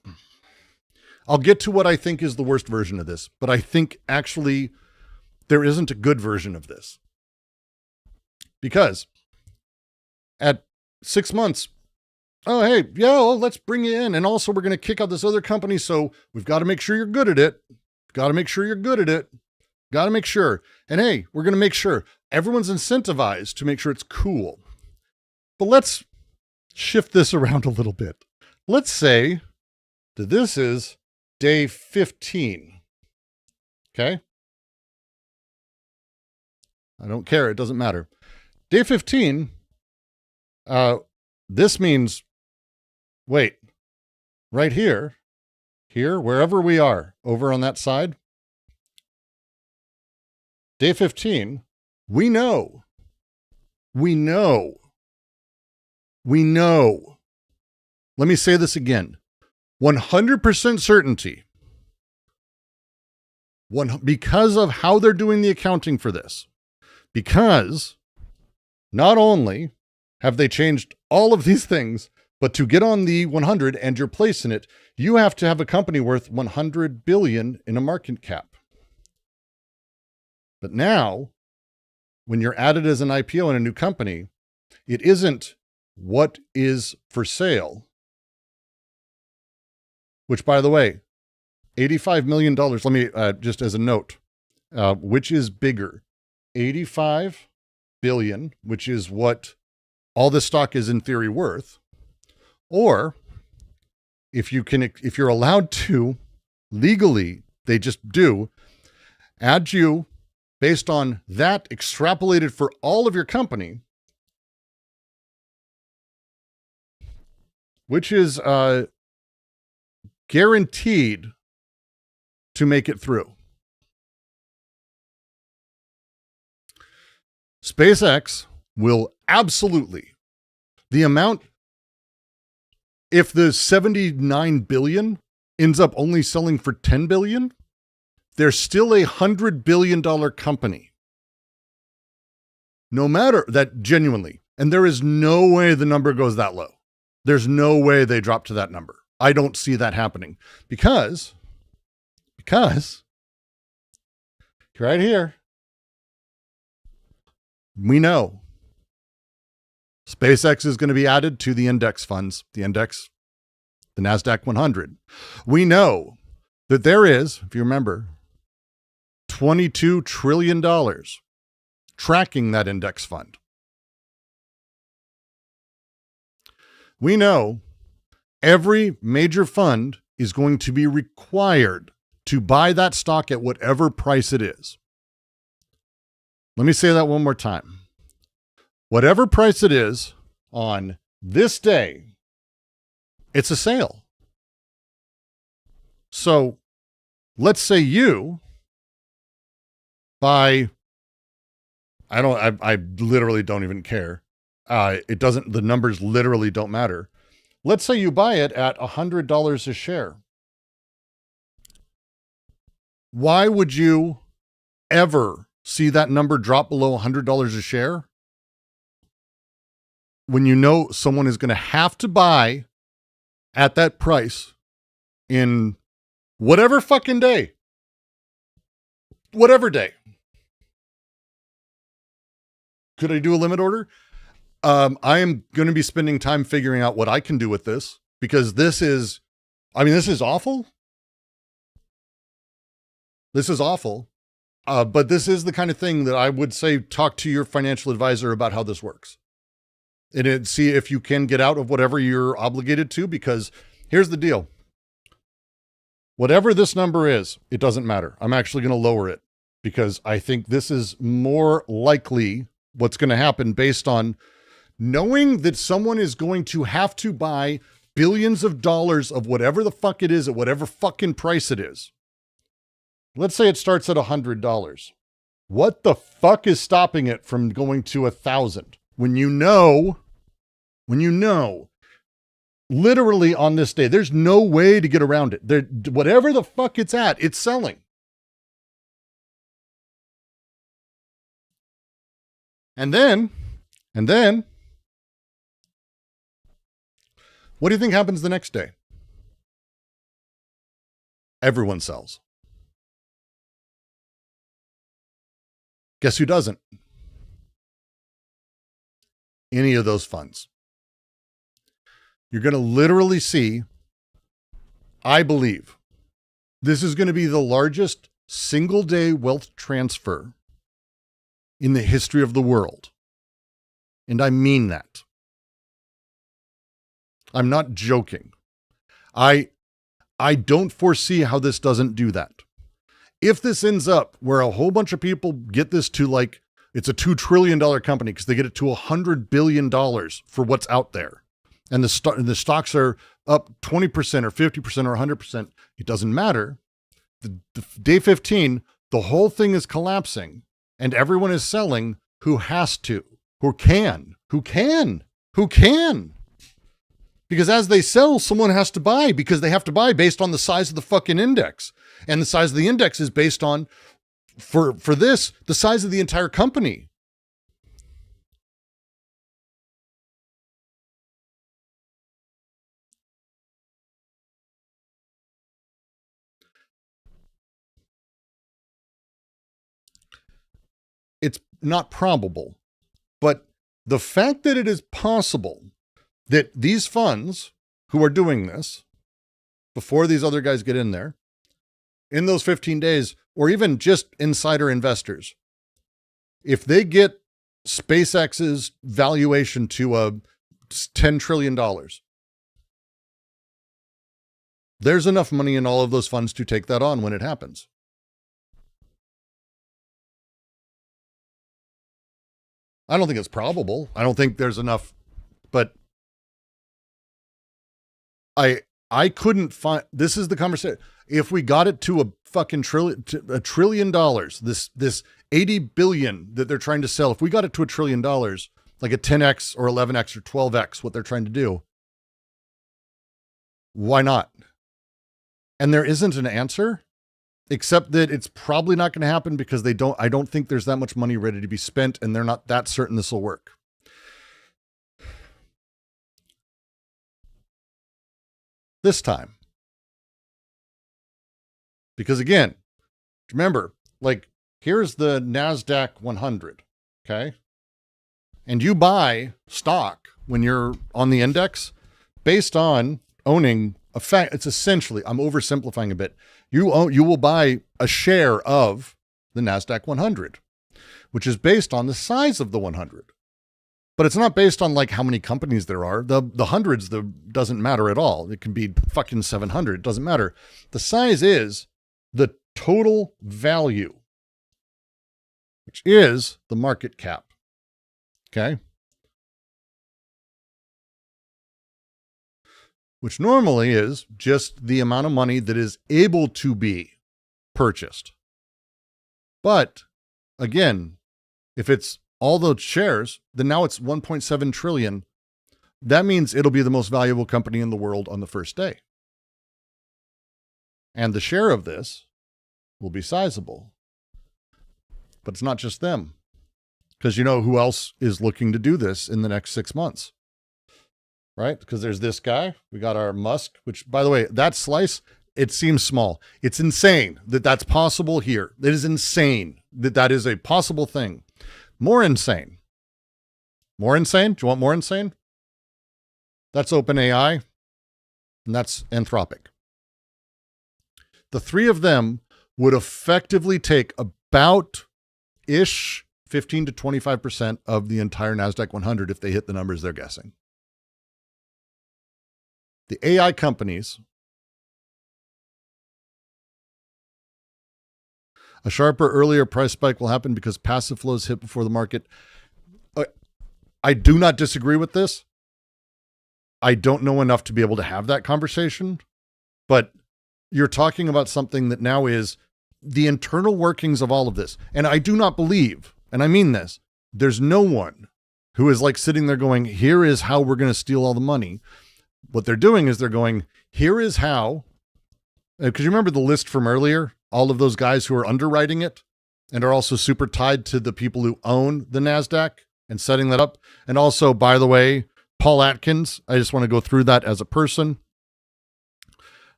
I'll get to what I think is the worst version of this, but I think actually there isn't a good version of this. Because at 6 months, oh, hey, yeah, well, let's bring you in. And also we're going to kick out this other company. So we've got to make sure you're good at it. Got to make sure you're good at it. Got to make sure. And hey, we're going to make sure everyone's incentivized to make sure it's cool. But let's shift this around a little bit. Let's say that this is day 15. Okay. I don't care. It doesn't matter. Day 15. This means, wait, right here, wherever we are, over on that side, day 15, we know, let me say this again, 100% certainty, because of how they're doing the accounting for this, because not only have they changed all of these things, but to get on the 100 and your place in it, you have to have a company worth 100 billion in a market cap. But now, when you're added as an IPO in a new company, it isn't what is for sale, which, by the way, $85 million, let me, just as a note, which is bigger, 85 billion, which is what all this stock is in theory worth, or if you're allowed to legally, they just do add you based on that extrapolated for all of your company, which is guaranteed to make it through. SpaceX will absolutely, the amount, if the 79 billion ends up only selling for 10 billion, they're still a $100 billion company. No matter that, genuinely. And there is no way the number goes that low. There's no way they drop to that number. I don't see that happening because right here, we know SpaceX is going to be added to the index funds, the NASDAQ 100. We know that there is, if you remember, $22 trillion tracking that index fund. We know every major fund is going to be required to buy that stock at whatever price it is. Let me say that one more time. Whatever price it is on this day, it's a sale. So let's say you buy, I literally don't even care. The numbers literally don't matter. Let's say you buy it at $100 a share. Why would you ever see that number drop below $100 a share when you know someone is going to have to buy at that price in whatever fucking day? Whatever day. Could I do a limit order? I am going to be spending time figuring out what I can do with this, because this is awful. This is awful. But this is the kind of thing that I would say, talk to your financial advisor about how this works. And see if you can get out of whatever you're obligated to, because here's the deal. Whatever this number is, it doesn't matter. I'm actually going to lower it because I think this is more likely what's going to happen based on knowing that someone is going to have to buy billions of dollars of whatever the fuck it is at whatever fucking price it is. Let's say it starts at $100. What the fuck is stopping it from going to 1,000? When you know, literally on this day, there's no way to get around it. There, whatever the fuck it's at, it's selling. And then, what do you think happens the next day? Everyone sells. Guess who doesn't? Any of those funds. You're going to literally see, I believe, this is going to be the largest single day wealth transfer in the history of the world. And I mean that. I'm not joking. I don't foresee how this doesn't do that. If this ends up where a whole bunch of people get this to like, it's a $2 trillion company because they get it to $100 billion for what's out there. And the stocks are up 20% or 50% or 100%. It doesn't matter. The day 15, the whole thing is collapsing and everyone is selling who has to, who can. Because as they sell, someone has to buy because they have to buy based on the size of the fucking index. And the size of the index is based on, for this, the size of the entire company. It's not probable, but the fact that it is possible that these funds who are doing this before these other guys get in there, in those 15 days, or even just insider investors, if they get SpaceX's valuation to $10 trillion, there's enough money in all of those funds to take that on when it happens. I don't think it's probable. I don't think there's enough, but I couldn't find, this is the conversation. If we got it to a fucking $1 trillion, this 80 billion that they're trying to sell, if we got it to $1 trillion, like a 10x or 11x or 12x, what they're trying to do, why not? And there isn't an answer, except that it's probably not going to happen because I don't think there's that much money ready to be spent and they're not that certain this will work. This time. Because again, remember, like, here's the NASDAQ 100, okay? And you buy stock when you're on the index based on owning a fact. It's essentially, I'm oversimplifying a bit. You will buy a share of the NASDAQ 100, which is based on the size of the 100. But it's not based on like how many companies there are. The hundreds doesn't matter at all. It can be fucking 700. It doesn't matter. The size is the total value, which is the market cap. Okay. Which normally is just the amount of money that is able to be purchased. But again, if it's all those shares, then now it's 1.7 trillion. That means it'll be the most valuable company in the world on the first day. And the share of this will be sizable. But it's not just them. Because you know who else is looking to do this in the next 6 months? Right? Because there's this guy. We got our Musk, which, by the way, that slice, it seems small. It's insane that that's possible here. It is insane that that is a possible thing. More insane. More insane? Do you want more insane? That's OpenAI, and that's Anthropic. The three of them would effectively take about-ish 15 to 25% of the entire NASDAQ 100 if they hit the numbers they're guessing. The AI companies, a sharper, earlier price spike will happen because passive flows hit before the market. I do not disagree with this. I don't know enough to be able to have that conversation, but you're talking about something that now is the internal workings of all of this. And I do not believe, and I mean this, there's no one who is like sitting there going, here is how we're going to steal all the money. What they're doing is they're going, here is how, because you remember the list from earlier, all of those guys who are underwriting it and are also super tied to the people who own the NASDAQ and setting that up. And also, by the way, Paul Atkins, I just want to go through that as a person.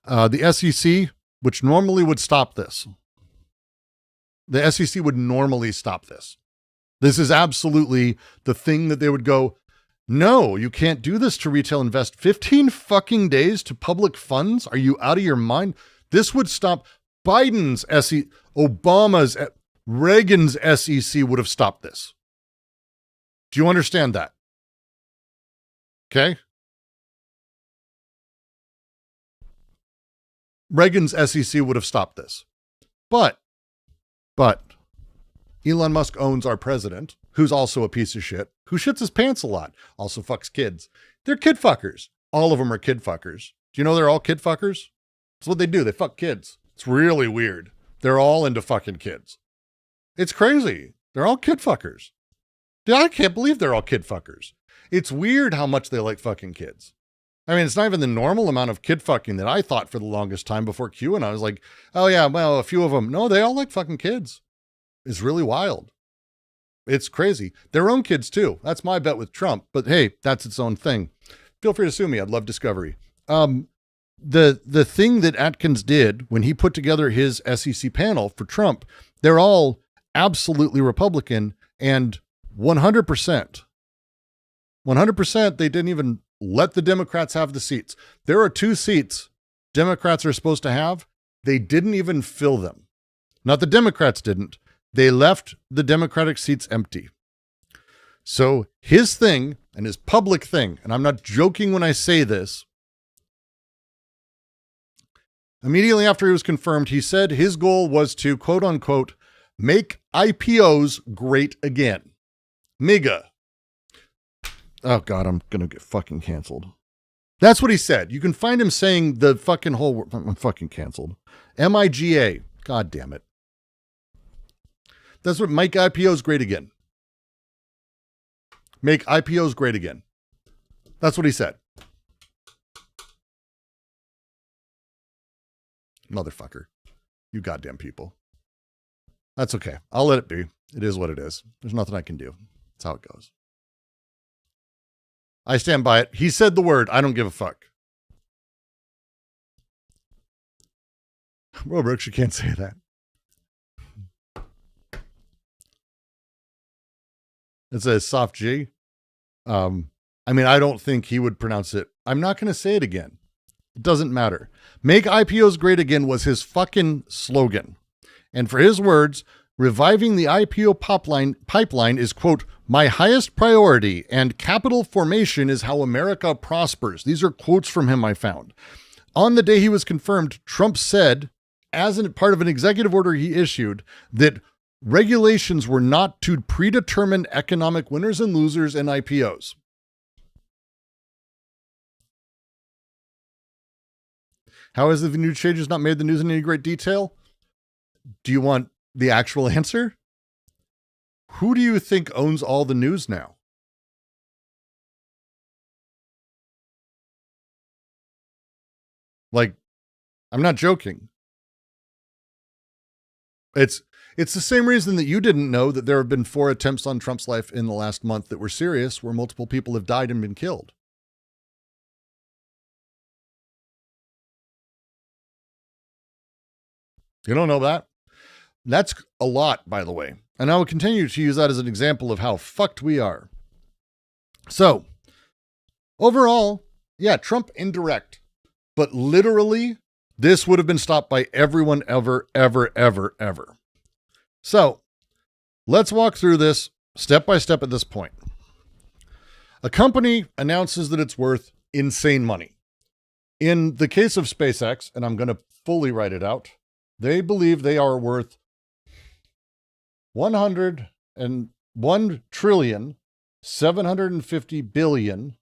The SEC, which normally would stop this. The SEC would normally stop this. This is absolutely the thing that they would go, no, you can't do this to retail invest. 15 fucking days to public funds? Are you out of your mind? This would stop Biden's SEC, Obama's, Reagan's SEC would have stopped this. Do you understand that? Okay. Reagan's SEC would have stopped this. But Elon Musk owns our president, who's also a piece of shit, who shits his pants a lot, also fucks kids. They're kid fuckers. All of them are kid fuckers. Do you know they're all kid fuckers? That's what they do. They fuck kids. It's really weird. They're all into fucking kids. It's crazy. They're all kid fuckers. Dude, I can't believe they're all kid fuckers. It's weird how much they like fucking kids. I mean, it's not even the normal amount of kid fucking that I thought for the longest time before Q, and I was like, oh yeah, well, a few of them. No, they all like fucking kids. It's really wild. It's crazy. Their own kids too. That's my bet with Trump, but hey, that's its own thing. Feel free to sue me. I'd love discovery. The thing that Atkins did when he put together his SEC panel for Trump, they're all absolutely Republican and 100%. 100%, they didn't even let the Democrats have the seats. There are 2 seats Democrats are supposed to have. They didn't even fill them. Not the Democrats didn't. They left the Democratic seats empty. So his thing and his public thing, and I'm not joking when I say this, immediately after he was confirmed, he said his goal was to, quote unquote, make IPOs great again. MIGA. Oh God, I'm going to get fucking canceled. That's what he said. You can find him saying the fucking whole word. I'm fucking canceled. MIGA. God damn it. That's what make IPOs great again. Make IPOs great again. That's what he said. Motherfucker. You goddamn people. That's okay. I'll let it be. It is what it is. There's nothing I can do. That's how it goes. I stand by it. He said the word. I don't give a fuck. Well, Brooks, you can't say that. It says soft G. I mean, I don't think he would pronounce it. I'm not going to say it again. It doesn't matter. Make IPOs great again was his fucking slogan. And for his words, reviving the IPO pipeline is, quote, my highest priority, and capital formation is how America prospers. These are quotes from him I found. On the day he was confirmed, Trump said, as part of an executive order he issued, that regulations were not to predetermine economic winners and losers in IPOs. How has the new changes not made the news in any great detail? Do you want the actual answer? Who do you think owns all the news now? Like, I'm not joking. It's the same reason that you didn't know that there have been 4 attempts on Trump's life in the last month that were serious, where multiple people have died and been killed. You don't know that? That's a lot, by the way. And I will continue to use that as an example of how fucked we are. So, overall, yeah, Trump indirect. But literally, this would have been stopped by everyone ever. So, let's walk through this step by step at this point. A company announces that it's worth insane money. In the case of SpaceX, and I'm going to fully write it out, they believe they are worth $101,750 billion.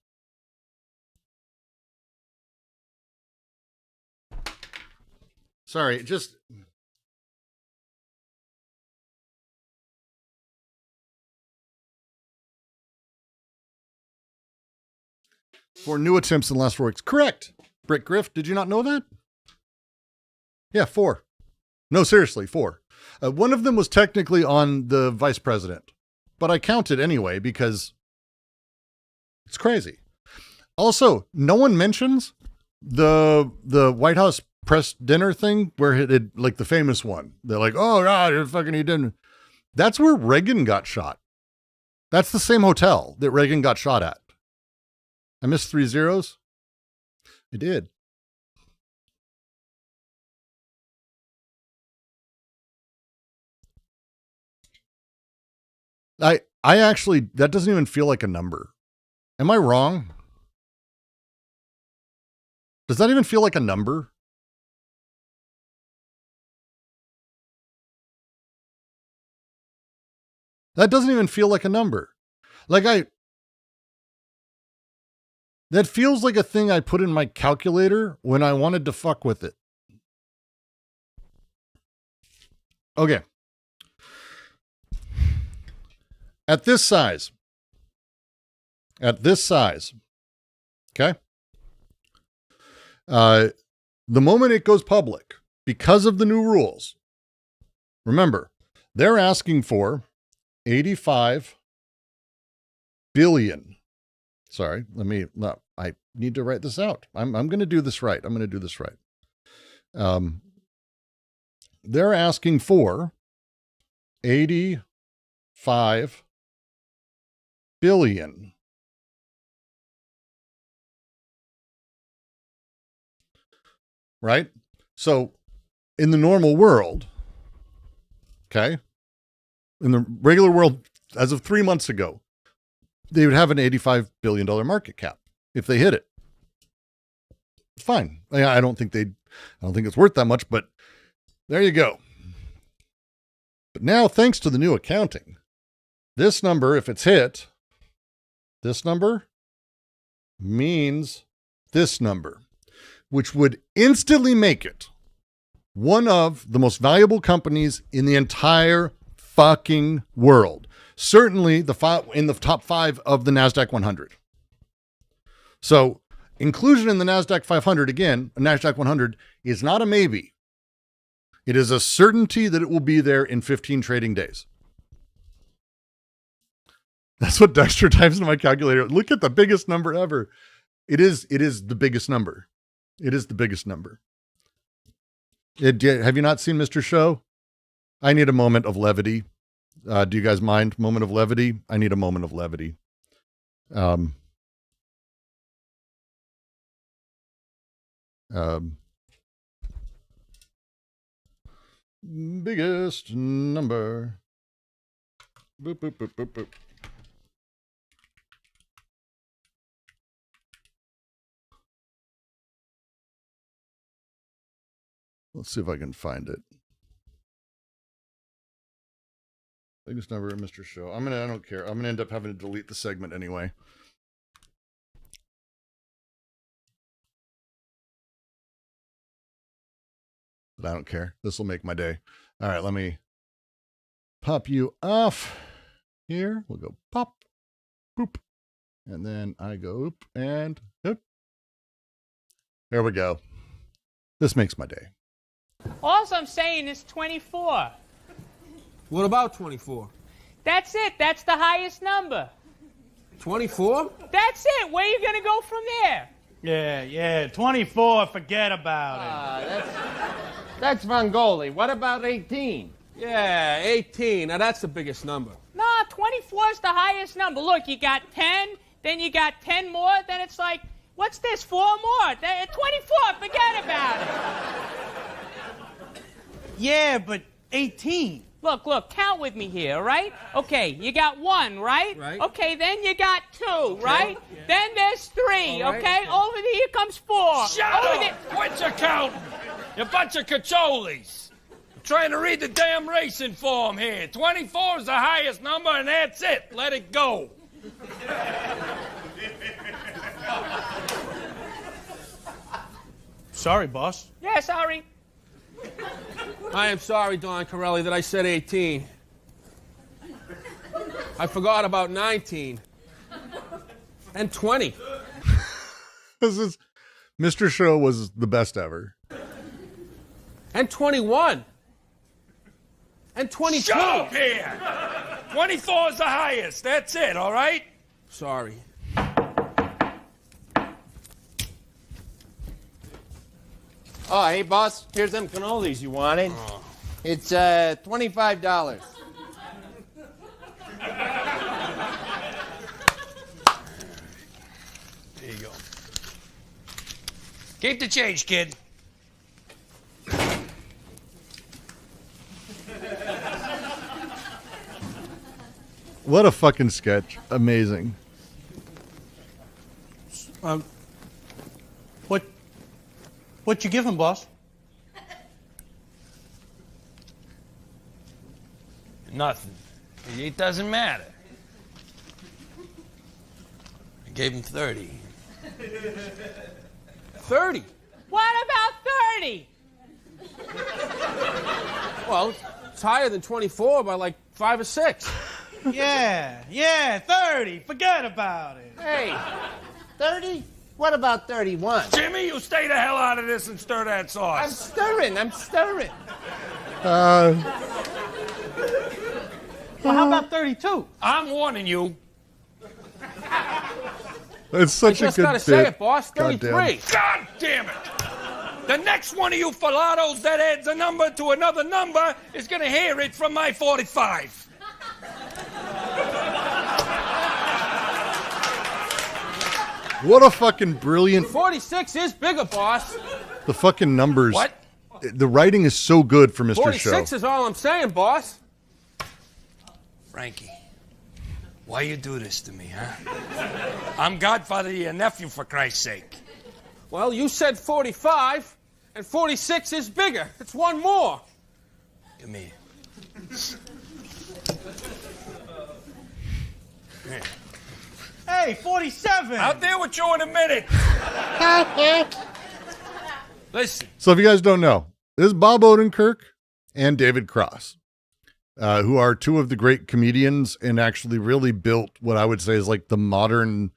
Sorry, just 4 new attempts in the last 4 weeks. Correct. Brick Griff, did you not know that? Yeah, 4. No, seriously, 4. One of them was technically on the vice president, but I counted anyway because it's crazy. Also, no one mentions the White House press dinner thing where it like the famous one. They're like, oh God, he didn't. That's where Reagan got shot. That's the same hotel that Reagan got shot at. I missed 3 zeros. I did. I actually, that doesn't even feel like a number. Am I wrong? Does that even feel like a number? That doesn't even feel like a number. That feels like a thing I put in my calculator when I wanted to fuck with it. Okay. At this size, okay? The moment it goes public, because of the new rules, remember, they're asking for 85 billion. Sorry, I need to write this out. I'm going to do this right. They're asking for 85 billion. Right? So in the normal world, okay, in the regular world, as of 3 months ago, they would have an $85 billion market cap if they hit it. It's fine. I don't think it's worth that much, but there you go. But now, thanks to the new accounting, this number, if it's hit, this number means this number, which would instantly make it one of the most valuable companies in the entire fucking world. Certainly in the top 5 of the NASDAQ 100. So inclusion in the NASDAQ 500, again, NASDAQ 100 is not a maybe. It is a certainty that it will be there in 15 trading days. That's what Dexter types into my calculator. Look at the biggest number ever. It is the biggest number. It is the biggest number. Have you not seen Mr. Show? I need a moment of levity. Do you guys mind? Moment of levity? I need a moment of levity. Biggest number. Boop, boop, boop, boop, boop. Let's see if I can find it. Biggest number, Mr. Show. I don't care. I'm gonna end up having to delete the segment anyway. But I don't care. This will make my day. All right, let me pop you off here. We'll go pop, boop, and then I go oop and oop. There we go. This makes my day. All I'm saying is 24. What about 24? That's it. That's the highest number. 24? That's it. Where are you going to go from there? Yeah, 24, forget about it. That's Vangoli. What about 18? Yeah, 18. Now that's the biggest number. No, 24 is the highest number. Look, you got 10, then you got 10 more, then it's like, what's this, 4 more? 24, forget about it. Yeah, but 18. Look, count with me here, all right? Okay, you got 1, right? Right. Okay, then you got 2, right? Yeah. Then there's 3, All right. okay? Over here comes 4. Shut up! Quit your counting! You bunch of cacholes! I'm trying to read the damn racing form here. 24 is the highest number, and that's it. Let it go. Sorry, boss. Yeah, sorry. I am sorry, Don Corelli, that I said 18. I forgot about 19. And 20. Mr. Show was the best ever. And 21. And 22. Shut up here! 24 is the highest. That's it, all right? Sorry. Oh, hey, boss. Here's them cannolis you wanted. It's $25. There you go. Keep the change, kid. What a fucking sketch. Amazing. What you give him, boss? Nothing. It doesn't matter. I gave him 30. 30. What about 30? Well, it's higher than 24 by like 5 or 6. Yeah, 30. Forget about it. Hey, 30? What about 31? Jimmy, you stay the hell out of this and stir that I'm sauce. stirring. Well, how about 32? I'm warning you. It's such a Just good gotta bit. say it, boss. Goddamn. 33. God damn it! The next one of you falatos that adds a number to another number is gonna hear it from my 45. What a fucking brilliant. 46 is bigger, boss. The fucking numbers. What? The writing is so good for Mr. Show. 46 is all I'm saying, boss. Frankie, why you do this to me, huh? I'm godfather to your nephew, for Christ's sake. Well, you said 45, and 46 is bigger. It's one more. Come here. Hey, 47. I'll deal with you in a minute. Listen, So if you guys don't know, this is Bob Odenkirk and David Cross, who are two of the great comedians and actually really built what I would say is like the modern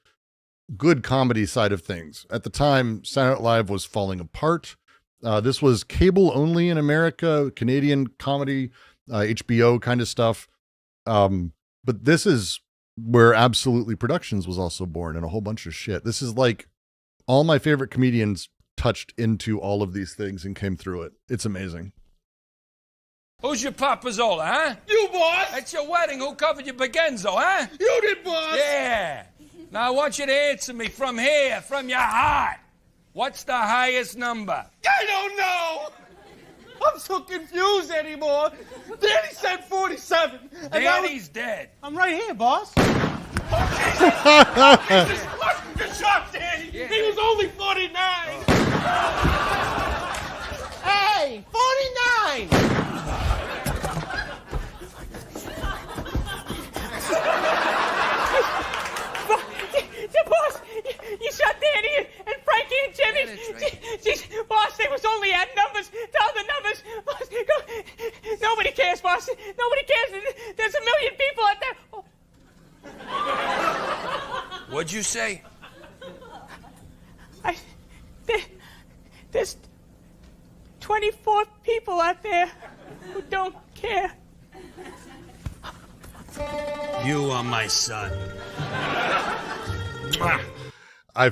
good comedy side of things. At the time, Saturday Night Live was falling apart. This was cable only in America, Canadian comedy, HBO kind of stuff. But this is where Absolutely Productions was also born and a whole bunch of shit. This is like all my favorite comedians touched into all of these things and came through it. It's amazing. who's your papazola, huh? You, boss. At your wedding, who covered your bagenzo, huh? You did, boss. Yeah. Now I want you to answer me from here, from your heart. What's the highest number? I don't know. I'm so confused anymore. Danny said 47. And Danny's dead. I'm right here, boss. Jesus, good shot, Danny. Yeah. He was only 49. Hey, 49! The boss, you shot Danny and Frankie and Jimmy. Jeez, boss, they was only adding numbers to other numbers. Boss, nobody cares, boss. Nobody cares. There's a million people out there. Oh. What'd you say? There's 24 people out there who don't care. You are my son. I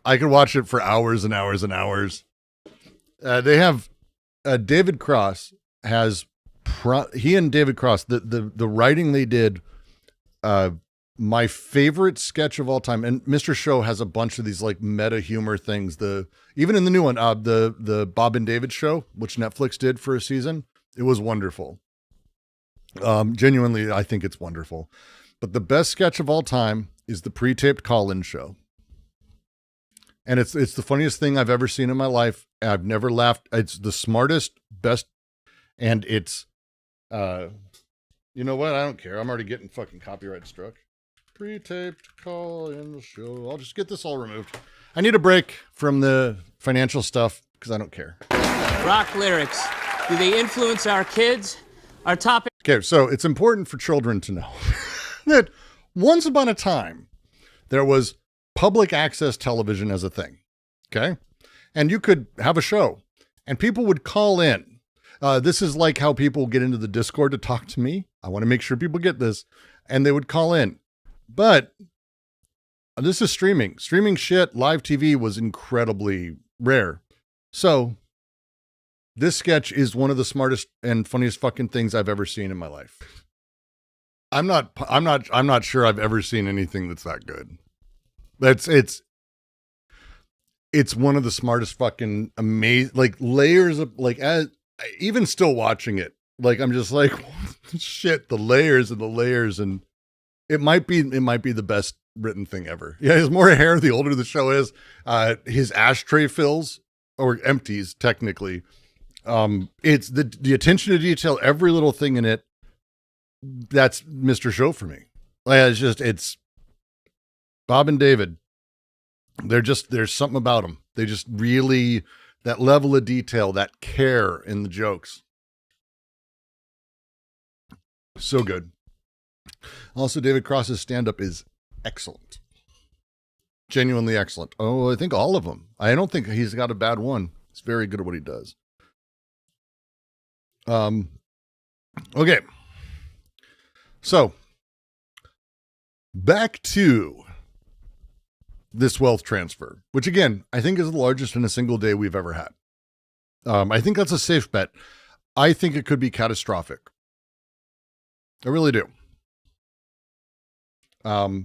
could watch it for hours and hours and hours. They have David Cross has he and David Cross the writing they did. My favorite sketch of all time, and Mr. Show has a bunch of these like meta humor things. Even in the new one, the Bob and David Show, which Netflix did for a season, it was wonderful. Genuinely, I think it's wonderful. But the best sketch of all time is the pre-taped call-in show. And it's the funniest thing I've ever seen in my life. I've never laughed. It's the smartest, best, and it's, you know what? I don't care. I'm already getting fucking copyright struck. Pre-taped call-in show. I'll just get this all removed. I need a break from the financial stuff because I don't care. Rock lyrics. Do they influence our kids? Our topic. Okay, so it's important for children to know that once upon a time, there was public access television as a thing. Okay. And you could have a show and people would call in. This is like how people get into the Discord to talk to me. I want to make sure people get this, and they would call in. But this is streaming. Streaming shit, live TV was incredibly rare. So this sketch is one of the smartest and funniest fucking things I've ever seen in my life. I'm not sure I've ever seen anything that's that good. It's one of the smartest fucking amazing, like layers of like, as even still watching it, like I'm just like, shit, the layers and the layers, and it might be the best written thing ever. Yeah, he has more hair the older the show is. His ashtray fills or empties technically. It's the attention to detail, every little thing in it. That's Mr. Show for me. It's Bob and David. There's something about them. They just really, that level of detail, that care in the jokes. So good. Also, David Cross's stand-up is excellent. Genuinely excellent. Oh, I think all of them. I don't think he's got a bad one. He's very good at what he does. Okay. So, back to this wealth transfer, which again, I think is the largest in a single day we've ever had. I think that's a safe bet. I think it could be catastrophic. I really do. So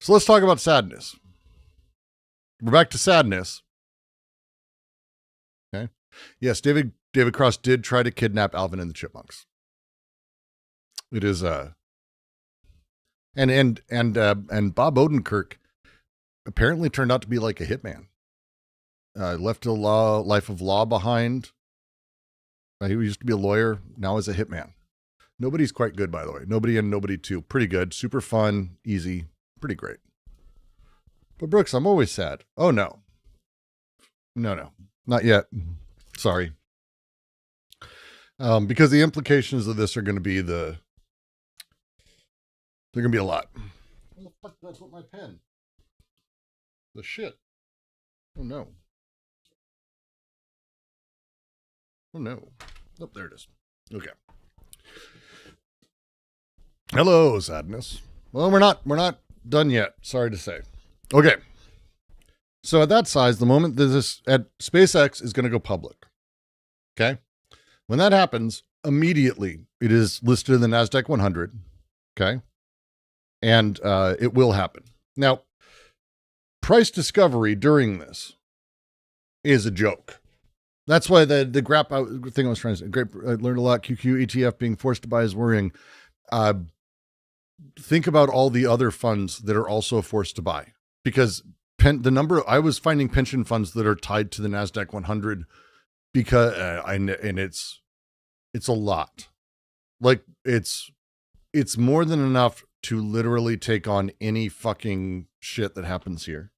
let's talk about sadness. We're back to sadness. Okay. Yes, David Cross did try to kidnap Alvin and the Chipmunks. It is and Bob Odenkirk apparently turned out to be like a hitman. Left a life of law behind. He used to be a lawyer, now is a hitman. Nobody's quite good, by the way. Nobody and Nobody 2. Pretty good. Super fun. Easy. Pretty great. But Brooks, I'm always sad. Oh, no. No. Not yet. Sorry. Because the implications of this are going to be they're going to be a lot. Where the fuck did I put my pen? The shit. Oh, no. Oh, no. Oh, there it is. Okay. Hello, sadness. Well, we're not done yet. Sorry to say. Okay. So at that size, the moment at SpaceX is going to go public. Okay. When that happens, immediately it is listed in the NASDAQ 100. Okay. And it will happen. Now, price discovery during this is a joke. That's why the grap thing I was trying to say. I learned a lot. QQ ETF being forced to buy is worrying. Think about all the other funds that are also forced to buy, because I was finding pension funds that are tied to the NASDAQ 100 because it's a lot. Like it's more than enough to literally take on any fucking shit that happens here.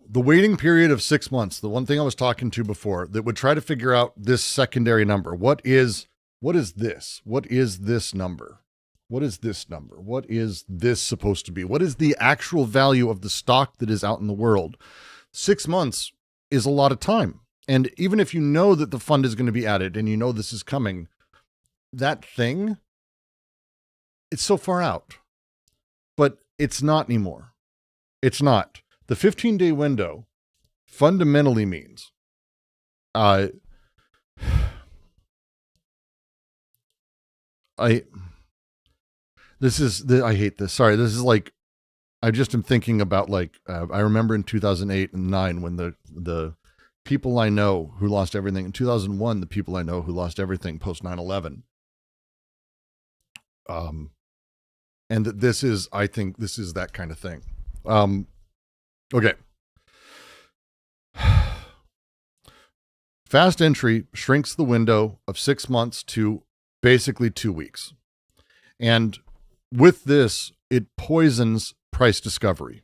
The waiting period of 6 months, the one thing I was talking to before that would try to figure out this secondary number. What is this? What is this number? What is this number? What is this supposed to be? What is the actual value of the stock that is out in the world? 6 months is a lot of time. And even if you know that the fund is going to be added and you know this is coming, that thing, it's so far out. But it's not anymore. It's not. The 15-day window fundamentally means I hate this. Sorry. This is like, I just am thinking about like, I remember in 2008 and 2009 when the people I know who lost everything, in 2001, the people I know who lost everything post 9/11. And that I think this is that kind of thing. Okay. Fast entry shrinks the window of 6 months to basically 2 weeks. And with this, it poisons price discovery.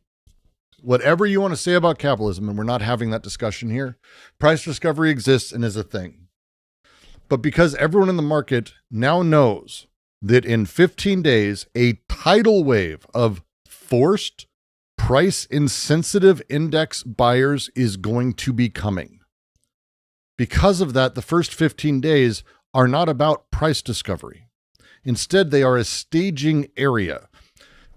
Whatever you want to say about capitalism, and we're not having that discussion here, price discovery exists and is a thing. But because everyone in the market now knows that in 15 days, a tidal wave of forced price insensitive index buyers is going to be coming. Because of that, the first 15 days are not about price discovery. Instead, they are a staging area.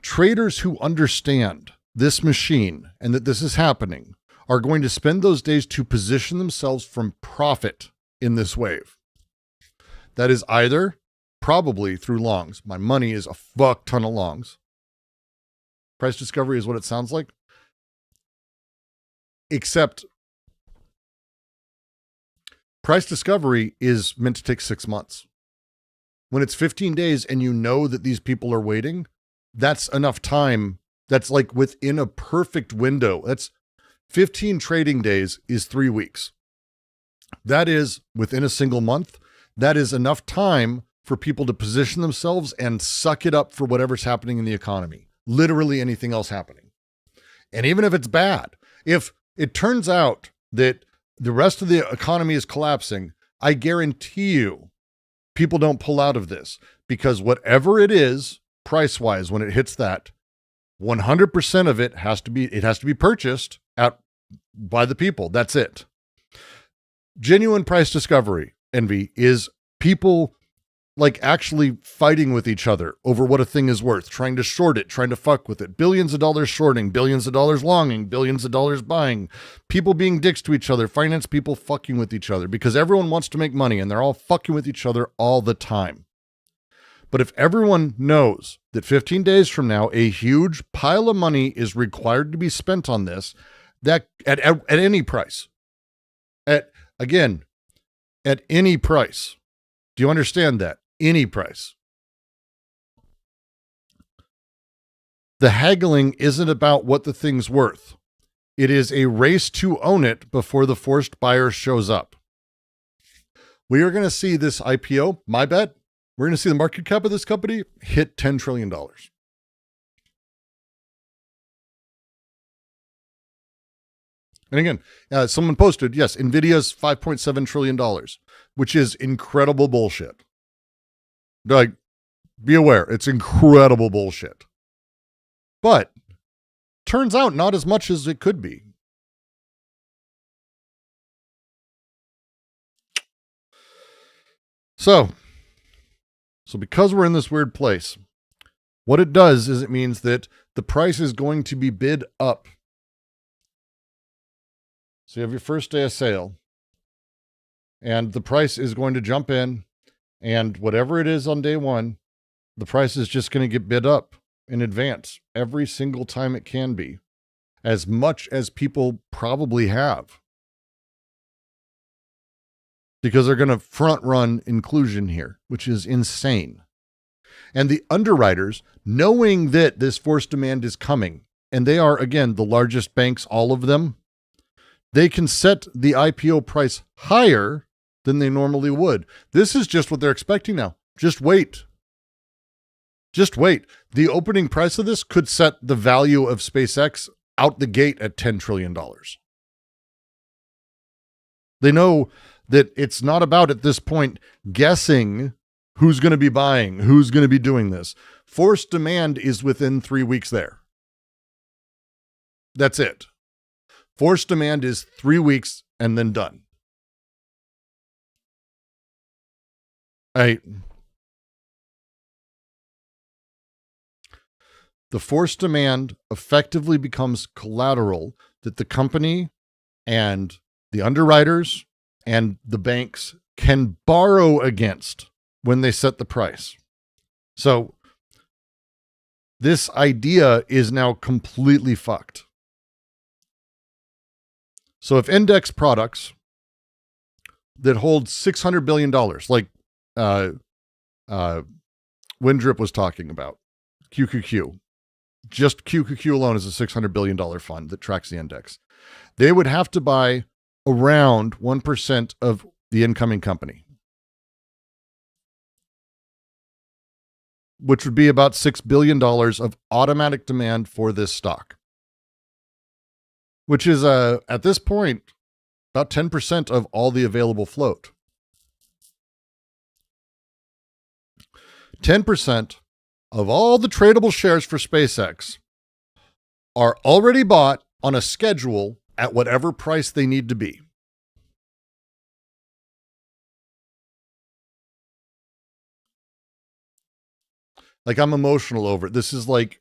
Traders who understand this machine and that this is happening are going to spend those days to position themselves from profit in this wave. That is either probably through longs. My money is a fuck ton of longs. Price discovery is what it sounds like. Except price discovery is meant to take 6 months. When it's 15 days and you know that these people are waiting, that's enough time. That's like within a perfect window. That's 15 trading days is 3 weeks. That is within a single month. That is enough time for people to position themselves and suck it up for whatever's happening in the economy. Literally anything else happening. And even if it's bad, if it turns out that the rest of the economy is collapsing, I guarantee you people don't pull out of this, because whatever it is, price-wise, when it hits that, 100% of it has to be purchased by the people. That's it. Genuine price discovery, Envy, is people like actually fighting with each other over what a thing is worth, trying to short it, trying to fuck with it. Billions of dollars shorting, billions of dollars longing, billions of dollars buying, people being dicks to each other, finance people fucking with each other because everyone wants to make money and they're all fucking with each other all the time. But if everyone knows that 15 days from now, a huge pile of money is required to be spent on this, that at any price, at any price. Do you understand that? Any price. The haggling isn't about what the thing's worth. It is a race to own it before the forced buyer shows up. We are going to see this IPO, my bet, we're going to see the market cap of this company hit $10 trillion. And again, someone posted, yes, NVIDIA's $5.7 trillion, which is incredible bullshit. Like, be aware, it's incredible bullshit. But turns out not as much as it could be. So because we're in this weird place, what it does is it means that the price is going to be bid up. So you have your first day of sale, and the price is going to jump in, and whatever it is on day one, the price is just going to get bid up in advance every single time it can be, as much as people probably have. Because they're going to front run inclusion here, which is insane. And the underwriters, knowing that this forced demand is coming, and they are, again, the largest banks, all of them, they can set the IPO price higher than they normally would. This is just what they're expecting now. Just wait. Just wait. The opening price of this could set the value of SpaceX out the gate at $10 trillion. They know that it's not about, at this point, guessing who's going to be buying, who's going to be doing this. Forced demand is within 3 weeks there. That's it. Forced demand is 3 weeks and then done. The forced demand effectively becomes collateral that the company and the underwriters and the banks can borrow against when they set the price. So this idea is now completely fucked. So if index products that hold $600 billion, like Windrip was talking about, QQQ, just QQQ alone is a $600 billion fund that tracks the index. They would have to buy around 1% of the incoming company, which would be about $6 billion of automatic demand for this stock, which is, at this point, about 10% of all the available float. 10% of all the tradable shares for SpaceX are already bought on a schedule at whatever price they need to be. Like, I'm emotional over it. This is like,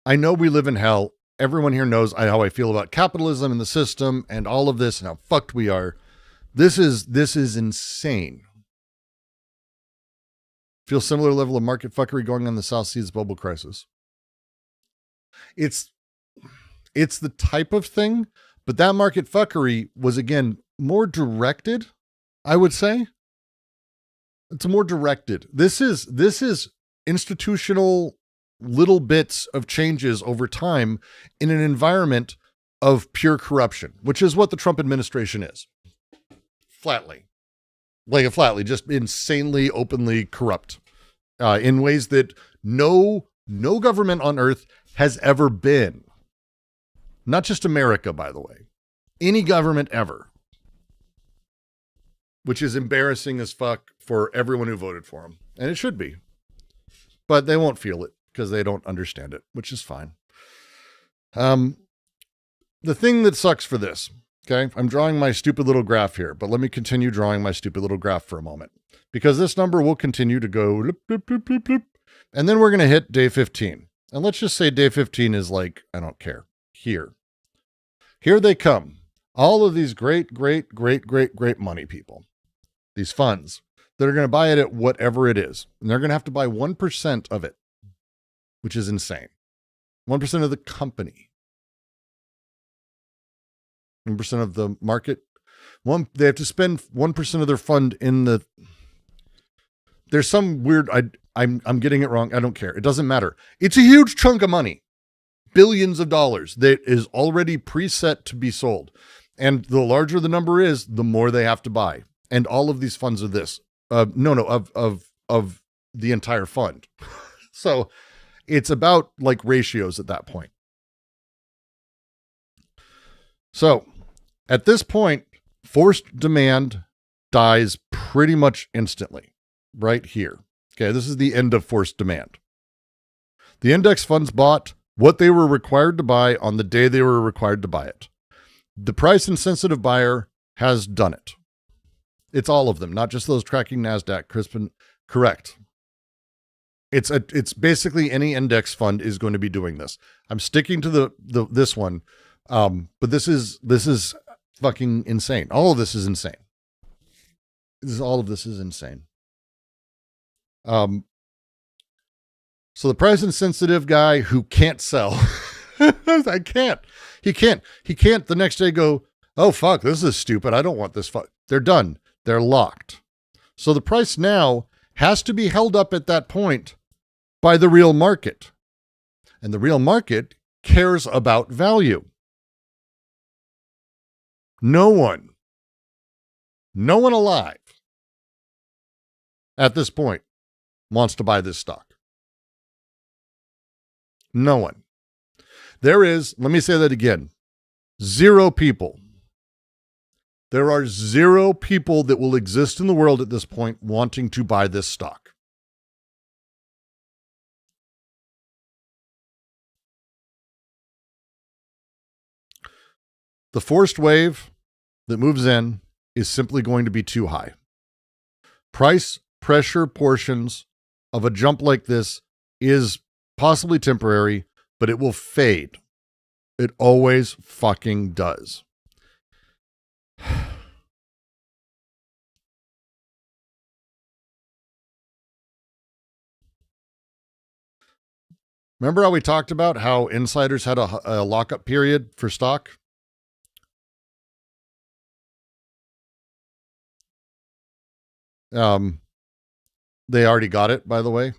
I know we live in hell. Everyone here knows how I feel about capitalism and the system and all of this and how fucked we are. This is insane. Feel similar level of market fuckery going on in the South Seas bubble crisis. It's the type of thing, but that market fuckery was, again, more directed, I would say. It's more directed. This is institutional little bits of changes over time in an environment of pure corruption, which is what the Trump administration is. Flatly, just insanely, openly corrupt in ways that no government on earth has ever been. Not just America, by the way. Any government ever. Which is embarrassing as fuck for everyone who voted for him. And it should be. But they won't feel it because they don't understand it, which is fine. The thing that sucks for this, okay, I'm drawing my stupid little graph here, but let me continue drawing my stupid little graph for a moment. Because this number will continue to go, loop, loop, loop, loop, loop, and then we're going to hit day 15. And let's just say day 15 is like, I don't care. Here they come. All of these great money people. These funds that are going to buy it at whatever it is. And they're going to have to buy 1% of it, which is insane. 1% of the company. 1% of the market. They have to spend 1% of their fund in the... There's some weird... I'm getting it wrong. I don't care. It doesn't matter. It's a huge chunk of money. Billions of dollars that is already preset to be sold. And the larger the number is, the more they have to buy. And all of these funds are this. Of the entire fund. So it's about like ratios at that point. So at this point, forced demand dies pretty much instantly right here. Okay, this is the end of forced demand. The index funds bought what they were required to buy on the day they were required to buy it. The price insensitive buyer has done it. It's all of them, not just those tracking NASDAQ. Crispin, correct. It's basically any index fund is going to be doing this. I'm sticking to this one, but this is fucking insane. All of this is insane. All of this is insane. So the price insensitive guy who can't sell, I can't. He can't the next day go, oh fuck, this is stupid. I don't want this. They're done. They're locked. So the price now has to be held up at that point by the real market. And the real market cares about value. No one alive at this point wants to buy this stock. No one. There is, let me say that again, 0 people. There are 0 people that will exist in the world at this point wanting to buy this stock. The forced wave that moves in is simply going to be too high. Price pressure portions of a jump like this is possibly temporary, but it will fade. It always fucking does. Remember how we talked about how insiders had a lockup period for stock? They already got it, by the way.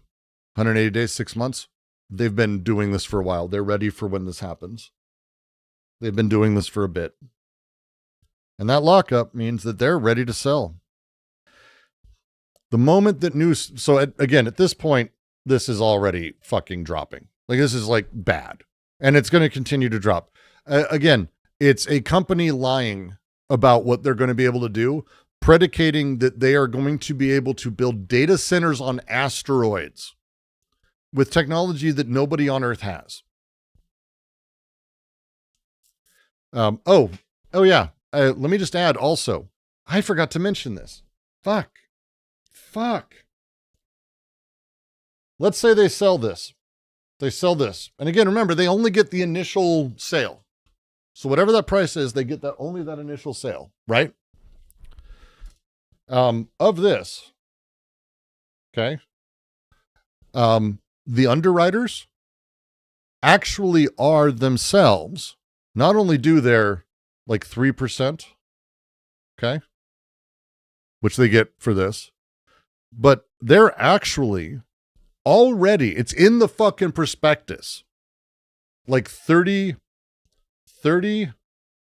180 days, 6 months. They've been doing this for a while. They're ready for when this happens. They've been doing this for a bit. And that lockup means that they're ready to sell. The moment that news... So again, at this point, this is already fucking dropping. Like, this is like bad. And it's going to continue to drop. Again, it's a company lying about what they're going to be able to do, predicating that they are going to be able to build data centers on asteroids with technology that nobody on Earth has. Oh yeah. Let me just add also, I forgot to mention this. Fuck. Let's say they sell this. And again, remember, they only get the initial sale. So whatever that price is, they get only that initial sale, right? Of this, okay, the underwriters actually are themselves, not only do their like 3%, okay, which they get for this, but they're actually already, it's in the fucking prospectus, like 30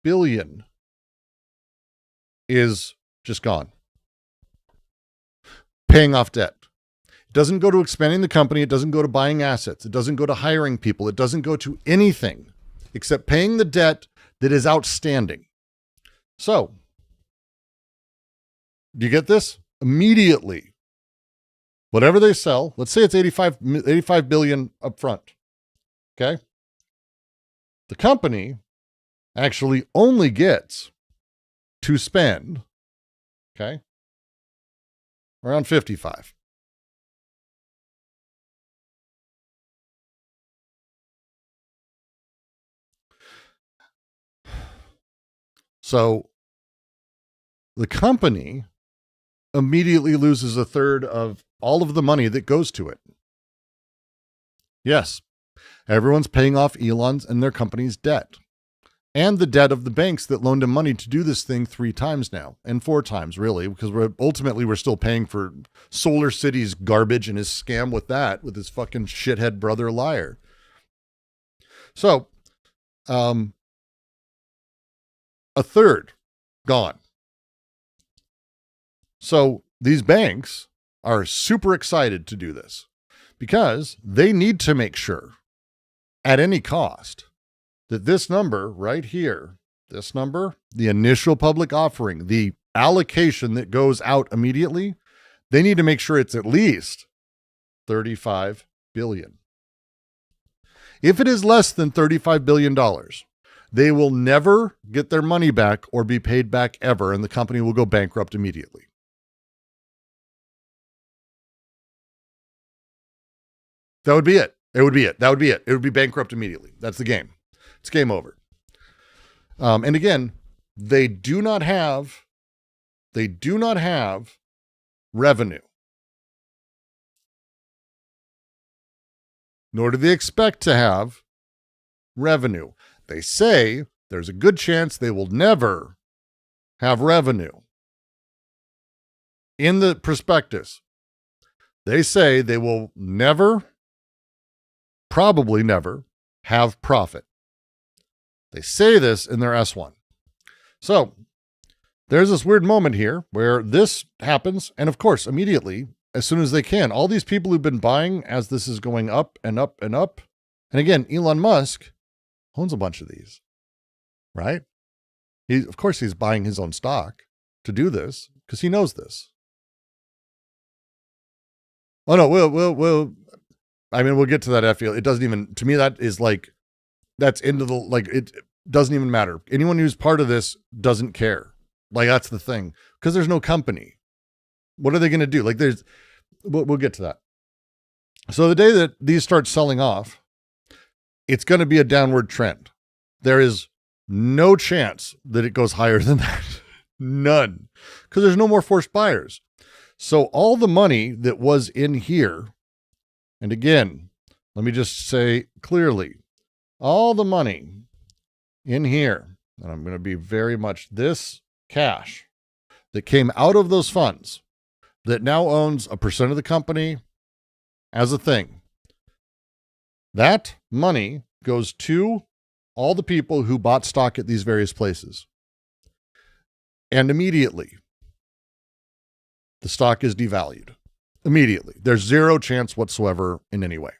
billion is just gone. Paying off debt. It doesn't go to expanding the company. It doesn't go to buying assets. It doesn't go to hiring people. It doesn't go to anything except paying the debt that is outstanding. So, do you get this? Immediately, whatever they sell, let's say it's 85 billion up front. Okay? The company actually only gets to spend, okay, around 55. So the company immediately loses a third of all of the money that goes to it. Yes, everyone's paying off Elon's and their company's debt, and the debt of the banks that loaned him money to do this thing 3 times now, and 4 times really, because we're still paying for Solar City's garbage and his scam with his fucking shithead brother liar. So, a third gone. So these banks are super excited to do this because they need to make sure at any cost that this number right here, this number, the initial public offering, the allocation that goes out immediately, they need to make sure it's at least 35 billion. If it is less than $35 billion, they will never get their money back or be paid back ever, and the company will go bankrupt immediately. That would be it. It would be bankrupt immediately. That's the game. It's game over. And again, they do not have revenue. Nor do they expect to have revenue. They say there's a good chance they will never have revenue. In the prospectus, they say they will probably never have profit. They say this in their S1. So there's this weird moment here where this happens. And of course, immediately, as soon as they can, all these people who've been buying as this is going up and up and up. And again, Elon Musk owns a bunch of these, right? Of course, he's buying his own stock to do this because he knows this. Oh no, we'll get to that FEL. It doesn't even, to me, that is like, that's into the, like, it doesn't even matter. Anyone who's part of this doesn't care. Like, that's the thing. Because there's no company. What are they going to do? Like, we'll get to that. So the day that these start selling off, it's going to be a downward trend. There is no chance that it goes higher than that. None. Because there's no more forced buyers. So all the money that was in here, and again, let me just say clearly, all the money in here, and I'm going to be very much this cash that came out of those funds that now owns 1% of the company as a thing, that money goes to all the people who bought stock at these various places. And immediately, the stock is devalued. Immediately. There's zero chance whatsoever in any way.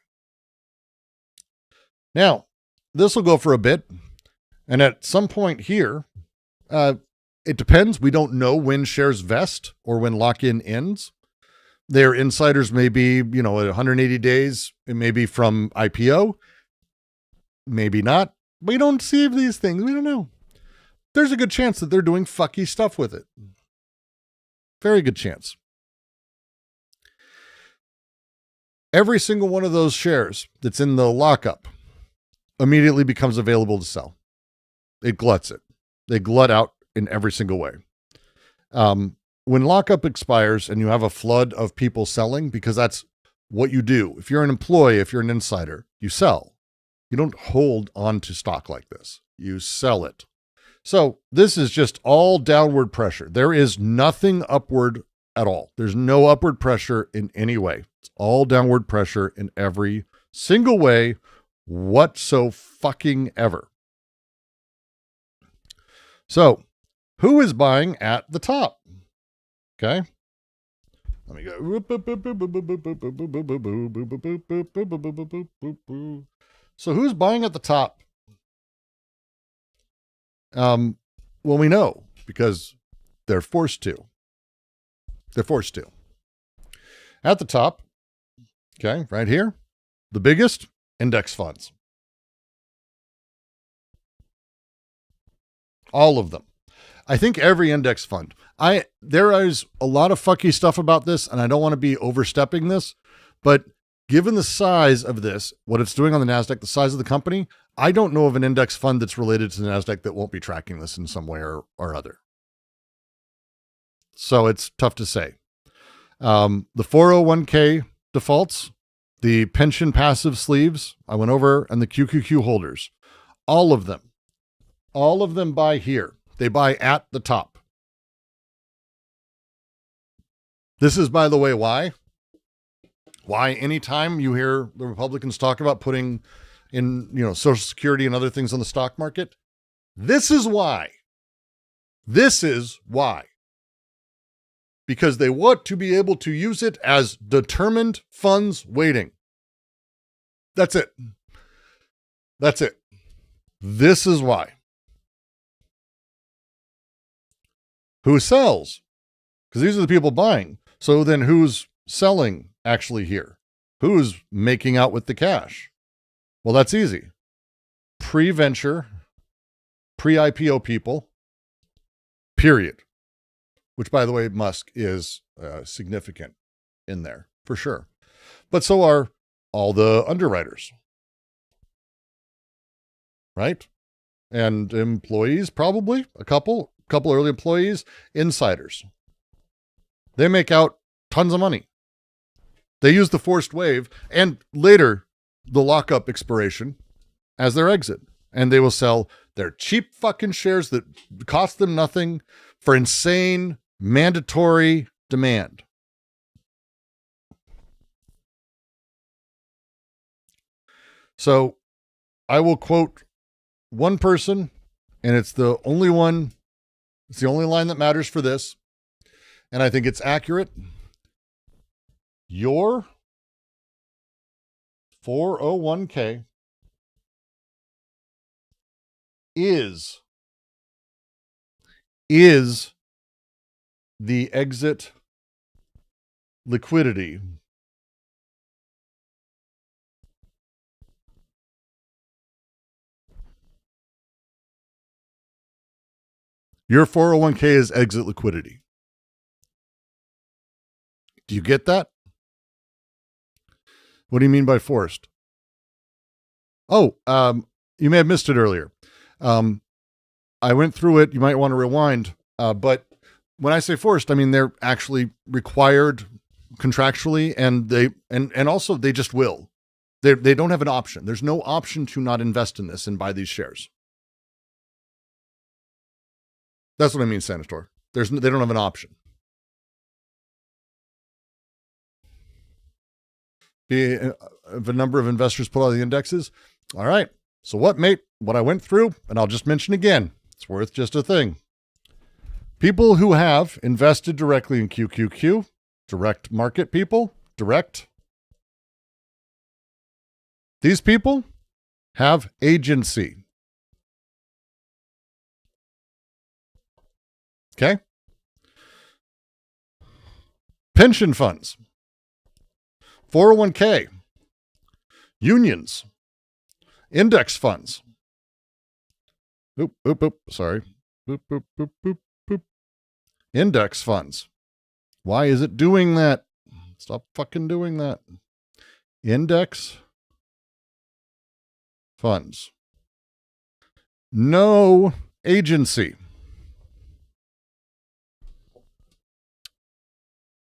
Now, this will go for a bit. And at some point here, it depends. We don't know when shares vest or when lock-in ends. Their insiders may be, 180 days. It may be from IPO. Maybe not. We don't see these things. We don't know. There's a good chance that they're doing fucky stuff with it. Very good chance. Every single one of those shares that's in the lockup immediately becomes available to sell. It gluts it. They glut out in every single way. When lockup expires and you have a flood of people selling, because that's what you do. If you're an employee, if you're an insider, you sell. You don't hold on to stock like this. You sell it. So this is just all downward pressure. There is nothing upward at all. There's no upward pressure in any way. It's all downward pressure in every single way whatsoever. So who is buying at the top? Okay. Let me go. So who's buying at the top? Well, we know because they're forced to. They're forced to. At the top, okay, right here, the biggest index funds. All of them. I think every index fund. There is a lot of fucky stuff about this, and I don't want to be overstepping this, but given the size of this, what it's doing on the NASDAQ, the size of the company, I don't know of an index fund that's related to the NASDAQ that won't be tracking this in some way or other. So it's tough to say. The 401k defaults, the pension passive sleeves, I went over, and the QQQ holders, all of them buy here. They buy at the top. This is, by the way, why anytime you hear the Republicans talk about putting in, Social Security and other things on the stock market, this is why. This is why. Because they want to be able to use it as determined funds waiting. That's it. That's it. This is why. Who sells? Because these are the people buying. So then who's selling actually here? Who's making out with the cash? Well, that's easy. Pre-venture, pre-IPO people, period. Which, by the way, Musk is significant in there, for sure. But so are all the underwriters. Right? And employees, probably, a couple early employees, insiders. They make out tons of money. They use the forced wave and later the lockup expiration as their exit. And they will sell their cheap fucking shares that cost them nothing for insane mandatory demand. So I will quote one person, and it's the only one. It's the only line that matters for this, and I think it's accurate. Your 401k is the exit liquidity Your 401k is exit liquidity. Do you get that? What do you mean by forced? Oh, you may have missed it earlier. I went through it. You might want to rewind. But when I say forced, I mean they're actually required contractually, and also they just will. They don't have an option. There's no option to not invest in this and buy these shares. That's what I mean, Senator. They don't have an option. The number of investors pull out of the indexes. All right. So what I went through, and I'll just mention again, it's worth just a thing. People who have invested directly in QQQ, direct market people, these people have agency. Okay. Pension funds, 401k, unions, index funds. Sorry. Index funds. Why is it doing that? Stop fucking doing that. Index funds. No agency.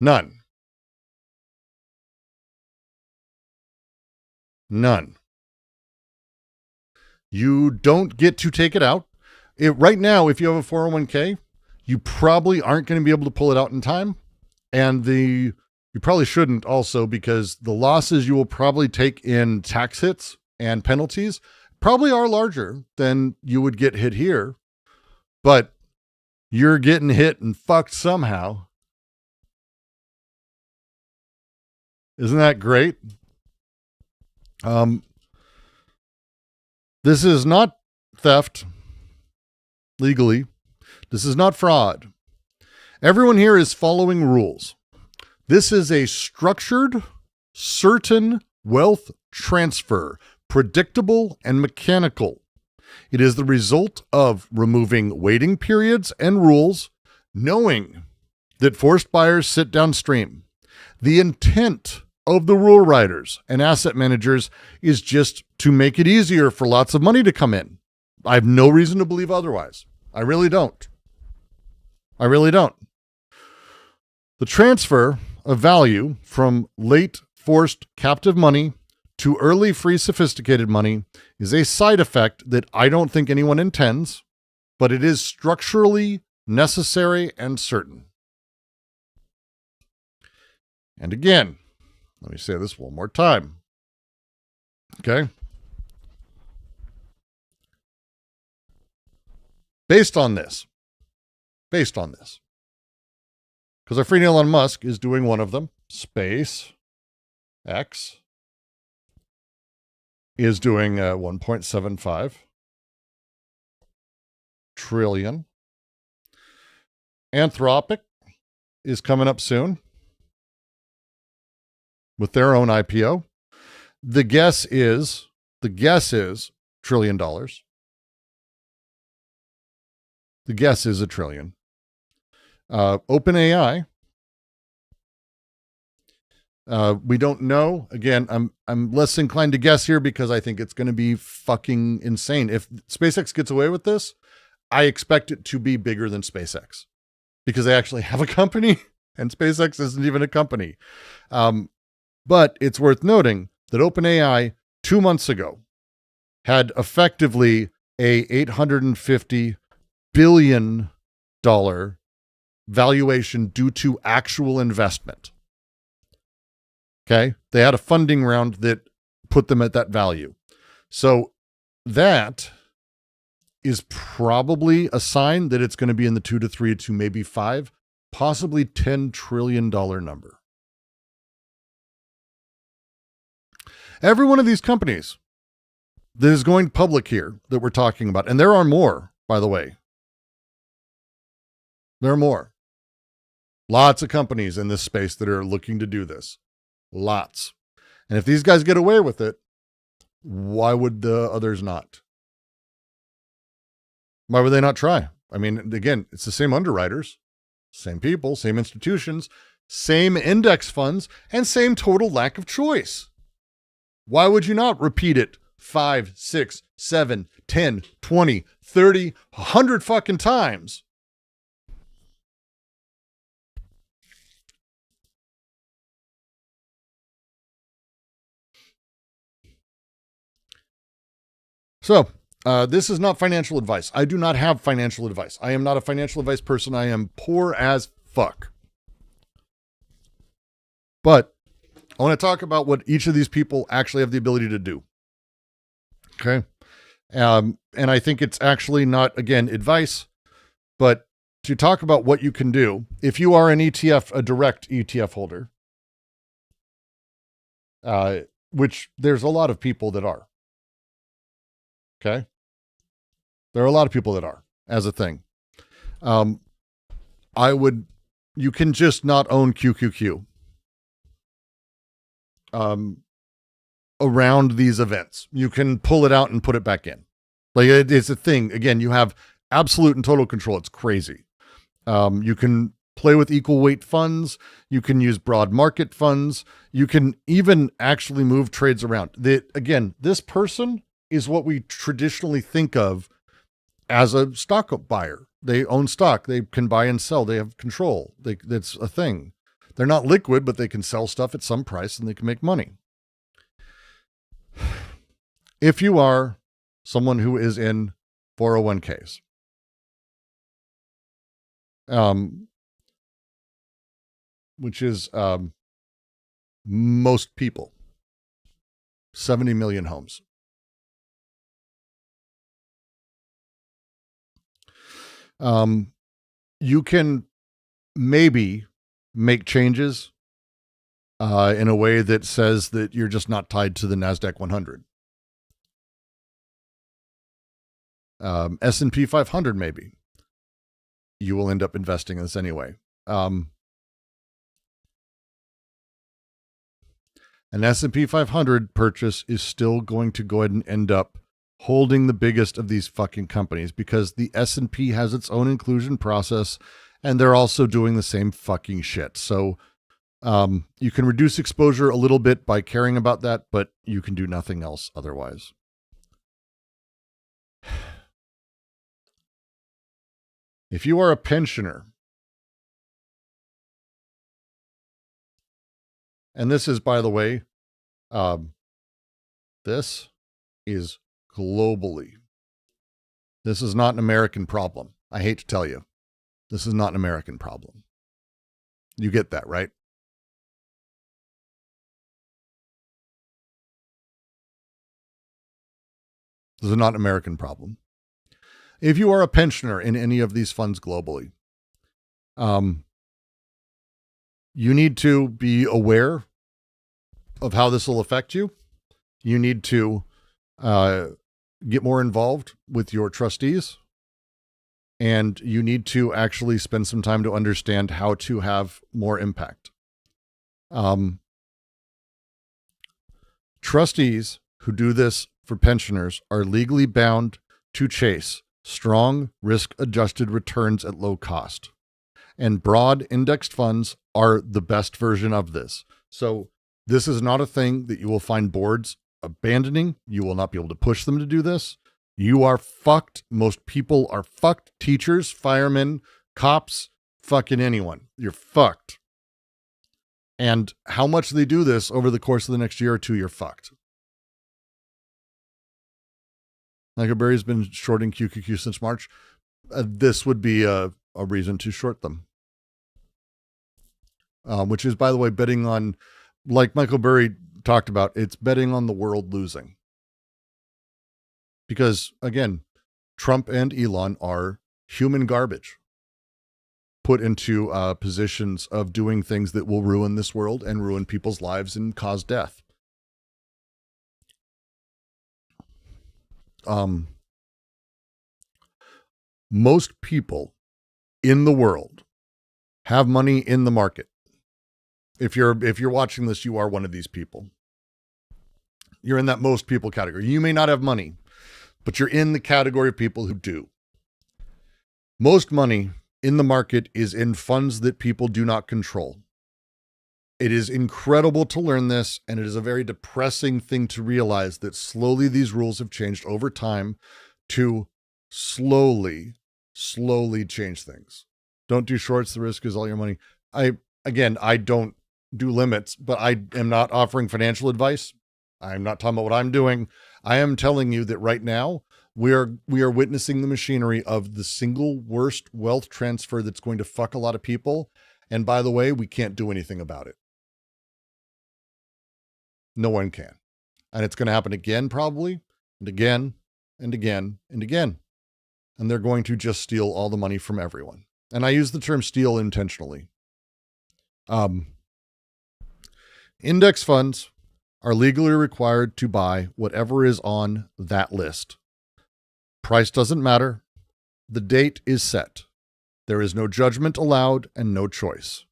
None. None. You don't get to take it out. Right now, if you have a 401k, you probably aren't going to be able to pull it out in time. And you probably shouldn't also, because the losses you will probably take in tax hits and penalties probably are larger than you would get hit here. But you're getting hit and fucked somehow. Isn't that great? This is not theft legally. This is not fraud. Everyone here is following rules. This is a structured, certain wealth transfer, predictable and mechanical. It is the result of removing waiting periods and rules, knowing that forced buyers sit downstream. The intent of the rule writers and asset managers is just to make it easier for lots of money to come in. I have no reason to believe otherwise. I really don't. I really don't. The transfer of value from late forced captive money to early free sophisticated money is a side effect that I don't think anyone intends, but it is structurally necessary and certain. And again, let me say this one more time. Okay? Based on this, because our friend Elon Musk is doing one of them, SpaceX is doing 1.75 trillion. Anthropic is coming up soon with their own IPO. The guess is $1 trillion. The guess is $1 trillion. OpenAI, we don't know. Again, I'm less inclined to guess here because I think it's going to be fucking insane. If SpaceX gets away with this, I expect it to be bigger than SpaceX because they actually have a company and SpaceX isn't even a company. But it's worth noting that OpenAI 2 months ago had effectively a $850 billion valuation due to actual investment. Okay. They had a funding round that put them at that value. So that is probably a sign that it's going to be in the 2 to 3 to maybe 5, possibly $10 trillion number. Every one of these companies that is going public here that we're talking about, and there are more, by the way. There are more. Lots of companies in this space that are looking to do this. Lots. And if these guys get away with it, why would the others not? Why would they not try? I mean, again, it's the same underwriters, same people, same institutions, same index funds, and same total lack of choice. Why would you not repeat it 5, 6, 7, 10, 20, 30, 100 fucking times? So, this is not financial advice. I do not have financial advice. I am not a financial advice person. I am poor as fuck. But I want to talk about what each of these people actually have the ability to do. Okay. And I think it's actually not, again, advice, but to talk about what you can do if you are an ETF, a direct ETF holder, which there's a lot of people that are. Okay. There are a lot of people that are as a thing. you can just not own QQQ around these events. You can pull it out and put it back in. Like, it's a thing. Again, you have absolute and total control. It's crazy. You can play with equal weight funds. You can use broad market funds. You can even actually move trades around. Again, this person is what we traditionally think of as a stock buyer. They own stock. They can buy and sell. They have control. That's a thing. They're not liquid, but they can sell stuff at some price and they can make money. If you are someone who is in 401ks, which is most people, 70 million homes. You can maybe make changes in a way that says that you're just not tied to the NASDAQ 100. S&P 500 maybe. You will end up investing in this anyway. An S&P 500 purchase is still going to go ahead and end up holding the biggest of these fucking companies because the S&P has its own inclusion process and they're also doing the same fucking shit. So you can reduce exposure a little bit by caring about that, but you can do nothing else otherwise. If you are a pensioner, and this is, by the way, this is globally. This is not an American problem. I hate to tell you. This is not an American problem. You get that, right? This is not an American problem. If you are a pensioner in any of these funds globally, you need to be aware of how this will affect you. You need to get more involved with your trustees, and you need to actually spend some time to understand how to have more impact. Trustees who do this for pensioners are legally bound to chase strong risk-adjusted returns at low cost. And broad indexed funds are the best version of this. So this is not a thing that you will find boards abandoning. You will not be able to push them to do this. You are fucked. Most people are fucked. Teachers, firemen, cops, fucking anyone. You're fucked. And how much they do this over the course of the next year or two, you're fucked. Michael Berry's been shorting QQQ since March. This would be a reason to short them. Which is, by the way, betting on, like Michael Berry talked about, it's betting on the world losing. Because, again, Trump and Elon are human garbage put into positions of doing things that will ruin this world and ruin people's lives and cause death. Most people in the world have money in the market. If you're watching this, you are one of these people. You're in that most people category. You may not have money, but you're in the category of people who do. Most money in the market is in funds that people do not control. It is incredible to learn this, and it is a very depressing thing to realize that slowly these rules have changed over time to slowly change things. Don't do shorts. The risk is all your money. I don't do limits, but I am not offering financial advice. I'm not talking about what I'm doing. I am telling you that right now we are witnessing the machinery of the single worst wealth transfer that's going to fuck a lot of people. And by the way, we can't do anything about it. No one can. And it's going to happen again, probably, and again, and again, and again. And they're going to just steal all the money from everyone. And I use the term steal intentionally. Index funds are legally required to buy whatever is on that list. Price doesn't matter. The date is set. There is no judgment allowed and no choice.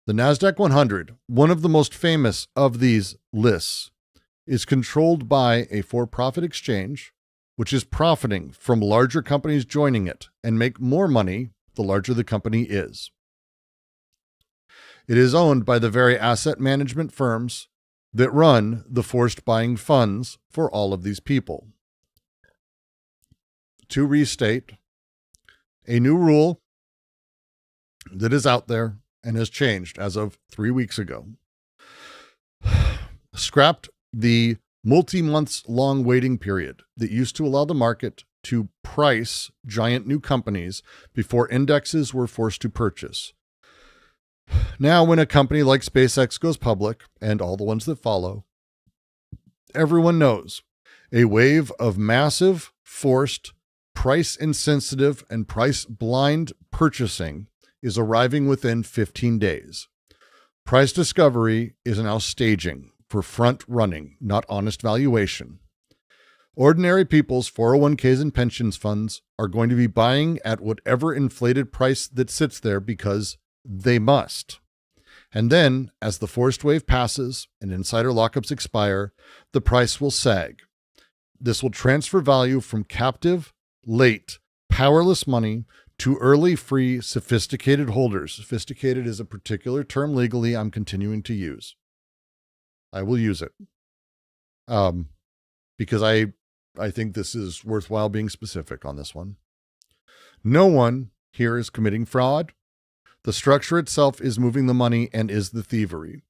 The NASDAQ 100, one of the most famous of these lists, is controlled by a for-profit exchange, which is profiting from larger companies joining it and make more money the larger the company is. It is owned by the very asset management firms that run the forced buying funds for all of these people. To restate, a new rule that is out there and has changed as of 3 weeks ago scrapped the multi-months long waiting period that used to allow the market to price giant new companies before indexes were forced to purchase. Now, when a company like SpaceX goes public, and all the ones that follow, everyone knows a wave of massive, forced, price-insensitive, and price-blind purchasing is arriving within 15 days. Price discovery is now staging for front-running, not honest valuation. Ordinary people's 401ks and pensions funds are going to be buying at whatever inflated price that sits there because they must. And then, as the forced wave passes and insider lockups expire, the price will sag. This will transfer value from captive, late, powerless money to early, free, sophisticated holders. Sophisticated is a particular term legally I'm continuing to use. I will use it. Because I think this is worthwhile being specific on this one. No one here is committing fraud. The structure itself is moving the money and is the thievery.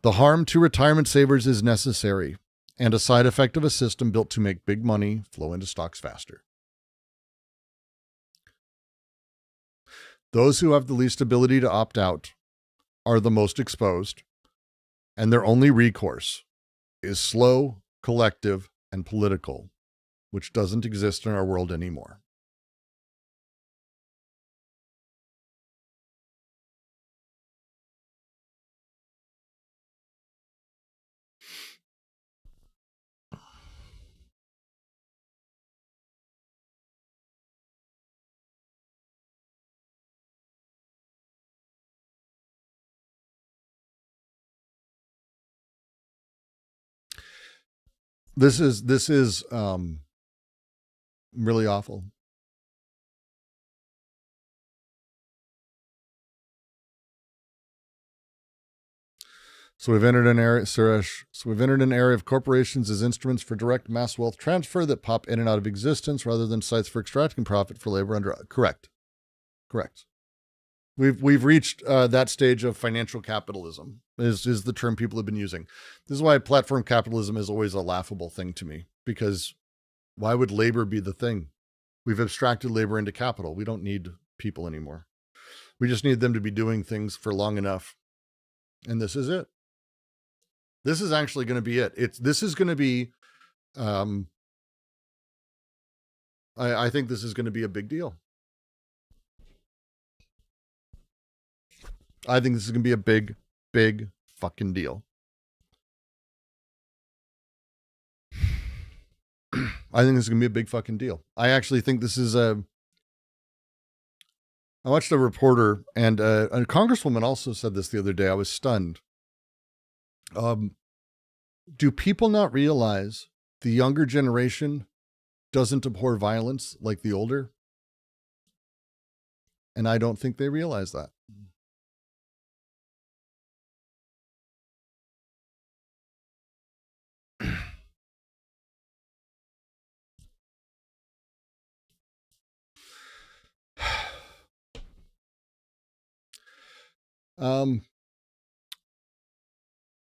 The harm to retirement savers is necessary and a side effect of a system built to make big money flow into stocks faster. Those who have the least ability to opt out are the most exposed, and their only recourse is slow, collective, and political, which doesn't exist in our world anymore. This is really awful. So we've entered an area, Suresh. So we've entered an area of corporations as instruments for direct mass wealth transfer that pop in and out of existence rather than sites for extracting profit for labor under. Correct. We've reached that stage of financial capitalism. Is the term people have been using. This is why platform capitalism is always a laughable thing to me, because why would labor be the thing? We've abstracted labor into capital. We don't need people anymore. We just need them to be doing things for long enough. And this is it. This is actually going to be it. This is going to be, I think this is going to be a big deal. I think this is going to be a big fucking deal. I think this is going to be a big fucking deal. I actually think this is I watched a reporter, and a congresswoman also said this the other day. I was stunned. Do people not realize the younger generation doesn't abhor violence like the older? And I don't think they realize that.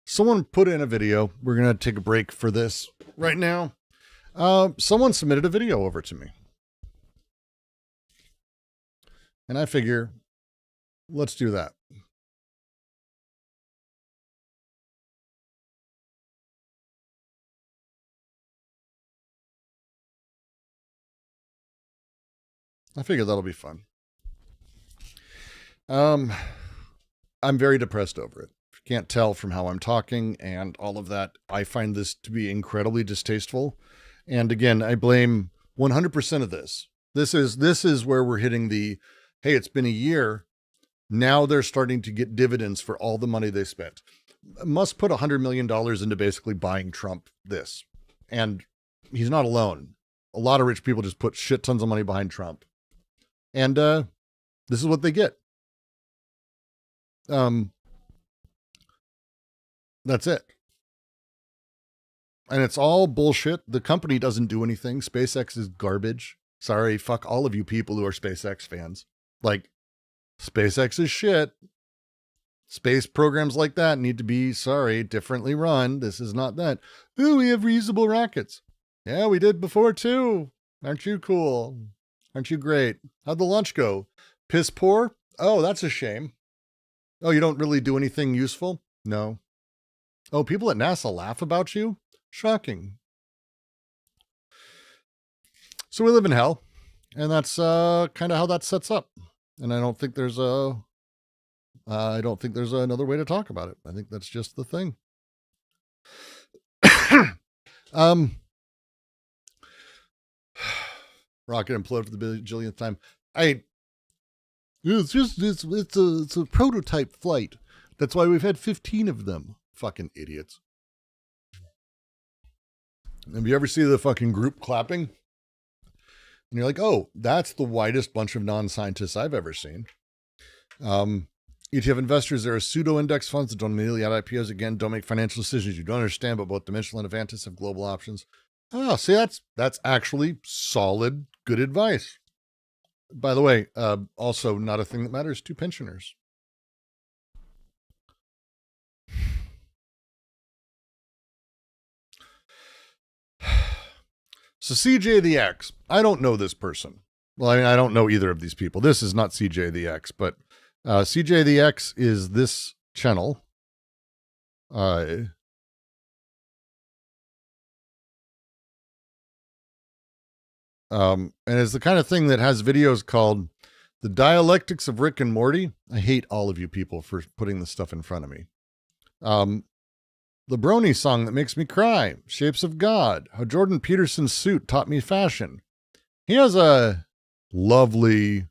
Someone put in a video. We're going to take a break for this right now. Someone submitted a video over to me. And I figure, let's do that. I figure that'll be fun. I'm very depressed over it. If you can't tell from how I'm talking and all of that, I find this to be incredibly distasteful. And again, I blame 100% of this. This is where we're hitting the hey, it's been a year. Now they're starting to get dividends for all the money they spent. Musk put $100 million into basically buying Trump this. And he's not alone. A lot of rich people just put shit tons of money behind Trump. And this is what they get. That's it. And it's all bullshit. The company doesn't do anything. SpaceX is garbage. Sorry, fuck all of you people who are SpaceX fans. Like, SpaceX is shit. Space programs like that need to be, differently run. This is not that. Oh, we have reusable rockets. Yeah, we did before too. Aren't you cool? Aren't you great? How'd the launch go? Piss poor? Oh, that's a shame. Oh, you don't really do anything useful? No. Oh, people at NASA laugh about you? Shocking. So we live in hell, and that's kind of how that sets up. And I don't think there's another way to talk about it. I think that's just the thing. Rocket imploded for the bajillionth time. It's a prototype flight. That's why we've had 15 of them. Fucking idiots. Have you ever seen the fucking group clapping? And you're like, oh, that's the widest bunch of non-scientists I've ever seen. ETF investors, there are pseudo-index funds that don't immediately add IPOs. Again, don't make financial decisions you don't understand, but both Dimensional and Avantis have global options. Oh, see, that's actually solid, good advice. By the way, also not a thing that matters to pensioners. So CJ the X, I don't know this person. Well, I mean, I don't know either of these people. This is not CJ the X, but CJ the X is this channel. And it's the kind of thing that has videos called The Dialectics of Rick and Morty. I hate all of you people for putting this stuff in front of me. The Brony song that makes me cry. Shapes of God. How Jordan Peterson's suit taught me fashion. He has a lovely,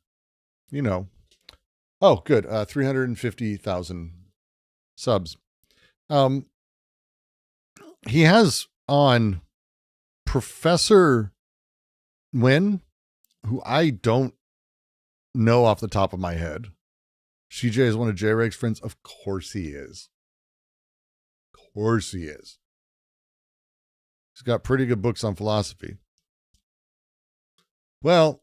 oh, good. 350,000 subs. He has on Professor Wynn, who I don't know off the top of my head. CJ is one of J-Reg's friends. Of course he is. Of course he is. He's got pretty good books on philosophy. Well,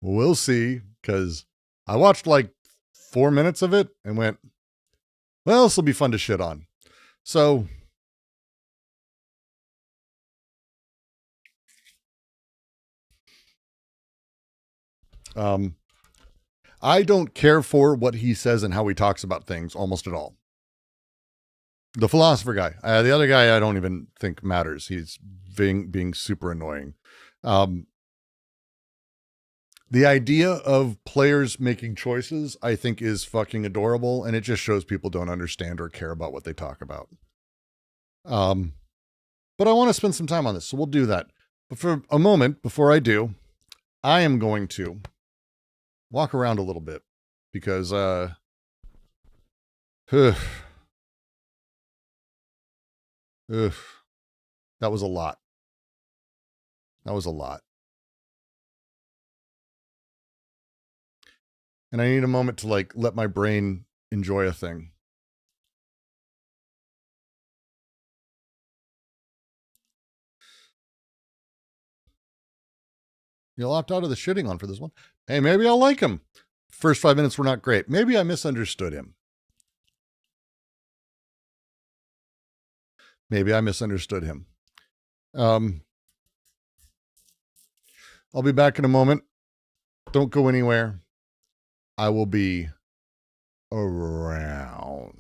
we'll see, because I watched like 4 minutes of it and went, well, this will be fun to shit on. So, I don't care for what he says and how he talks about things almost at all. The philosopher guy. The other guy I don't even think matters. He's being super annoying. The idea of players making choices, I think, is fucking adorable, and it just shows people don't understand or care about what they talk about. But I want to spend some time on this, so we'll do that. But for a moment, before I do, I am going to walk around a little bit, because that was a lot. That was a lot. And I need a moment to like let my brain enjoy a thing. You'll opt out of the shitting on for this one. Hey, maybe I'll like him. First 5 minutes were not great. Maybe I misunderstood him. Maybe I misunderstood him. I'll be back in a moment. Don't go anywhere. I will be around.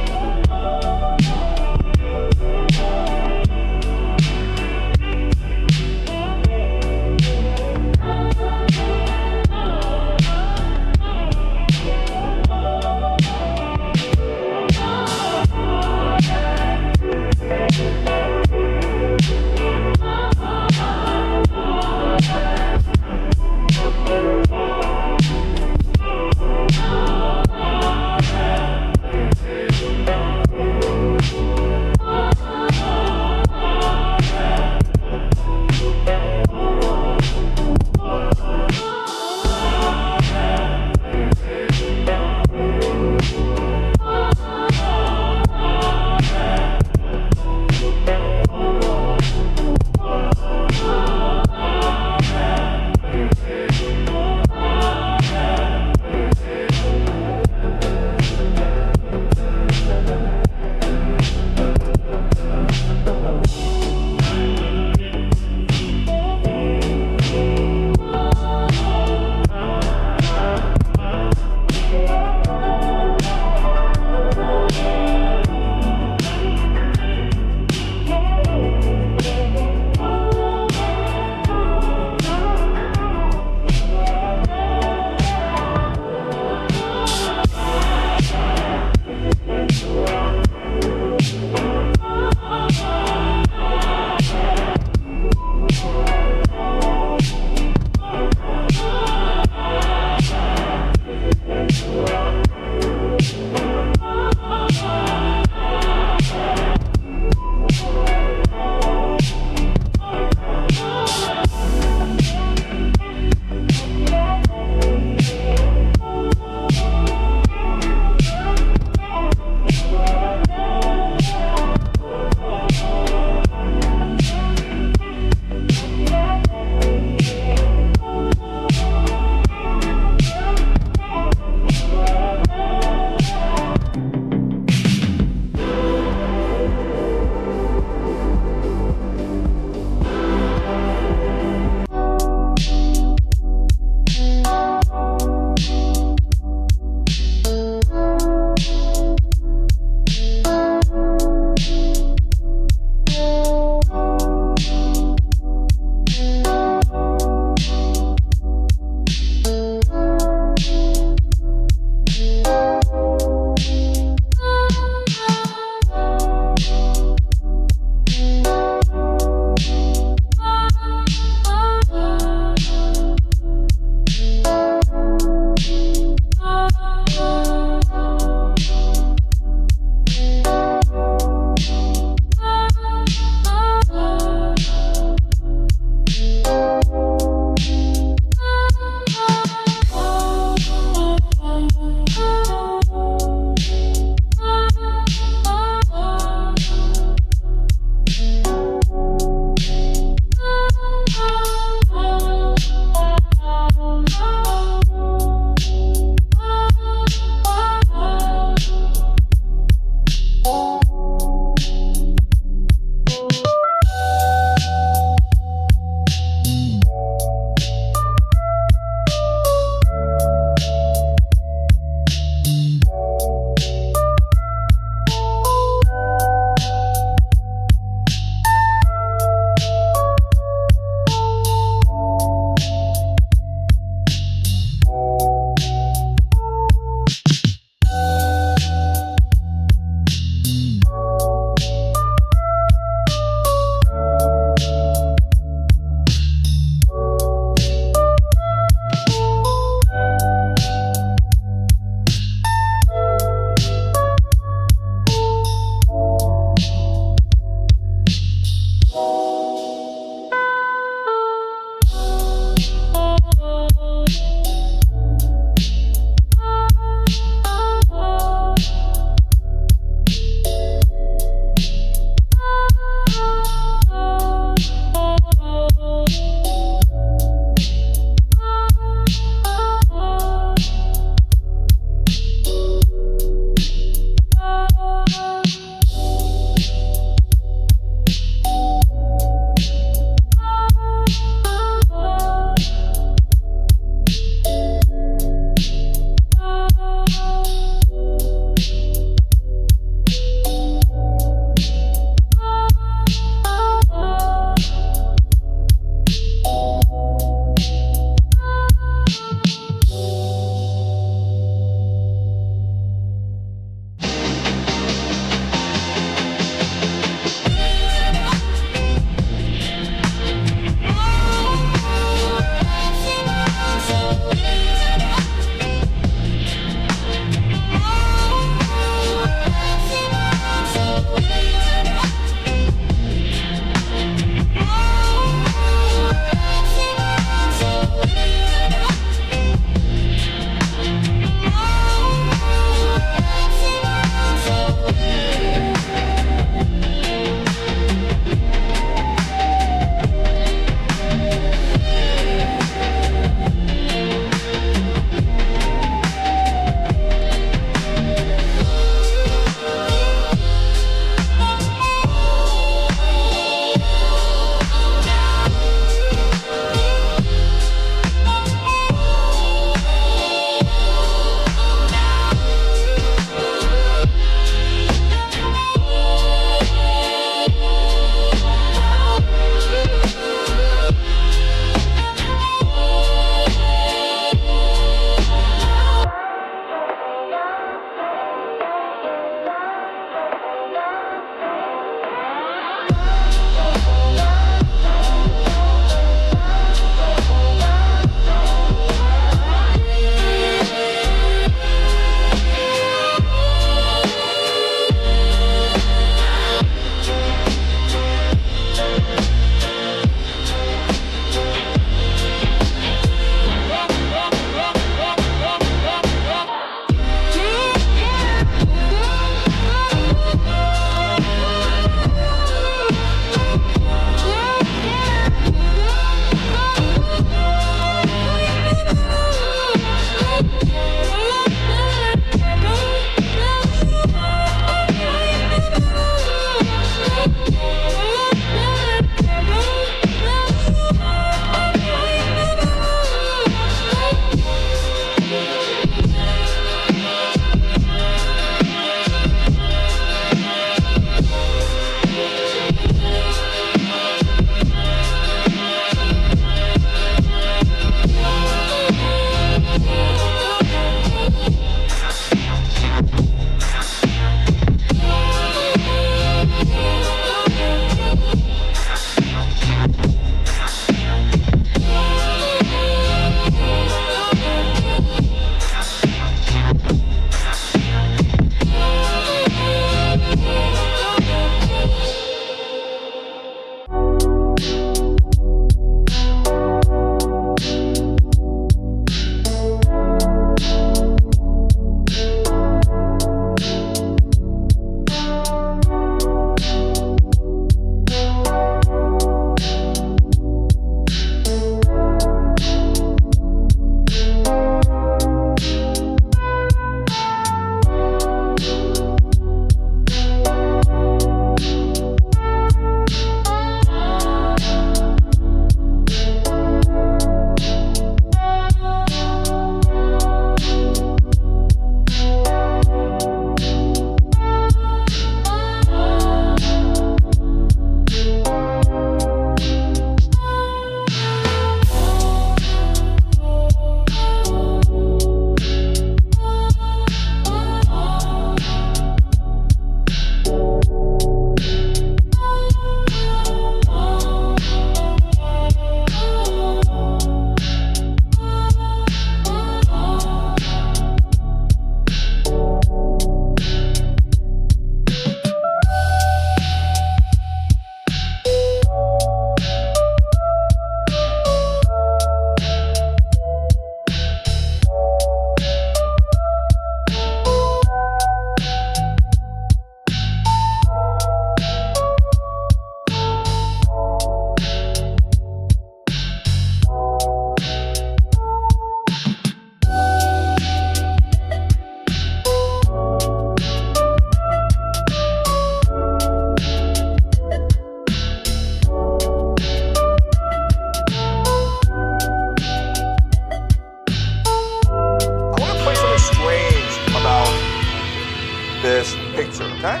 this picture, okay?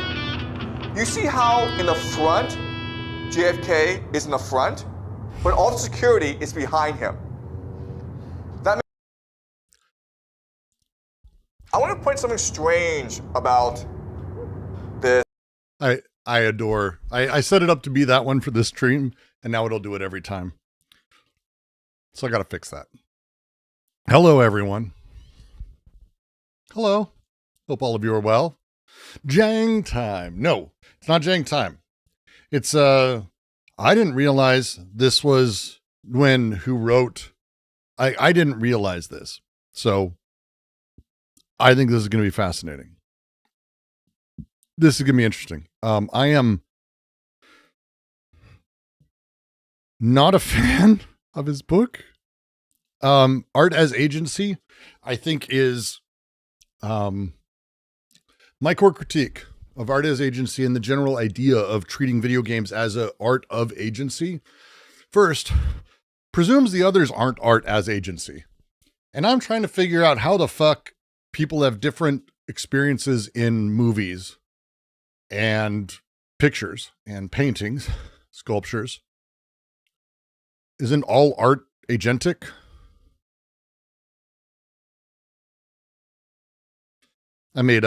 You see how in the front, JFK is in the front, but all the security is behind him. That means I want to point something strange about this. I adore. I set it up to be that one for this stream, and now it'll do it every time. So I got to fix that. Hello, everyone. Hello. Hope all of you are well. Jang time. No, it's not Jang time. It's, I didn't realize this was who wrote. I didn't realize this. So I think this is going to be fascinating. This is going to be interesting. I am not a fan of his book. Art as Agency, I think, is my core critique of art as agency and the general idea of treating video games as an art of agency. First, presumes the others aren't art as agency. And I'm trying to figure out how the fuck people have different experiences in movies and pictures and paintings, sculptures. Isn't all art agentic? I made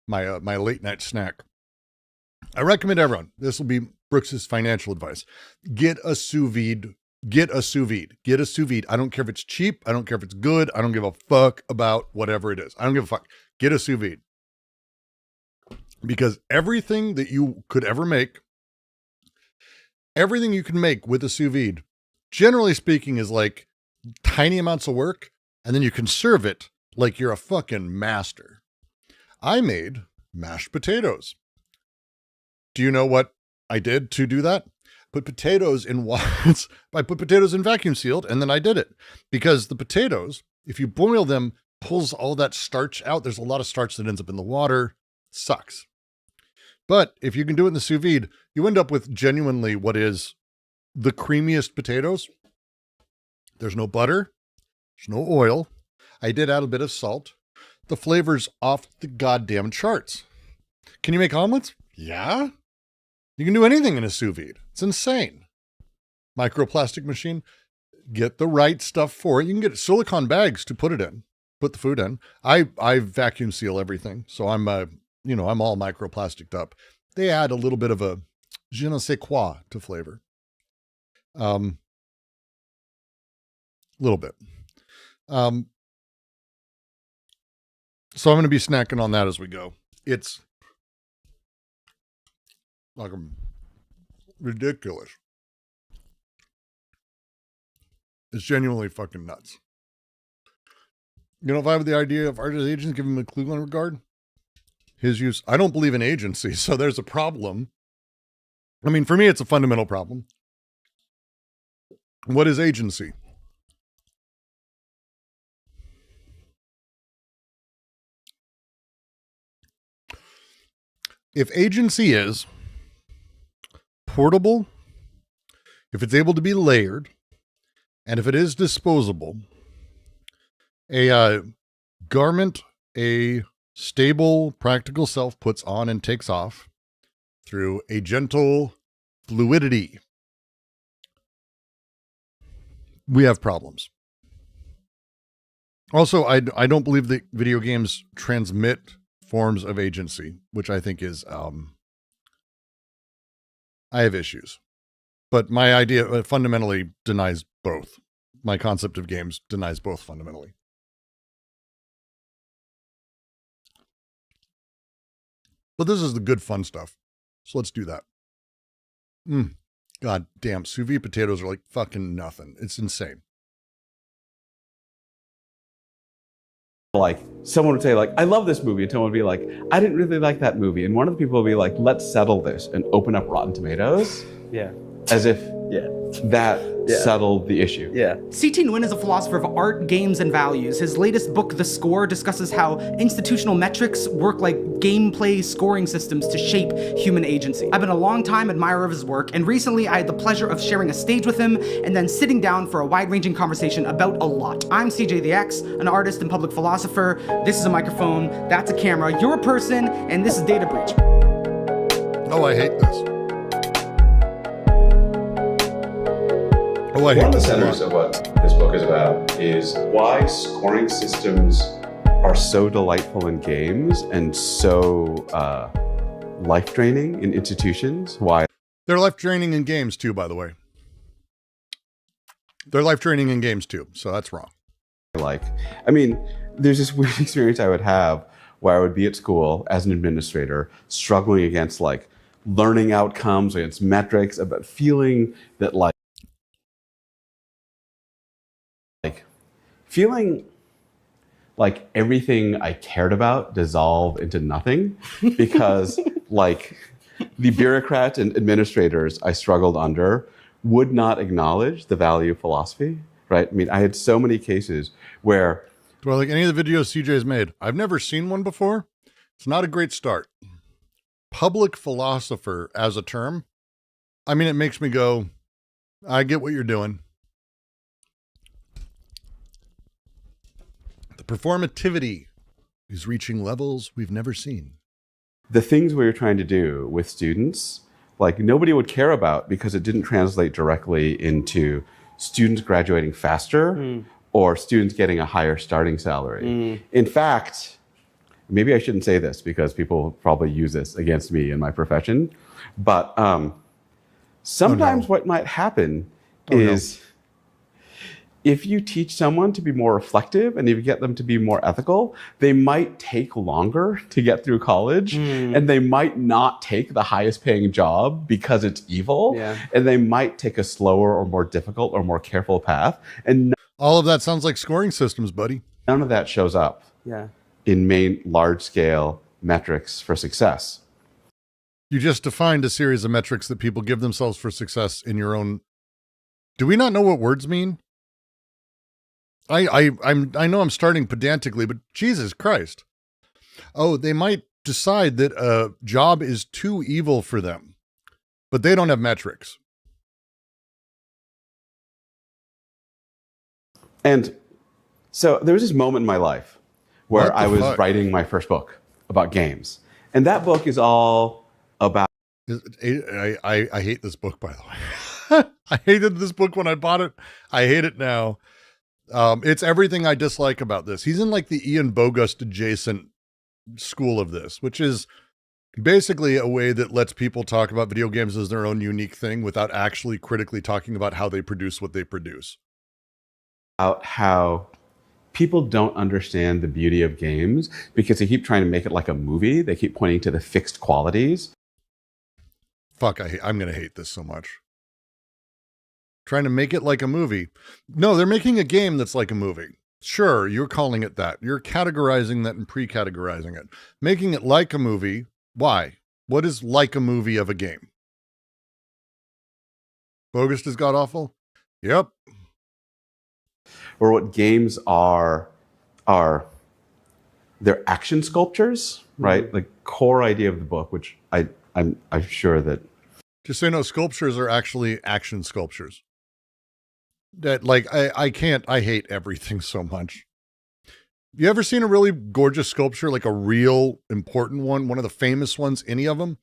my late night snack. I recommend everyone. This will be Brooks's financial advice. Get a sous vide. Get a sous vide. Get a sous vide. I don't care if it's cheap. I don't care if it's good. I don't give a fuck about whatever it is. I don't give a fuck. Get a sous vide. Because everything that you could ever make, everything you can make with a sous vide, generally speaking, is like tiny amounts of work, and then you can serve it like you're a fucking master. I made mashed potatoes. Do you know what I did to do that? Put potatoes in wads. I put potatoes in vacuum sealed, and then I did it. Because the potatoes, if you boil them, pulls all that starch out. There's a lot of starch that ends up in the water. Sucks. But if you can do it in the sous vide, you end up with genuinely what is the creamiest potatoes. There's no butter. There's no oil. I did add a bit of salt. The flavor's off the goddamn charts. Can you make omelets? Yeah. You can do anything in a sous vide. It's insane. Microplastic machine. Get the right stuff for it. You can get silicone bags to put it in. Put the food in. I vacuum seal everything. So I'm I'm all microplasticed up. They add a little bit of a je ne sais quoi to flavor. Little bit. So I'm going to be snacking on that as we go. It's like ridiculous. It's genuinely fucking nuts. You know, if I have the idea of art as agents, give him a Cleveland regard. His use, I don't believe in agency, so there's a problem. I mean, for me, it's a fundamental problem. What is agency? If agency is portable, if it's able to be layered, and if it is disposable, a garment a stable, practical self puts on and takes off through a gentle fluidity, we have problems. Also, I don't believe that video games transmit forms of agency, which I think is, I have issues. But my idea fundamentally denies both. My concept of games denies both fundamentally. But this is the good fun stuff. So let's do that. God damn, sous vide potatoes are like fucking nothing. It's insane. Like, someone would say, like, I love this movie, and someone would be like, I didn't really like that movie. And one of the people would be like, let's settle this and open up Rotten Tomatoes. Yeah. As if that settled the issue. Yeah. C.T. Nguyen is a philosopher of art, games, and values. His latest book, The Score, discusses how institutional metrics work like gameplay scoring systems to shape human agency. I've been a long-time admirer of his work, and recently I had the pleasure of sharing a stage with him and then sitting down for a wide-ranging conversation about a lot. I'm CJ the X, an artist and public philosopher. This is a microphone, that's a camera, you're a person, and this is Data Breach. Oh, I hate this. One of the centers of what this book is about is why scoring systems are so delightful in games and so life-draining in institutions. Why they're life-draining in games too, by the way. They're life-draining in games too, so that's wrong. I mean, there's this weird experience I would have where I would be at school as an administrator, struggling against like learning outcomes, against metrics, about feeling that feeling like everything I cared about dissolved into nothing because like the bureaucrats and administrators I struggled under would not acknowledge the value of philosophy, right? I mean, I had so many cases where... Well, like any of the videos CJ's made, I've never seen one before. It's not a great start. Public philosopher as a term, I mean, it makes me go, I get what you're doing. The performativity is reaching levels we've never seen. The things we were trying to do with students, like nobody would care about because it didn't translate directly into students graduating faster or students getting a higher starting salary. In fact, maybe I shouldn't say this because people probably use this against me in my profession, but sometimes what might happen is if you teach someone to be more reflective and if you get them to be more ethical, they might take longer to get through college and they might not take the highest paying job because it's evil. And they might take a slower or more difficult or more careful path. And all of that sounds like scoring systems, buddy. None of that shows up in main large scale metrics for success. You just defined a series of metrics that people give themselves for success in your own. Do we not know what words mean? I know I'm starting pedantically, but Jesus Christ. Oh, they might decide that a job is too evil for them, but they don't have metrics. And so there was this moment in my life where I was writing my first book about games. And that book is all about... I hate this book, by the way. I hated this book when I bought it. I hate it now. It's everything I dislike about this. He's in like the Ian Bogost adjacent school of this, which is basically a way that lets people talk about video games as their own unique thing without actually critically talking about how they produce what they produce. About how people don't understand the beauty of games because they keep trying to make it like a movie. They keep pointing to the fixed qualities. Fuck, I'm going to hate this so much. Trying to make it like a movie. No, they're making a game that's like a movie. Sure, you're calling it that. You're categorizing that and pre-categorizing it. Making it like a movie. Why? What is like a movie of a game? Bogus is god-awful? Yep. Or what games are they're action sculptures, right? Like core idea of the book, which I'm sure that... Just so you know, sculptures are actually action sculptures. That like I hate everything so much. You ever seen a really gorgeous sculpture, like a real important one of the famous ones, any of them?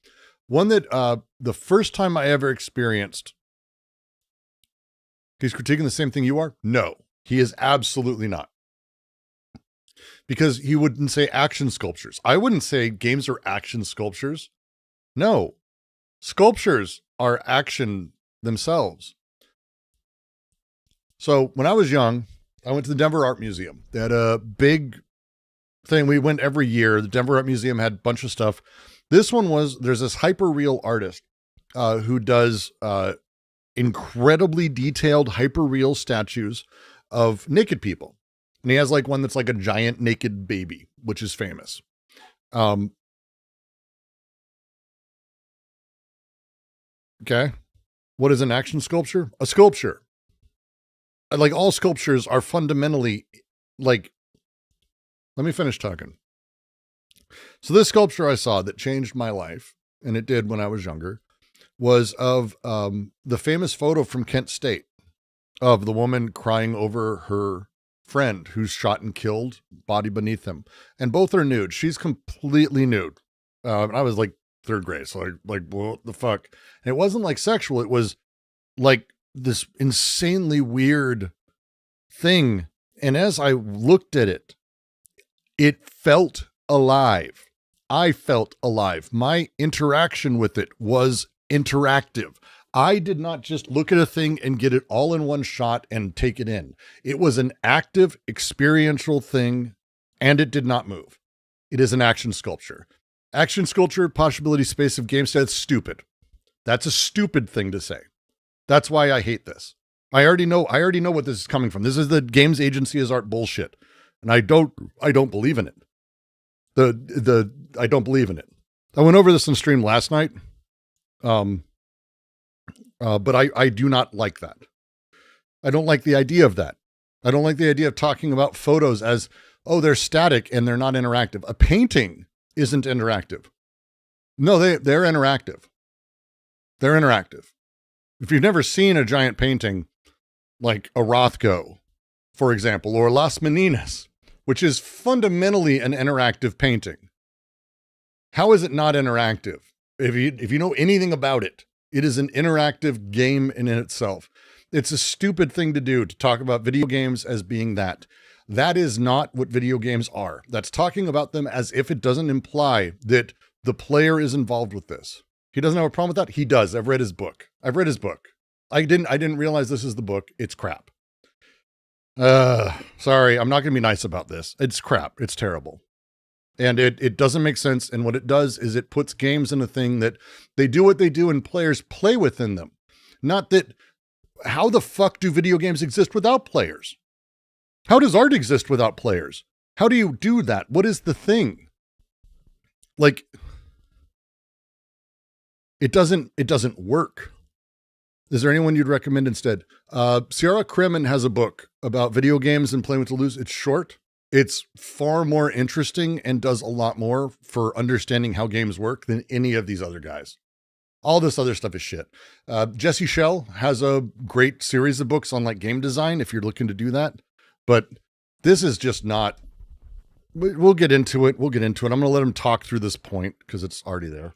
One that the first time I ever experienced. He's critiquing the same thing you are? No, he is absolutely not. Because he wouldn't say action sculptures. I wouldn't say games are action sculptures. No, sculptures are action themselves. So when I was young, I went to the Denver Art Museum. They had a big thing. We went every year. The Denver Art Museum had a bunch of stuff. This one there's this hyper-real artist who does incredibly detailed hyper-real statues of naked people. And he has like one that's like a giant naked baby, which is famous. Okay. What is an action sculpture? A sculpture. like all sculptures are fundamentally like, let me finish talking. So this sculpture I saw that changed my life, and it did when I was younger, was of the famous photo from Kent State of the woman crying over her friend who's shot and killed, body beneath him. And both are nude. She's completely nude. And I was like third grade. So like, what the fuck? And it wasn't like sexual. It was like this insanely weird thing. And as I looked at it, it felt alive. I felt alive. My interaction with it was interactive. I did not just look at a thing and get it all in one shot and take it in. It was an active, experiential thing, and it did not move. It is an action sculpture. Action sculpture, possibility space of game state, that's stupid. That's a stupid thing to say. That's why I hate this. I already know what this is coming from. This is the games agency as art bullshit. And I don't believe in it. I don't believe in it. I went over this on stream last night. But I do not like that. I don't like the idea of that. I don't like the idea of talking about photos as, oh, they're static and they're not interactive. A painting isn't interactive. No, they're interactive. They're interactive. If you've never seen a giant painting like a Rothko, for example, or Las Meninas, which is fundamentally an interactive painting, how is it not interactive? If you know anything about it, it is an interactive game in itself. It's a stupid thing to do to talk about video games as being that. That is not what video games are. That's talking about them as if it doesn't imply that the player is involved with this. He doesn't have a problem with that. He does. I've read his book. I didn't realize this is the book. It's crap. Sorry, I'm not going to be nice about this. It's crap. It's terrible. And it doesn't make sense. And what it does is it puts games in a thing that they do what they do and players play within them. Not that, how the fuck do video games exist without players? How does art exist without players? How do you do that? What is the thing? Like, it doesn't work. Is there anyone you'd recommend instead? Sierra Kremen has a book about video games and playing with the lose. It's short. It's far more interesting and does a lot more for understanding how games work than any of these other guys. All this other stuff is shit. Jesse Schell has a great series of books on like game design if you're looking to do that. But this is just not, we'll get into it. I'm going to let him talk through this point because it's already there.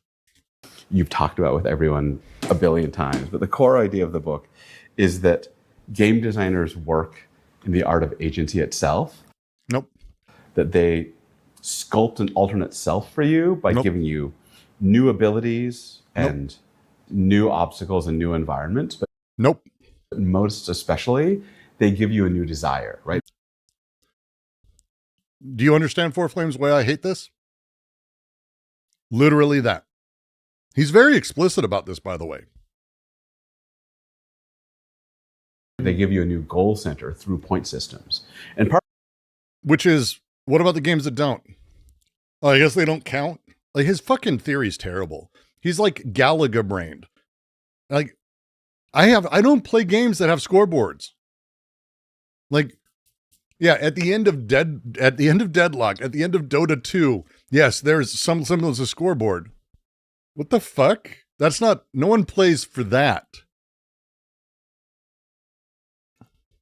You've talked about with everyone a billion times, but the core idea of the book is that game designers work in the art of agency itself. Nope. That they sculpt an alternate self for you by giving you new abilities and new obstacles and new environments. But most especially, they give you a new desire, right? Do you understand Four Flames why I hate this? Literally that. He's very explicit about this, by the way. They give you a new goal center through point systems. And which is, what about the games that don't? Oh, I guess they don't count. Like, his fucking theory's terrible. He's like Galaga brained. Like, I don't play games that have scoreboards. Like, yeah, at the end of Deadlock, at the end of Dota 2, yes, there's some semblance of scoreboard. What the fuck? That's not, no one plays for that.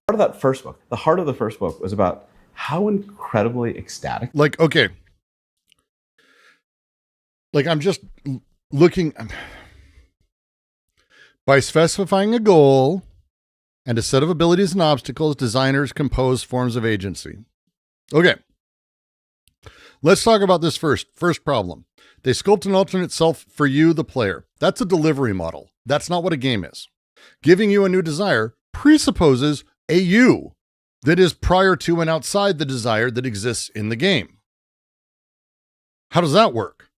Part of that first book, the heart of the first book was about how incredibly ecstatic. Like, okay. Like, I'm just looking, by specifying a goal and a set of abilities and obstacles, designers compose forms of agency. Okay. Let's talk about this first. First problem. They sculpt an alternate self for you, the player. That's a delivery model. That's not what a game is. Giving you a new desire presupposes a you that is prior to and outside the desire that exists in the game. How does that work?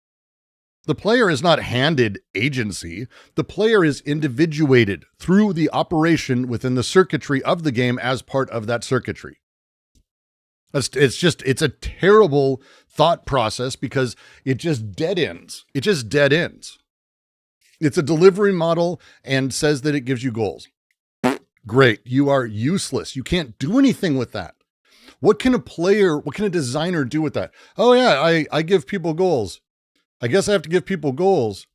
The player is not handed agency. The player is individuated through the operation within the circuitry of the game as part of that circuitry. It's a terrible thought process because it just dead ends. It just dead ends. It's a delivery model and says that it gives you goals. Great. You are useless. You can't do anything with that. What can a designer do with that? Oh yeah, I give people goals. I guess I have to give people goals.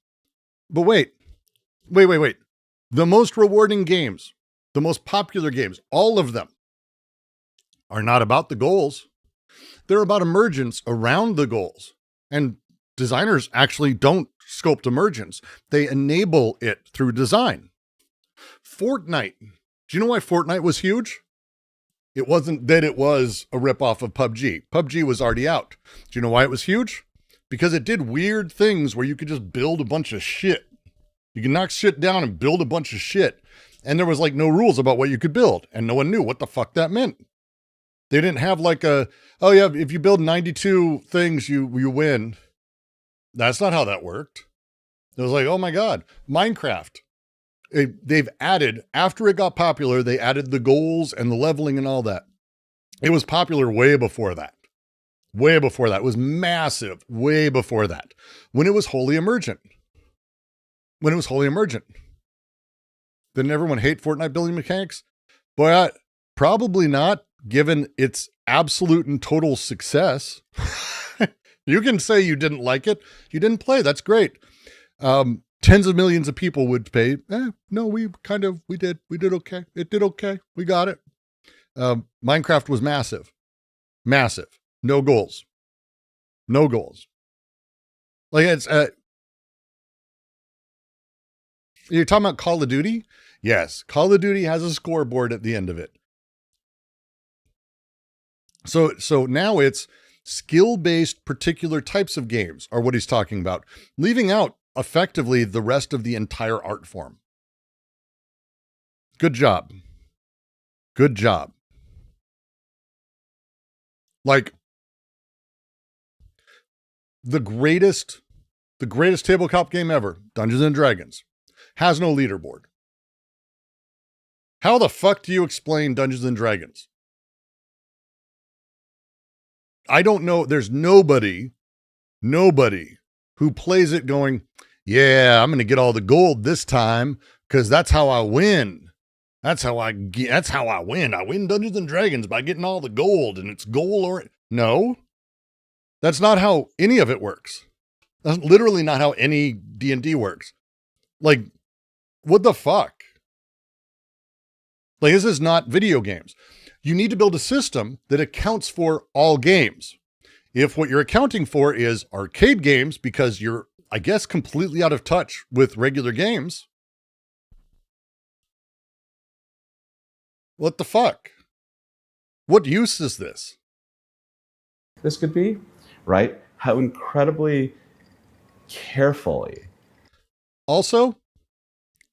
But wait. The most rewarding games, the most popular games, all of them are not about the goals. They're about emergence around the goals. And designers actually don't sculpt emergence. They enable it through design. Fortnite. Do you know why Fortnite was huge? It wasn't that it was a ripoff of PUBG. PUBG was already out. Do you know why it was huge? Because it did weird things where you could just build a bunch of shit. You can knock shit down and build a bunch of shit. And there was like no rules about what you could build. And no one knew what the fuck that meant. They didn't have like oh yeah, if you build 92 things, you win. That's not how that worked. It was like, oh my God, Minecraft. They've added, after it got popular, they added the goals and the leveling and all that. It was popular way before that. Way before that. It was massive way before that. When it was wholly emergent. Didn't everyone hate Fortnite building mechanics? Boy, probably not, given its absolute and total success. You can say you didn't like it. You didn't play. That's great. Tens of millions of people would pay. No, we did. We did okay. It did okay. We got it. Minecraft was massive. Massive. No goals. No goals. Like it's, you're talking about Call of Duty? Yes. Call of Duty has a scoreboard at the end of it. So now it's skill-based particular types of games are what he's talking about, leaving out effectively the rest of the entire art form. Good job. Good job. Like the greatest tabletop game ever, Dungeons and Dragons, has no leaderboard. How the fuck do you explain Dungeons and Dragons? I don't know. There's nobody who plays it going, yeah, I'm going to get all the gold this time because that's how I win. That's how I win. I win Dungeons and Dragons by getting all the gold, and it's goal or no. That's not how any of it works. That's literally not how any D&D works. Like, what the fuck? Like, this is not video games. You need to build a system that accounts for all games. If what you're accounting for is arcade games because you're, I guess, completely out of touch with regular games, what the fuck? What use is this? This could be, right? How incredibly carefully. Also,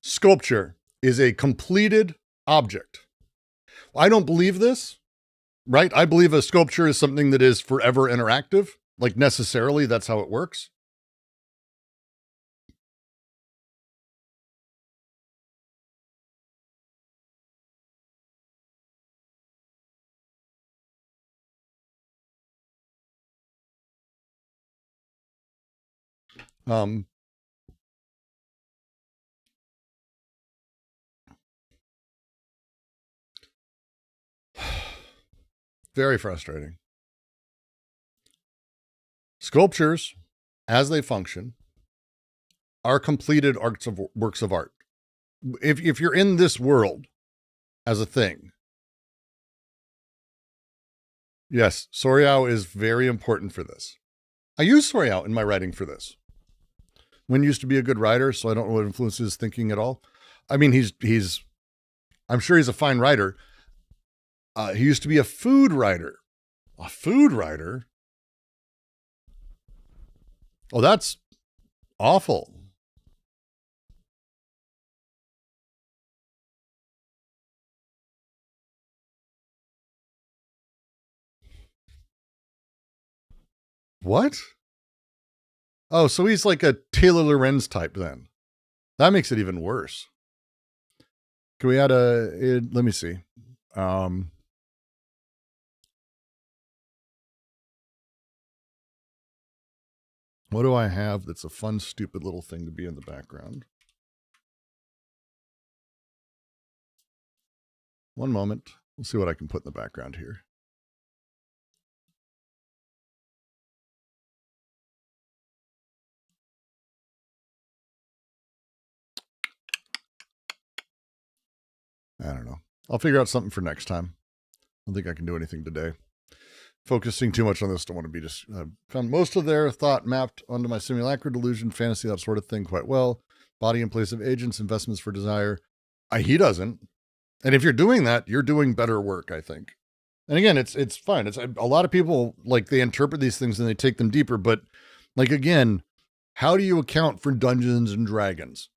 sculpture is a completed object. I don't believe this, right? I believe a sculpture is something that is forever interactive. Like necessarily, that's how it works. Very frustrating. Sculptures, as they function, are completed works of art. If you're in this world as a thing, yes, Soriao is very important for this. I use Soriao in my writing for this. Wynn used to be a good writer, so I don't know what influences his thinking at all. I mean, I'm sure he's a fine writer. He used to be a food writer. A food writer? Oh, that's awful. What? Oh, so he's like a Taylor Lorenz type then. That makes it even worse. Can we add let me see. What do I have that's a fun, stupid little thing to be in the background? One moment. We'll see what I can put in the background here. I don't know. I'll figure out something for next time. I don't think I can do anything today. Focusing too much on this, don't want to be just... found most of their thought mapped onto my simulacra, delusion, fantasy, that sort of thing quite well. Body in place of agents, investments for desire. He doesn't. And if you're doing that, you're doing better work, I think. And again, it's fine. It's a lot of people, like, they interpret these things and they take them deeper. But, like, again, how do you account for Dungeons and Dragons?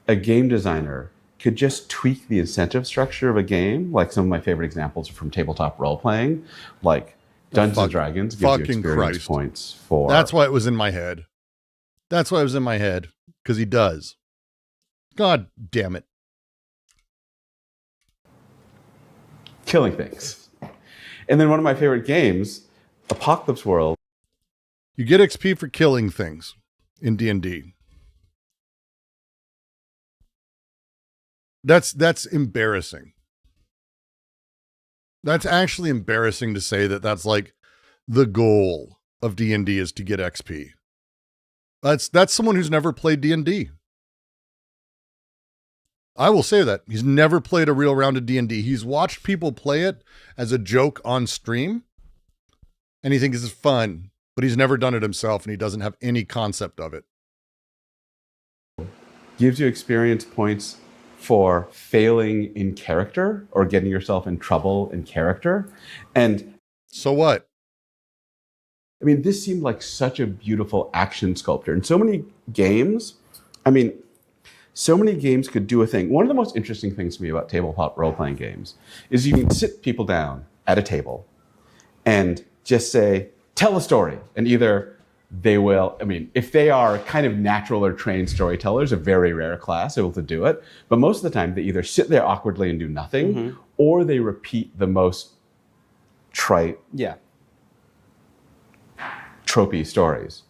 A game designer could just tweak the incentive structure of a game. Like some of my favorite examples are from tabletop role playing, like Dungeons and Dragons gives you experience points for. That's why it was in my head. That's why it was in my head, because he does. God damn it. Killing things. And then one of my favorite games, Apocalypse World. You get XP for killing things in D&D. That's embarrassing. That's actually embarrassing to say that that's like the goal of D&D is to get XP. That's someone who's never played D&D. I will say that. He's never played a real round of D&D. He's watched people play it as a joke on stream, and he thinks it's fun, but he's never done it himself, and he doesn't have any concept of it. Gives you experience points for failing in character or getting yourself in trouble in character. And so what? I mean, this seemed like such a beautiful action sculpture. And so many games, I mean, so many games could do a thing. One of the most interesting things to me about tabletop role-playing games is you can sit people down at a table and just say, tell a story. And either they will, I mean, if they are kind of natural or trained storytellers, a very rare class able to do it, but most of the time they either sit there awkwardly and do nothing, or they repeat the most trite, tropey stories.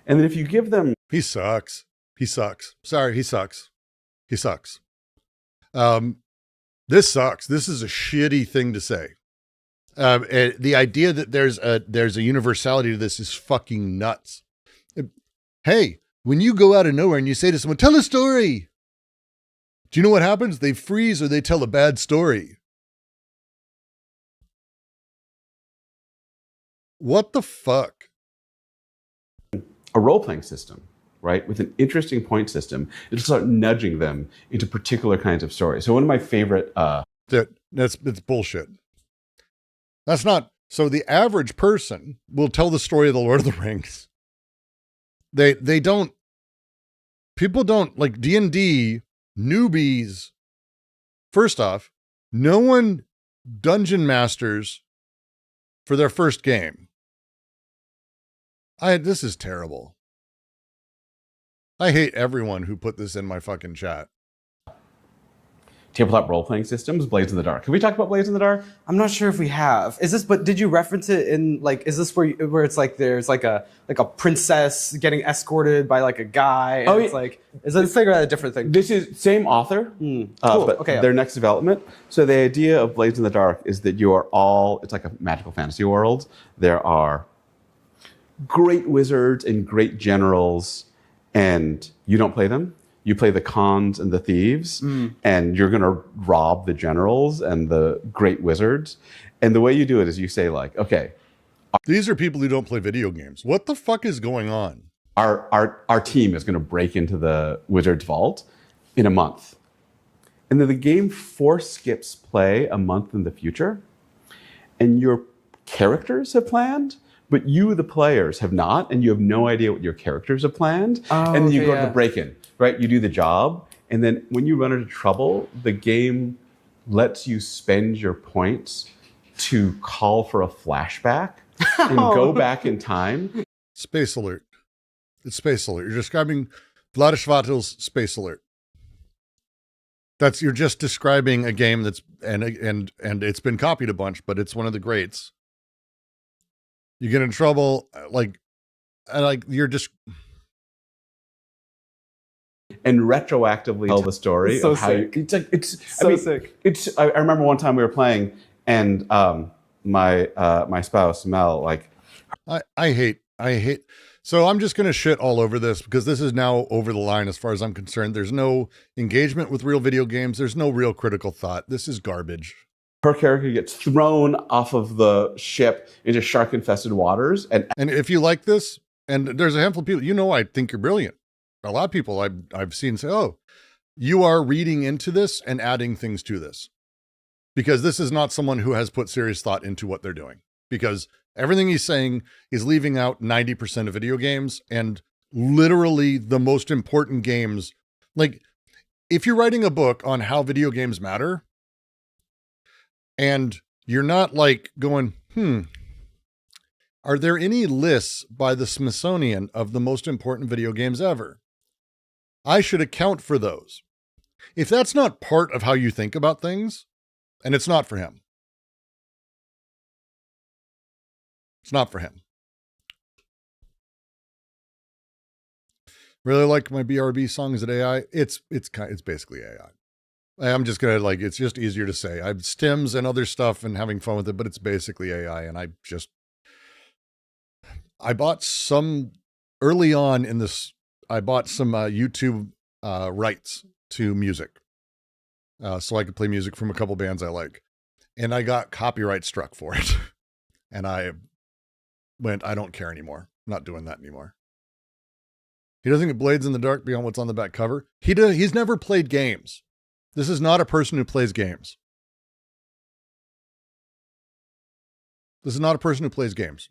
And then if you give them... He sucks. He sucks. Sorry, he sucks. He sucks. This sucks. This is a shitty thing to say. The idea that there's a universality to this is fucking nuts. Hey, when you go out of nowhere and you say to someone, tell a story, do you know what happens? They freeze or they tell a bad story. What the fuck? A role-playing system, right, with an interesting point system, it'll start nudging them into particular kinds of stories. So one of my favorite... It's bullshit. That's not, so the average person will tell the story of the Lord of the Rings. They don't, people don't, like D&D, newbies. First off, no one dungeon masters for their first game. This is terrible. I hate everyone who put this in my fucking chat. Tabletop role-playing systems, Blades in the Dark. Have we talked about Blades in the Dark? I'm not sure if we have. Is this? But did you reference it in like? Is this where it's like there's like a princess getting escorted by like a guy? And it's like, is it figure out a different thing? This is same author, cool. but Okay, their next development. So the idea of Blades in the Dark is that you are all. It's like a magical fantasy world. There are great wizards and great generals, and you don't play them. You play the cons and the thieves, and you're going to rob the generals and the great wizards. And the way you do it is you say like, okay. These are people who don't play video games. What the fuck is going on? Our team is going to break into the wizard's vault in a month. And then the game skips play a month in the future. And your characters have planned, but you, the players, have not. And you have no idea what your characters have planned. And then you go to the break-in. Right, you do the job, and then when you run into trouble, the game lets you spend your points to call for a flashback and go back in time. Space Alert. It's Space Alert. You're describing Vladishvatel's Space Alert. You're just describing a game that's and it's been copied a bunch, but it's one of the greats. You get in trouble, like like you're just and retroactively tell the story So of how sick. it's So sick. I remember one time we were playing and my spouse Mel, like, I hate. So I'm just going to shit all over this because this is now over the line as far as I'm concerned. There's no engagement with real video games. There's no real critical thought. This is garbage. her character gets thrown off of the ship into shark-infested waters. And if you like this, and there's a handful of people, I think you're brilliant. A lot of people I've seen say, oh, you are reading into this and adding things to this. Because this is not someone who has put serious thought into what they're doing. Because everything he's saying is leaving out 90% of video games and literally the most important games. Like, if you're writing a book on how video games matter, and you're not like going, are there any lists by the Smithsonian of the most important video games ever? I should account for those. If that's not part of how you think about things, and it's not for him. It's not for him. Really like my BRB song. Is it AI? It's basically AI. I'm just going to it's just easier to say. I've stems and other stuff and having fun with it, but it's basically AI. And I bought some early on in this, I bought some YouTube rights to music. So I could play music from a couple bands I like. And I got copyright struck for it. And I went, I don't care anymore. I'm not doing that anymore. He doesn't get Blades in the Dark beyond what's on the back cover. He's never played games. This is not a person who plays games. This is not a person who plays games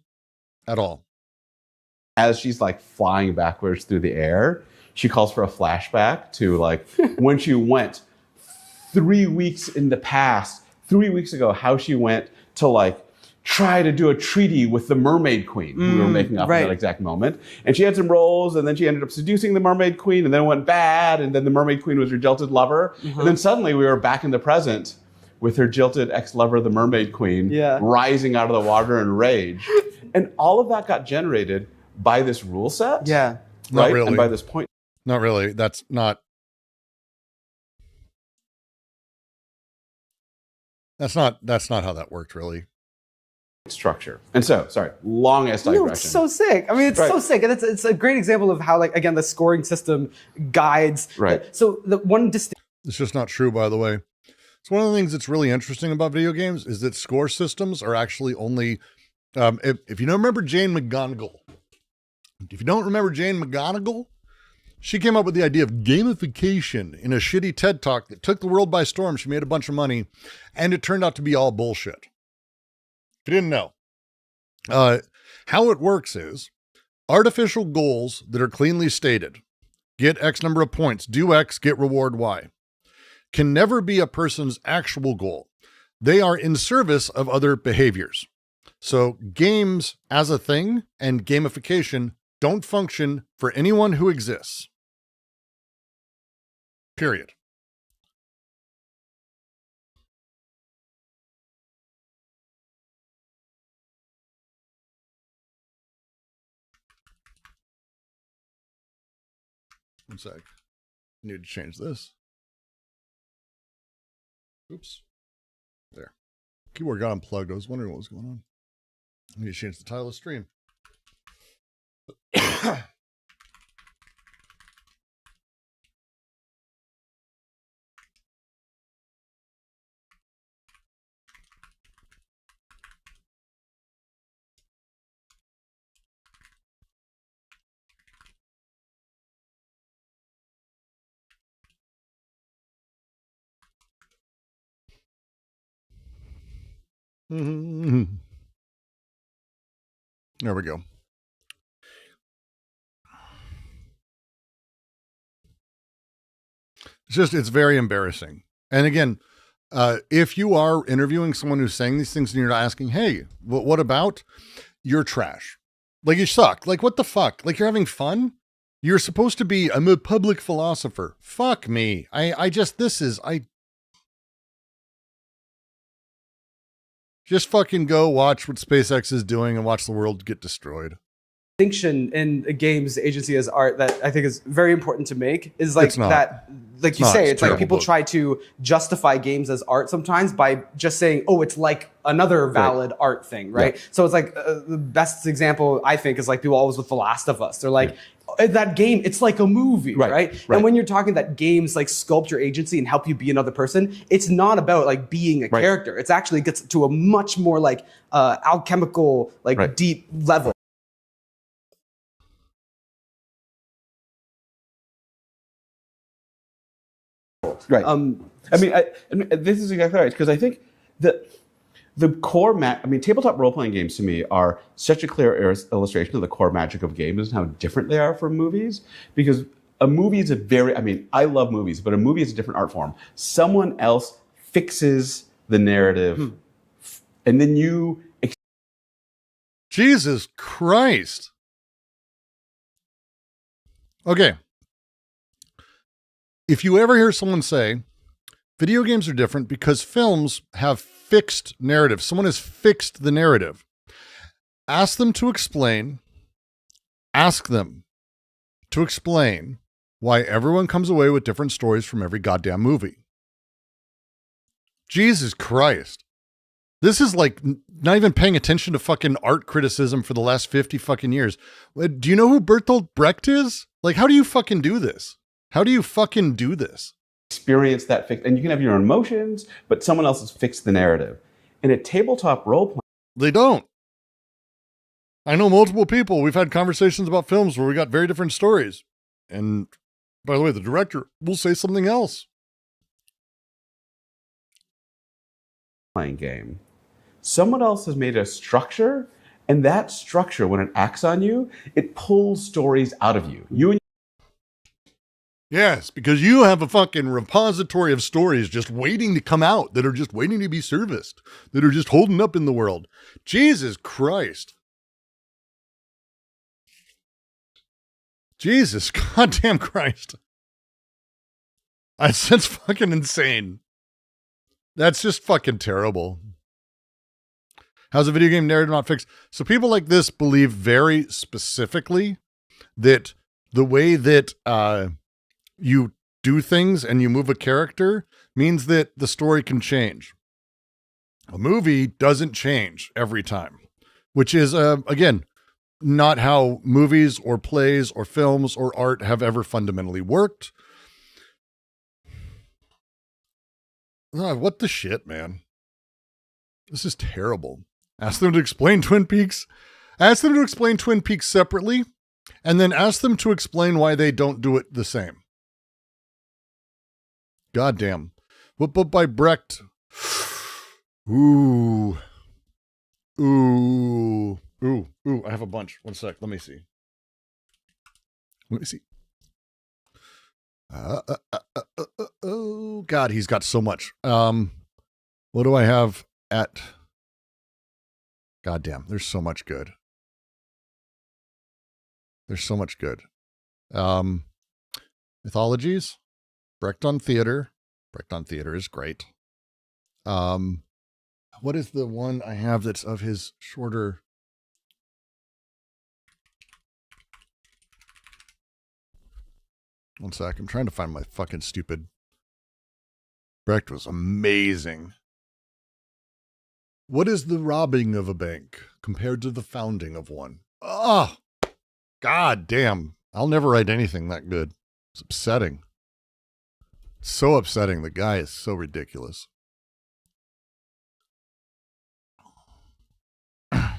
at all. As she's like flying backwards through the air, she calls for a flashback to like when she went 3 weeks in the past, 3 weeks ago, how she went to like try to do a treaty with the Mermaid Queen, who we were making up at that exact moment. And she had some roles, and then she ended up seducing the Mermaid Queen, and then it went bad, and then the Mermaid Queen was her jilted lover. And then suddenly we were back in the present with her jilted ex-lover, the Mermaid Queen, rising out of the water in rage. And all of that got generated by this rule set. Yeah. Right? Not really. And by this point. Not really. That's not how that worked, really. Structure. And so, sorry, long ass digression. No, it's so sick. I mean, it's so sick. And it's a great example of how, like, again, the scoring system guides. Right. So the one It's just not true, by the way. It's one of the things that's really interesting about video games is that score systems are actually only, if you don't remember Jane McGonigal, she came up with the idea of gamification in a shitty TED Talk that took the world by storm. She made a bunch of money, and it turned out to be all bullshit. If you didn't know. How it works is artificial goals that are cleanly stated, get X number of points, do X, get reward Y, can never be a person's actual goal. They are in service of other behaviors. So games as a thing and gamification don't function for anyone who exists. Period. One sec. I need to change this. Oops. There. Keyboard got unplugged. I was wondering what was going on. I need to change the title of the stream. There we go. It's very embarrassing. And again, if you are interviewing someone who's saying these things and you're not asking, hey, what about? You're trash. Like, you suck. Like, what the fuck? Like, you're having fun? You're supposed to be, I'm a public philosopher. Fuck me. Just fucking go watch what SpaceX is doing and watch the world get destroyed. distinction in games, agency as art, that I think is very important to make is like that, like you say, it's like people try to justify games as art sometimes by just saying, oh, it's like another valid art thing, right? Yeah. So it's like the best example I think is like people always with The Last of Us. They're like, that game, it's like a movie, right? And when you're talking that games like sculpt your agency and help you be another person, it's not about like being a character. It's actually gets to a much more like alchemical, like deep level. Right. I mean, this is exactly right, because I think that the core tabletop role-playing games to me are such a clear illustration of the core magic of games and how different they are from movies. Because a movie is I love movies, but a movie is a different art form. Someone else fixes the narrative, and then you... Jesus Christ. Okay. If you ever hear someone say, video games are different because films have fixed narratives, someone has fixed the narrative, ask them to explain why everyone comes away with different stories from every goddamn movie. Jesus Christ. This is like not even paying attention to fucking art criticism for the last 50 fucking years. Do you know who Bertolt Brecht is? Like, how do you fucking do this? How do you fucking do this? Experience that and you can have your own emotions, but someone else has fixed the narrative. In a tabletop role play, they don't. I know multiple people. We've had conversations about films where we got very different stories. And by the way, the director will say something else. Playing game. Someone else has made a structure, and that structure, when it acts on you, it pulls stories out of you. Yes, because you have a fucking repository of stories just waiting to come out, that are just waiting to be serviced, that are just holding up in the world. Jesus Christ. Jesus goddamn Christ. That's fucking insane. That's just fucking terrible. How's a video game narrative not fixed? So people like this believe very specifically that the way that you do things and you move a character means that the story can change. A movie doesn't change every time, which is, again, not how movies or plays or films or art have ever fundamentally worked. What the shit, man? This is terrible. Ask them to explain Twin Peaks. Ask them to explain Twin Peaks separately, and then ask them to explain why they don't do it the same. Goddamn. What book by Brecht? Ooh. I have a bunch. 1 sec. Let me see. Oh, God, he's got so much. What do I have at... Goddamn, there's so much good. Mythologies. Brecht on Theater. Brecht on Theater is great. What is the one I have that's of his shorter... One sec. I'm trying to find my fucking stupid... Brecht was amazing. What is the robbing of a bank compared to the founding of one? Oh, God damn. I'll never write anything that good. It's upsetting. It's so upsetting. The guy is so ridiculous. Yeah,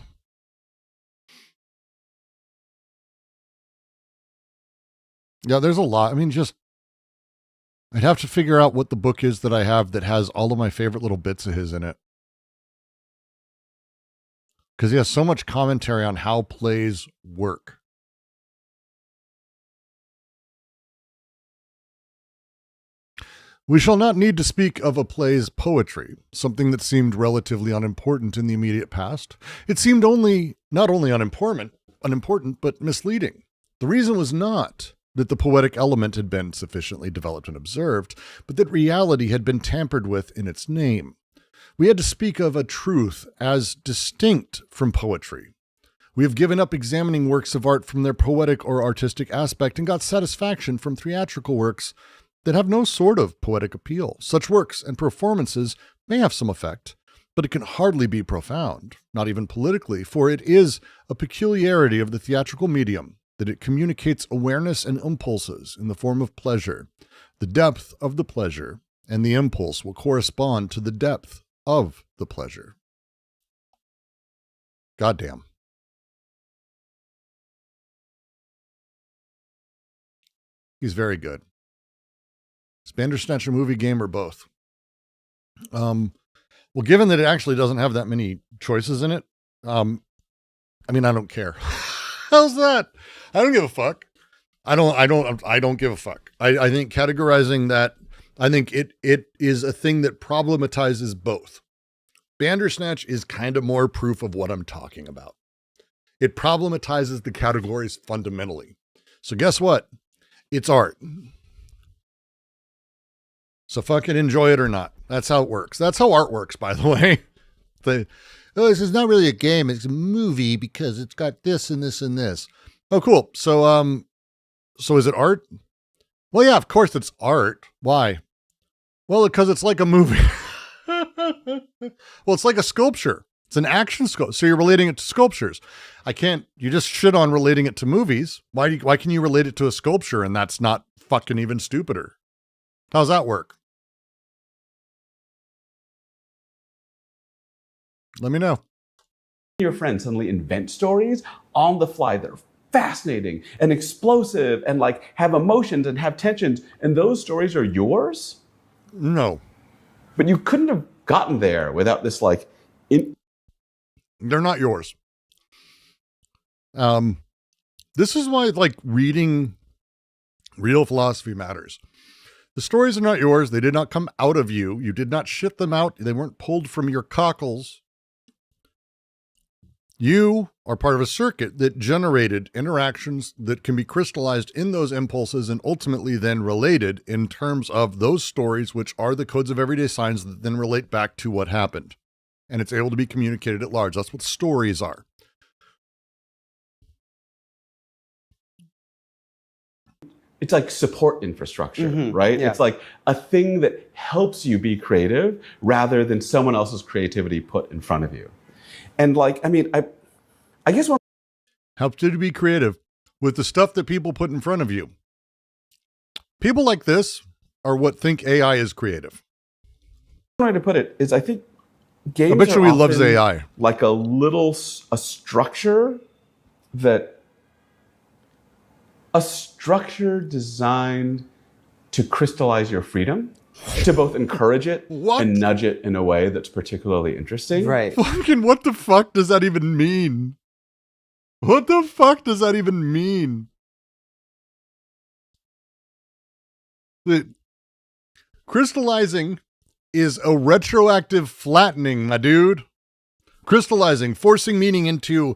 there's a lot. I mean, just, I'd have to figure out what the book is that I have that has all of my favorite little bits of his in it. Because he has so much commentary on how plays work. We shall not need to speak of a play's poetry, something that seemed relatively unimportant in the immediate past. It seemed not only unimportant, but misleading. The reason was not that the poetic element had been sufficiently developed and observed, but that reality had been tampered with in its name. We had to speak of a truth as distinct from poetry. We have given up examining works of art from their poetic or artistic aspect and got satisfaction from theatrical works that have no sort of poetic appeal. Such works and performances may have some effect, but it can hardly be profound, not even politically, for it is a peculiarity of the theatrical medium that it communicates awareness and impulses in the form of pleasure. The depth of the pleasure and the impulse will correspond to the depth of the pleasure. Goddamn. He's very good. Is Bandersnatch a movie, game, or both? Well, given that it actually doesn't have that many choices in it, I mean, I don't care. How's that? I don't give a fuck. I don't give a fuck. I think categorizing that, I think it is a thing that problematizes both. Bandersnatch is kind of more proof of what I'm talking about. It problematizes the categories fundamentally. So guess what? It's art. So fucking enjoy it or not. That's how it works. That's how art works, by the way. This is not really a game. It's a movie because it's got this and this and this. Oh, cool. So is it art? Well, yeah, of course it's art. Why? Well, because it's like a movie. Well, it's like a sculpture. It's an action sculpture. So you're relating it to sculptures. You just shit on relating it to movies. Why can you relate it to a sculpture and that's not fucking even stupider? How's that work? Let me know. Your friends suddenly invent stories on the fly that are fascinating and explosive and like have emotions and have tensions, and those stories are yours? No. But you couldn't have gotten there without this like They're not yours. This is why like reading real philosophy matters. The stories are not yours. They did not come out of you. You did not shit them out. They weren't pulled from your cockles. You are part of a circuit that generated interactions that can be crystallized in those impulses and ultimately then related in terms of those stories, which are the codes of everyday signs that then relate back to what happened. And it's able to be communicated at large. That's what stories are. It's like support infrastructure, right? Yeah. It's like a thing that helps you be creative rather than someone else's creativity put in front of you. And like, I mean, I guess what helps you to be creative with the stuff that people put in front of you. People like this are what think AI is creative. One way to put it is I think games I bet you are he loves AI. Like a structure designed to crystallize your freedom, to both encourage it and nudge it in a way that's particularly interesting. Right. Fucking what the fuck does that even mean? What the fuck does that even mean? Crystallizing is a retroactive flattening, my dude. Crystallizing, forcing meaning into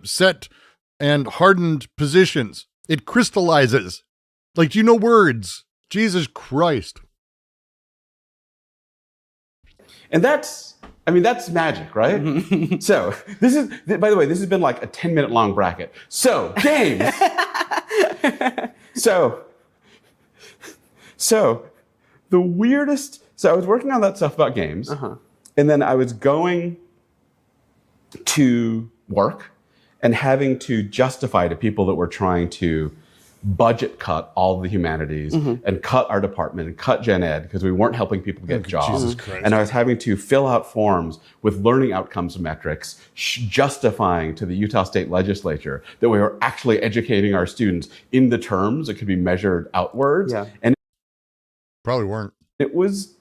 set and hardened positions. It crystallizes. Like, do you know words? Jesus Christ. And that's magic, right? So by the way, this has been like a 10-minute long bracket. So games. So the weirdest, so I was working on that stuff about games, and then I was going to work and having to justify to people that were trying to budget cut all the humanities and cut our department and cut gen ed because we weren't helping people get jobs. And I was having to fill out forms with learning outcomes metrics, justifying to the Utah State Legislature that we were actually educating our students in the terms that could be measured outwards. Yeah. And probably weren't. It was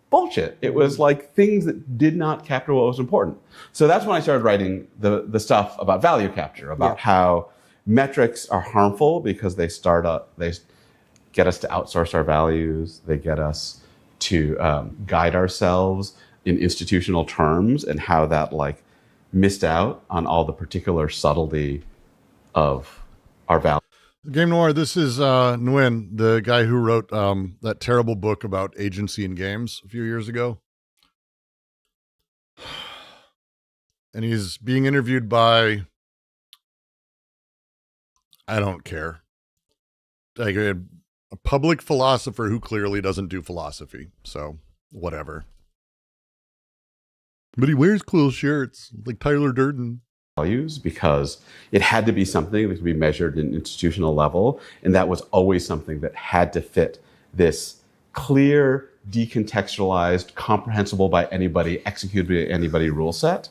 bullshit. It was like things that did not capture what was important. So that's when I started writing the stuff about value capture, about how metrics are harmful because they get us to outsource our values. They get us to guide ourselves in institutional terms, and how that like missed out on all the particular subtlety of our values. Game Noir, this is Nguyen, the guy who wrote that terrible book about agency in games a few years ago. And he's being interviewed by I don't care. Like a public philosopher who clearly doesn't do philosophy. So whatever. But he wears cool shirts like Tyler Durden. Values because it had to be something that could be measured at an institutional level. And that was always something that had to fit this clear, decontextualized, comprehensible by anybody, executed by anybody rule set.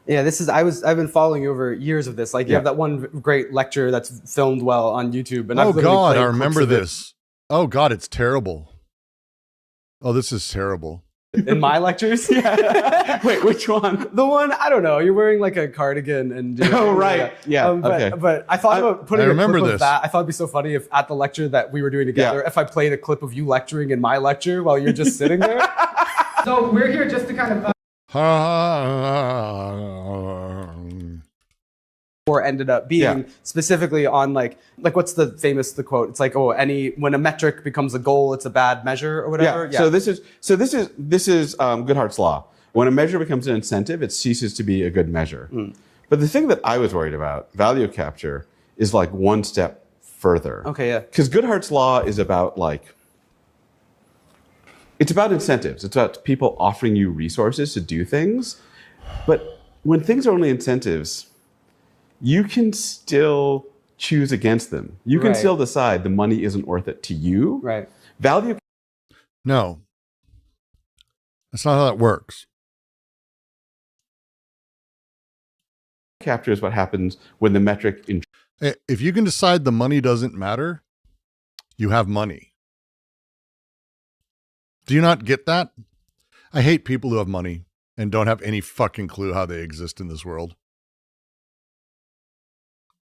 Yeah, I've been following you over years of this. Like you have that one great lecture that's filmed well on YouTube. And oh God, I remember this. Oh God, it's terrible. Oh, this is terrible. In my lectures? Yeah. Wait, which one? The one, I don't know. You're wearing like a cardigan and oh right. Yeah. Okay. But I thought about putting a clip of that. I thought it'd be so funny if at the lecture that we were doing together, if I played a clip of you lecturing in my lecture while you're just sitting there. So we're here just to kind of or ended up being specifically on like what's the quote? It's like, when a metric becomes a goal, it's a bad measure or whatever. So this is Goodhart's law. When a measure becomes an incentive, it ceases to be a good measure. But the thing that I was worried about, value capture, is like one step further. Okay, yeah. Because Goodhart's law is about it's about incentives. It's about people offering you resources to do things. But when things are only incentives, you can still choose against them. You can still decide the money isn't worth it to you. Right. Value. No. That's not how that works. Capture is what happens when the metric. If you can decide the money doesn't matter, you have money. Do you not get that? I hate people who have money and don't have any fucking clue how they exist in this world.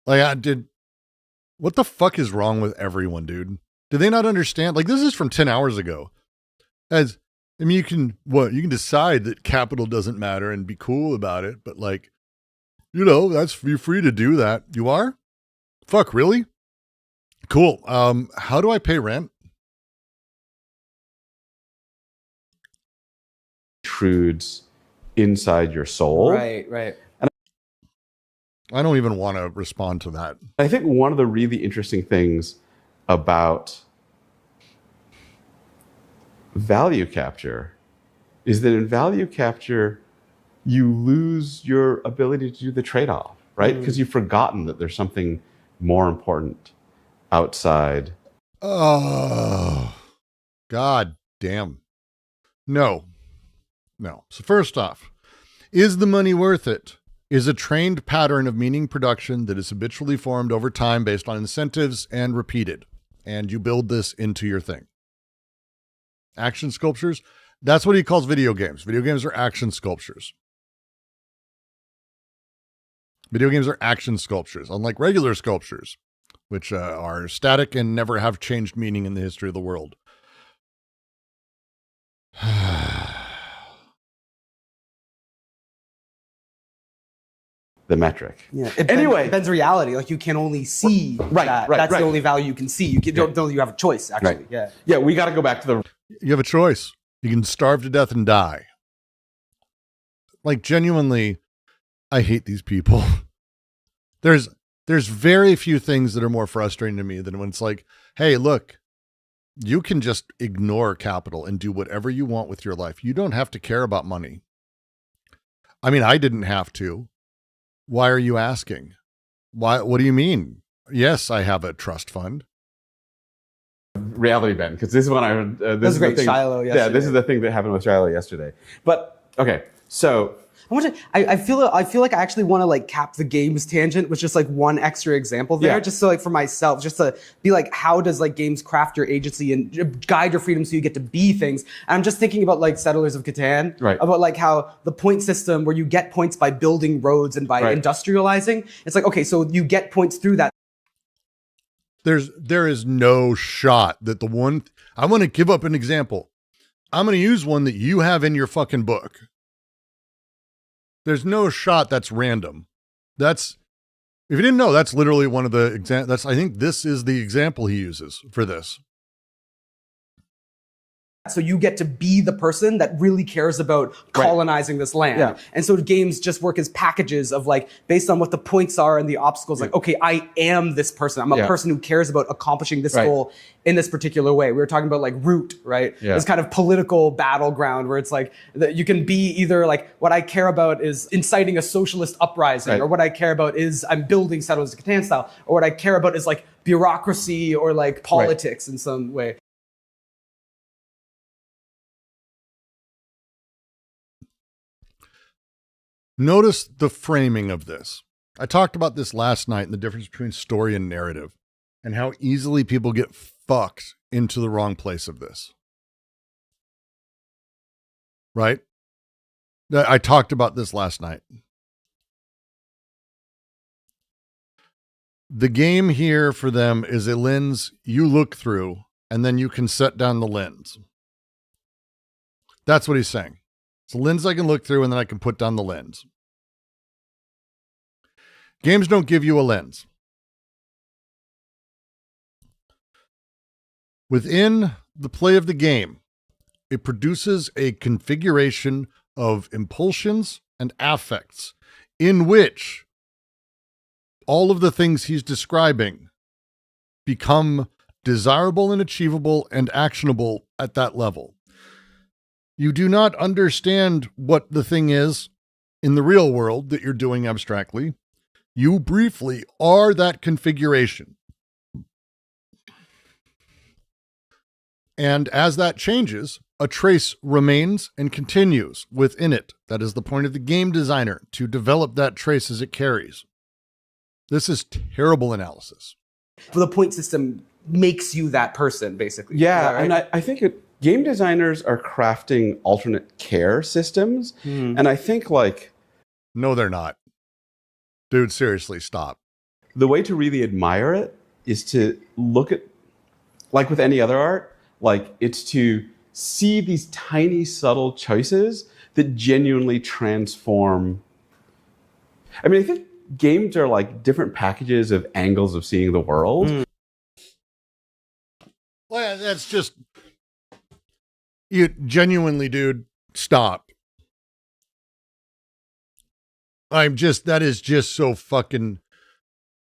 What the fuck is wrong with everyone, dude? Do they not understand? Like, this is from 10 hours ago. You can decide that capital doesn't matter and be cool about it, but you're free to do that. You are? Fuck, really? Cool. How do I pay rent? Intrudes inside your soul. Right. And I don't even want to respond to that. I think one of the really interesting things about value capture is that in value capture, you lose your ability to do the trade-off, right? Because you've forgotten that there's something more important outside. Oh, God damn. No. So first off, is the money worth it? Is a trained pattern of meaning production that is habitually formed over time based on incentives and repeated. And you build this into your thing. Action sculptures, that's what he calls video games. Video games are action sculptures. Video games are action sculptures, unlike regular sculptures, which are static and never have changed meaning in the history of the world. The metric. Yeah. Anyway, it bends reality. Like you can only see that. That's the only value you can see. You don't know you have a choice. Actually, Yeah. We got to go back to the. You have a choice. You can starve to death and die. Like genuinely, I hate these people. There's very few things that are more frustrating to me than when it's like, hey, look, you can just ignore capital and do whatever you want with your life. You don't have to care about money. I mean, I didn't have to. Why are you asking? What do you mean? Yes, I have a trust fund. Reality, Ben, because this is when I heard. This was is great. The thing, Shiloh yesterday. Yeah, this is the thing that happened with Shiloh yesterday. But okay, so I feel like I actually want to like cap the games tangent with just like one extra example there, just so like for myself, just to be like, how does like games craft your agency and guide your freedom so you get to be things? And I'm just thinking about like Settlers of Catan, about like how the point system where you get points by building roads and by industrializing. It's like, okay, so you get points through that. There is no shot that the one, I want to give up an example. I'm going to use one that you have in your fucking book. There's no shot that's random. If you didn't know, that's literally one of the examples. I think this is the example he uses for this. So you get to be the person that really cares about colonizing this land. Yeah. And so games just work as packages of like, based on what the points are and the obstacles, like, okay, I am this person. I'm a person who cares about accomplishing this goal in this particular way. We were talking about like Root, right? Yeah. This kind of political battleground where it's like, you can be either like, what I care about is inciting a socialist uprising, or what I care about is I'm building Settlers of Catan style, or what I care about is like bureaucracy or like politics in some way. Notice the framing of this. I talked about this last night and the difference between story and narrative and how easily people get fucked into the wrong place of this. Right? I talked about this last night. The game here for them is a lens you look through and then you can set down the lens. That's what he's saying. It's a lens I can look through and then I can put down the lens. Games don't give you a lens. Within the play of the game, it produces a configuration of impulsions and affects in which all of the things he's describing become desirable and achievable and actionable at that level. You do not understand what the thing is in the real world that you're doing abstractly. You briefly are that configuration. And as that changes, a trace remains and continues within it. That is the point of the game designer, to develop that trace as it carries. This is terrible analysis. The point system makes you that person, basically. Yeah, right? and I think game designers are crafting alternate care systems. And I think like... No, they're not. Dude, seriously, stop. The way to really admire it is to look at, like with any other art, like it's to see these tiny, subtle choices that genuinely transform. I mean, I think games are like different packages of angles of seeing the world. Well, that's just... You genuinely, dude, stop. That is just so fucking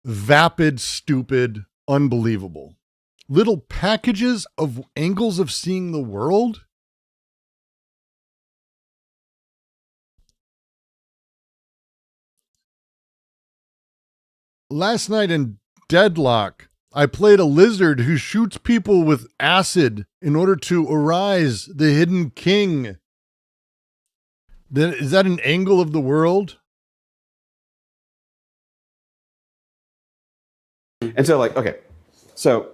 vapid, stupid, unbelievable. Little packages of angles of seeing the world? Last night in Deadlock, I played a lizard who shoots people with acid in order to arise the hidden king. Then is that an angle of the world? And so like, okay, so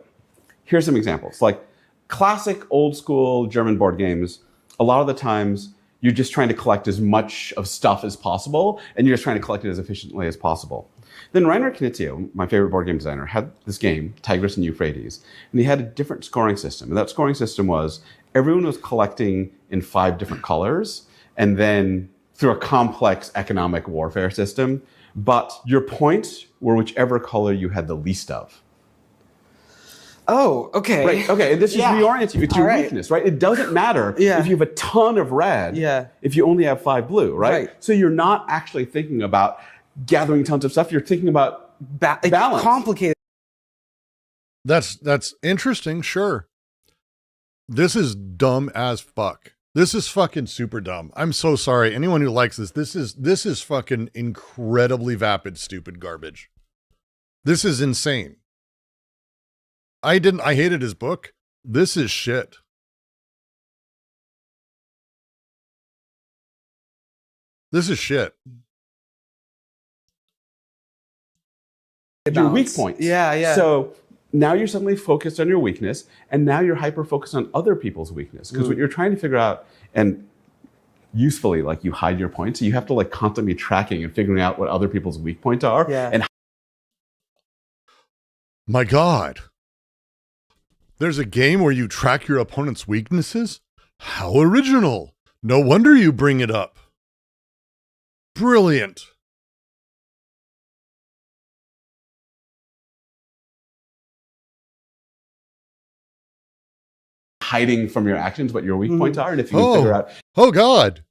here's some examples. Like classic old school German board games, a lot of the times you're just trying to collect as much of stuff as possible, and you're just trying to collect it as efficiently as possible. Then Rainer Knizia, my favorite board game designer, had this game, Tigris and Euphrates, and he had a different scoring system. And that scoring system was everyone was collecting in 5 different colors, and then through a complex economic warfare system, but your points were whichever color you had the least of. Oh, okay. Right, okay, and this just reorients you. It's your weakness, right? It doesn't matter if you have a ton of red, if you only have 5 blue, right? So you're not actually thinking about gathering tons of stuff. You're thinking about balance. Complicated. That's interesting, sure. This is dumb as fuck. This is fucking super dumb. I'm so sorry. Anyone who likes this, this is fucking incredibly vapid, stupid garbage. This is insane. I hated his book. This is shit. This is shit. Your weak points. Yeah. So now you're suddenly focused on your weakness, and now you're hyper-focused on other people's weakness. Because what you're trying to figure out, and usefully, like you hide your points, so you have to like constantly be tracking and figuring out what other people's weak points are. And my God. There's a game where you track your opponent's weaknesses? How original. No wonder you bring it up. Brilliant. hiding from your actions what your weak points are, and if you can figure out, oh God,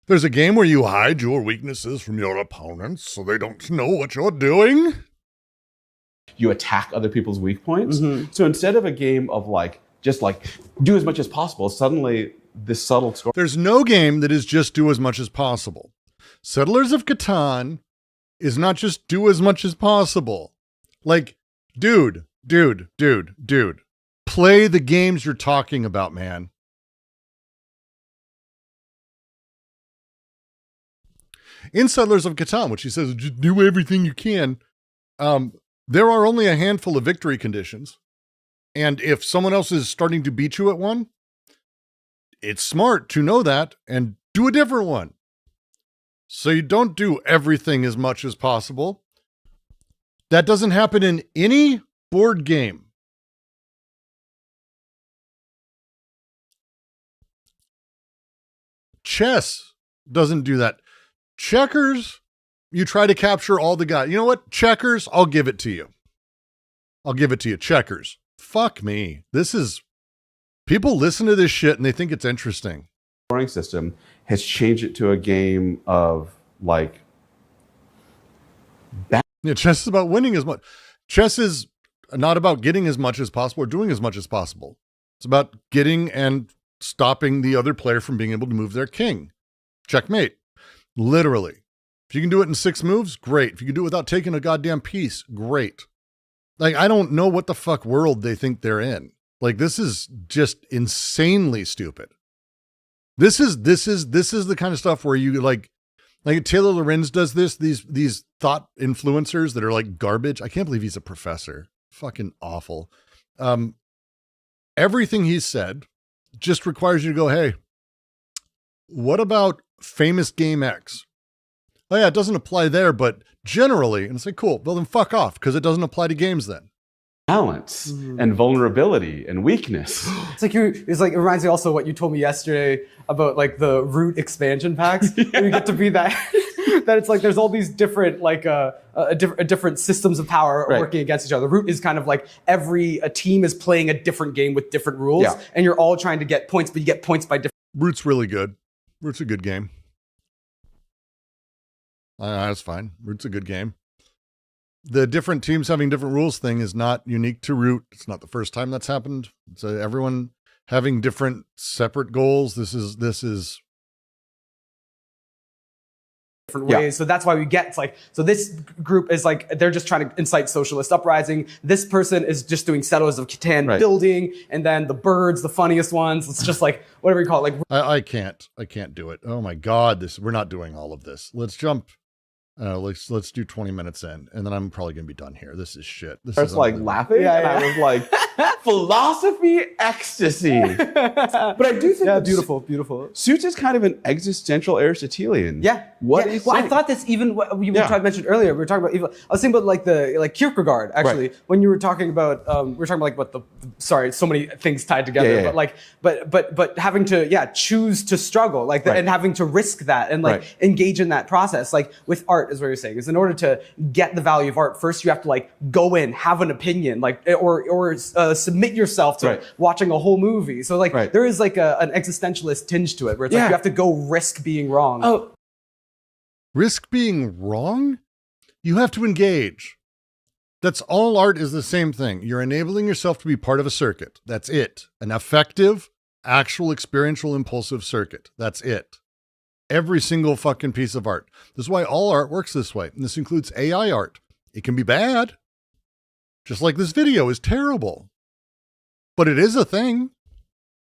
there's a game where you hide your weaknesses from your opponents so they don't know what you're doing. You attack other people's weak points. So instead of a game of just do as much as possible, suddenly this subtle score. There's no game that is just do as much as possible. Settlers of Catan is not just do as much as possible. Like, dude, play the games you're talking about, man. In Settlers of Catan, which he says, just do everything you can, there are only a handful of victory conditions. And if someone else is starting to beat you at one, it's smart to know that and do a different one. So you don't do everything as much as possible. That doesn't happen in any board game. Chess doesn't do that. Checkers, you try to capture all the guys. You know what? Checkers, I'll give it to you. Checkers. Fuck me. People listen to this shit and they think it's interesting. Scoring system has changed it to a game of chess is about winning as much. Chess is not about getting as much as possible or doing as much as possible. It's about getting and stopping the other player from being able to move their king. Checkmate. Literally. If you can do it in 6 moves, great. If you can do it without taking a goddamn piece, great. I don't know what the fuck world they think they're in. This is just insanely stupid. This is the kind of stuff where you like Taylor Lorenz does this, these thought influencers that are garbage. I can't believe he's a professor. Fucking awful. Everything he said just requires you to go, hey, what about famous game X? Oh yeah, it doesn't apply there, but generally, and it's cool, well then fuck off, because it doesn't apply to games then. Balance and vulnerability and weakness. It reminds me also what you told me yesterday about the root expansion packs. You get to be that it's there's all these different different systems of power working against each other. The root is kind of a team is playing a different game with different rules, and you're all trying to get points, but you get points by different. Root's really good. Root's a good game. That's fine. Root's a good game. The different teams having different rules thing is not unique to Root. It's not the first time that's happened. It's everyone having different separate goals. This is different ways. So that's why we get so this group is they're just trying to incite socialist uprising. This person is just doing Settlers of Catan building, and then the birds, the funniest ones. It's just whatever you call it. I can't do it. Oh my God, we're not doing all of this. Let's jump. Let's do 20 minutes in, and then I'm probably gonna be done here. This is shit. This is laughing, and I was philosophy ecstasy. But I do think beautiful. Suits is kind of an existential Aristotelian. I thought this even what you mentioned earlier. We were talking about evil. I was thinking about the Kierkegaard actually when you were talking about we were talking about what sorry, so many things tied together. But having to choose to struggle and having to risk that and engage in that process with art is what you're saying is in order to get the value of art first you have to go in, have an opinion or submit yourself to watching a whole movie. So there is an existentialist tinge to it where it's you have to go risk being wrong. Risk being wrong? You have to engage. That's all art is the same thing. You're enabling yourself to be part of a circuit. That's it. An effective, actual experiential impulsive circuit. That's it. Every single fucking piece of art. This is why all art works this way. And this includes AI art. It can be bad. Just like this video is terrible. But it is a thing.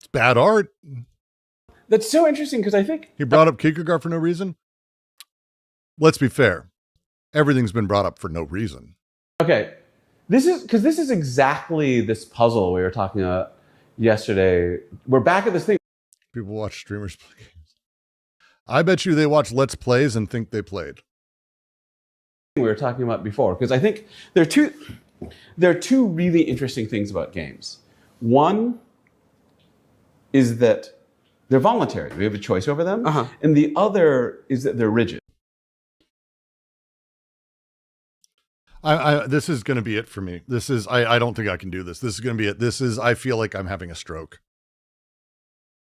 It's bad art. That's so interesting because I think... He brought up Kierkegaard for no reason. Let's be fair. Everything's been brought up for no reason. Okay. This is exactly this puzzle we were talking about yesterday. We're back at this thing. People watch streamers play games. I bet you they watch Let's Plays and think they played. We were talking about before, because I think there are two really interesting things about games. One is that they're voluntary. We have a choice over them. And the other is that they're rigid. This is going to be it for me. I don't think I can do this. This is going to be it. I feel like I'm having a stroke.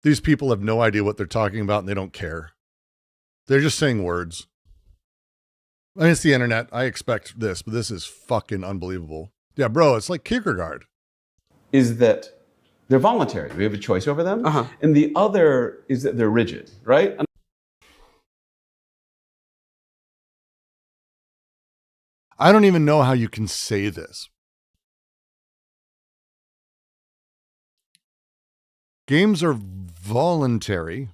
These people have no idea what they're talking about and they don't care. They're just saying words. I mean, it's the internet. I expect this, but this is fucking unbelievable. Yeah, bro, it's like Kierkegaard. Is that they're voluntary. We have a choice over them. And the other is that they're rigid, right? I don't even know how you can say this. Games are voluntary.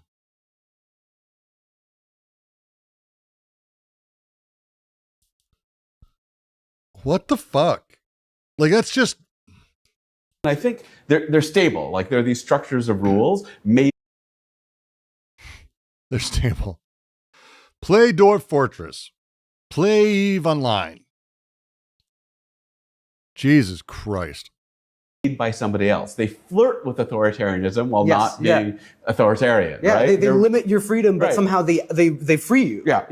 What the fuck? Like, that's just... I think they're stable. Like, there are these structures of rules made... They're stable. Play Dwarf Fortress. Play EVE Online. Jesus Christ. By somebody else. They flirt with authoritarianism while not being authoritarian. Yeah, right? they limit your freedom, but Right. somehow they free you. Yeah.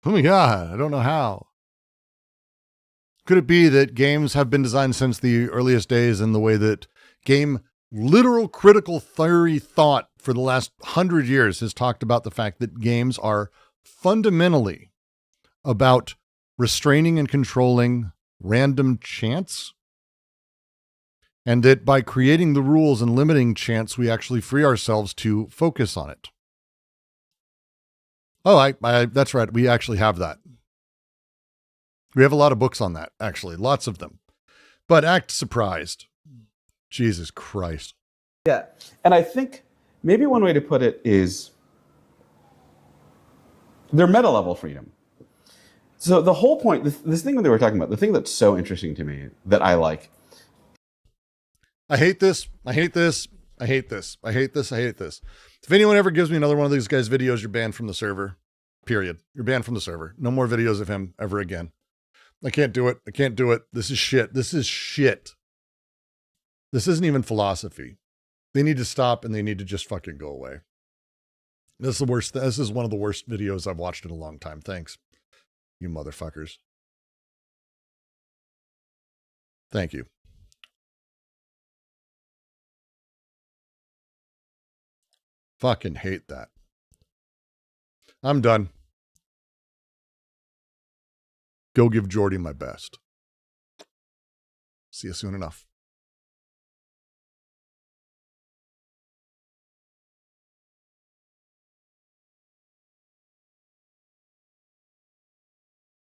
Oh my God, I don't know how. Could it be that games have been designed since the earliest days in the way that literal critical theory thought for the last 100 years has talked about the fact that games are fundamentally about restraining and controlling random chance? And that by creating the rules and limiting chance, we actually free ourselves to focus on it. Oh, that's right. We actually have that. We have a lot of books on that, actually. Lots of them. But act surprised. Jesus Christ. Yeah. And I think maybe one way to put it is they're meta-level freedom. So the whole point, this thing that they were talking about, the thing that's so interesting to me that I like. I hate this. I hate this. I hate this. I hate this. I hate this. If anyone ever gives me another one of these guys' videos, you're banned from the server. Period. You're banned from the server. No more videos of him ever again. I can't do it. I can't do it. This is shit. This is shit. This isn't even philosophy. They need to stop and they need to just fucking go away. This is the worst. This is one of the worst videos I've watched in a long time. Thanks, you motherfuckers. Thank you. Fucking hate that. I'm done. Go give Jordy my best. See you soon enough.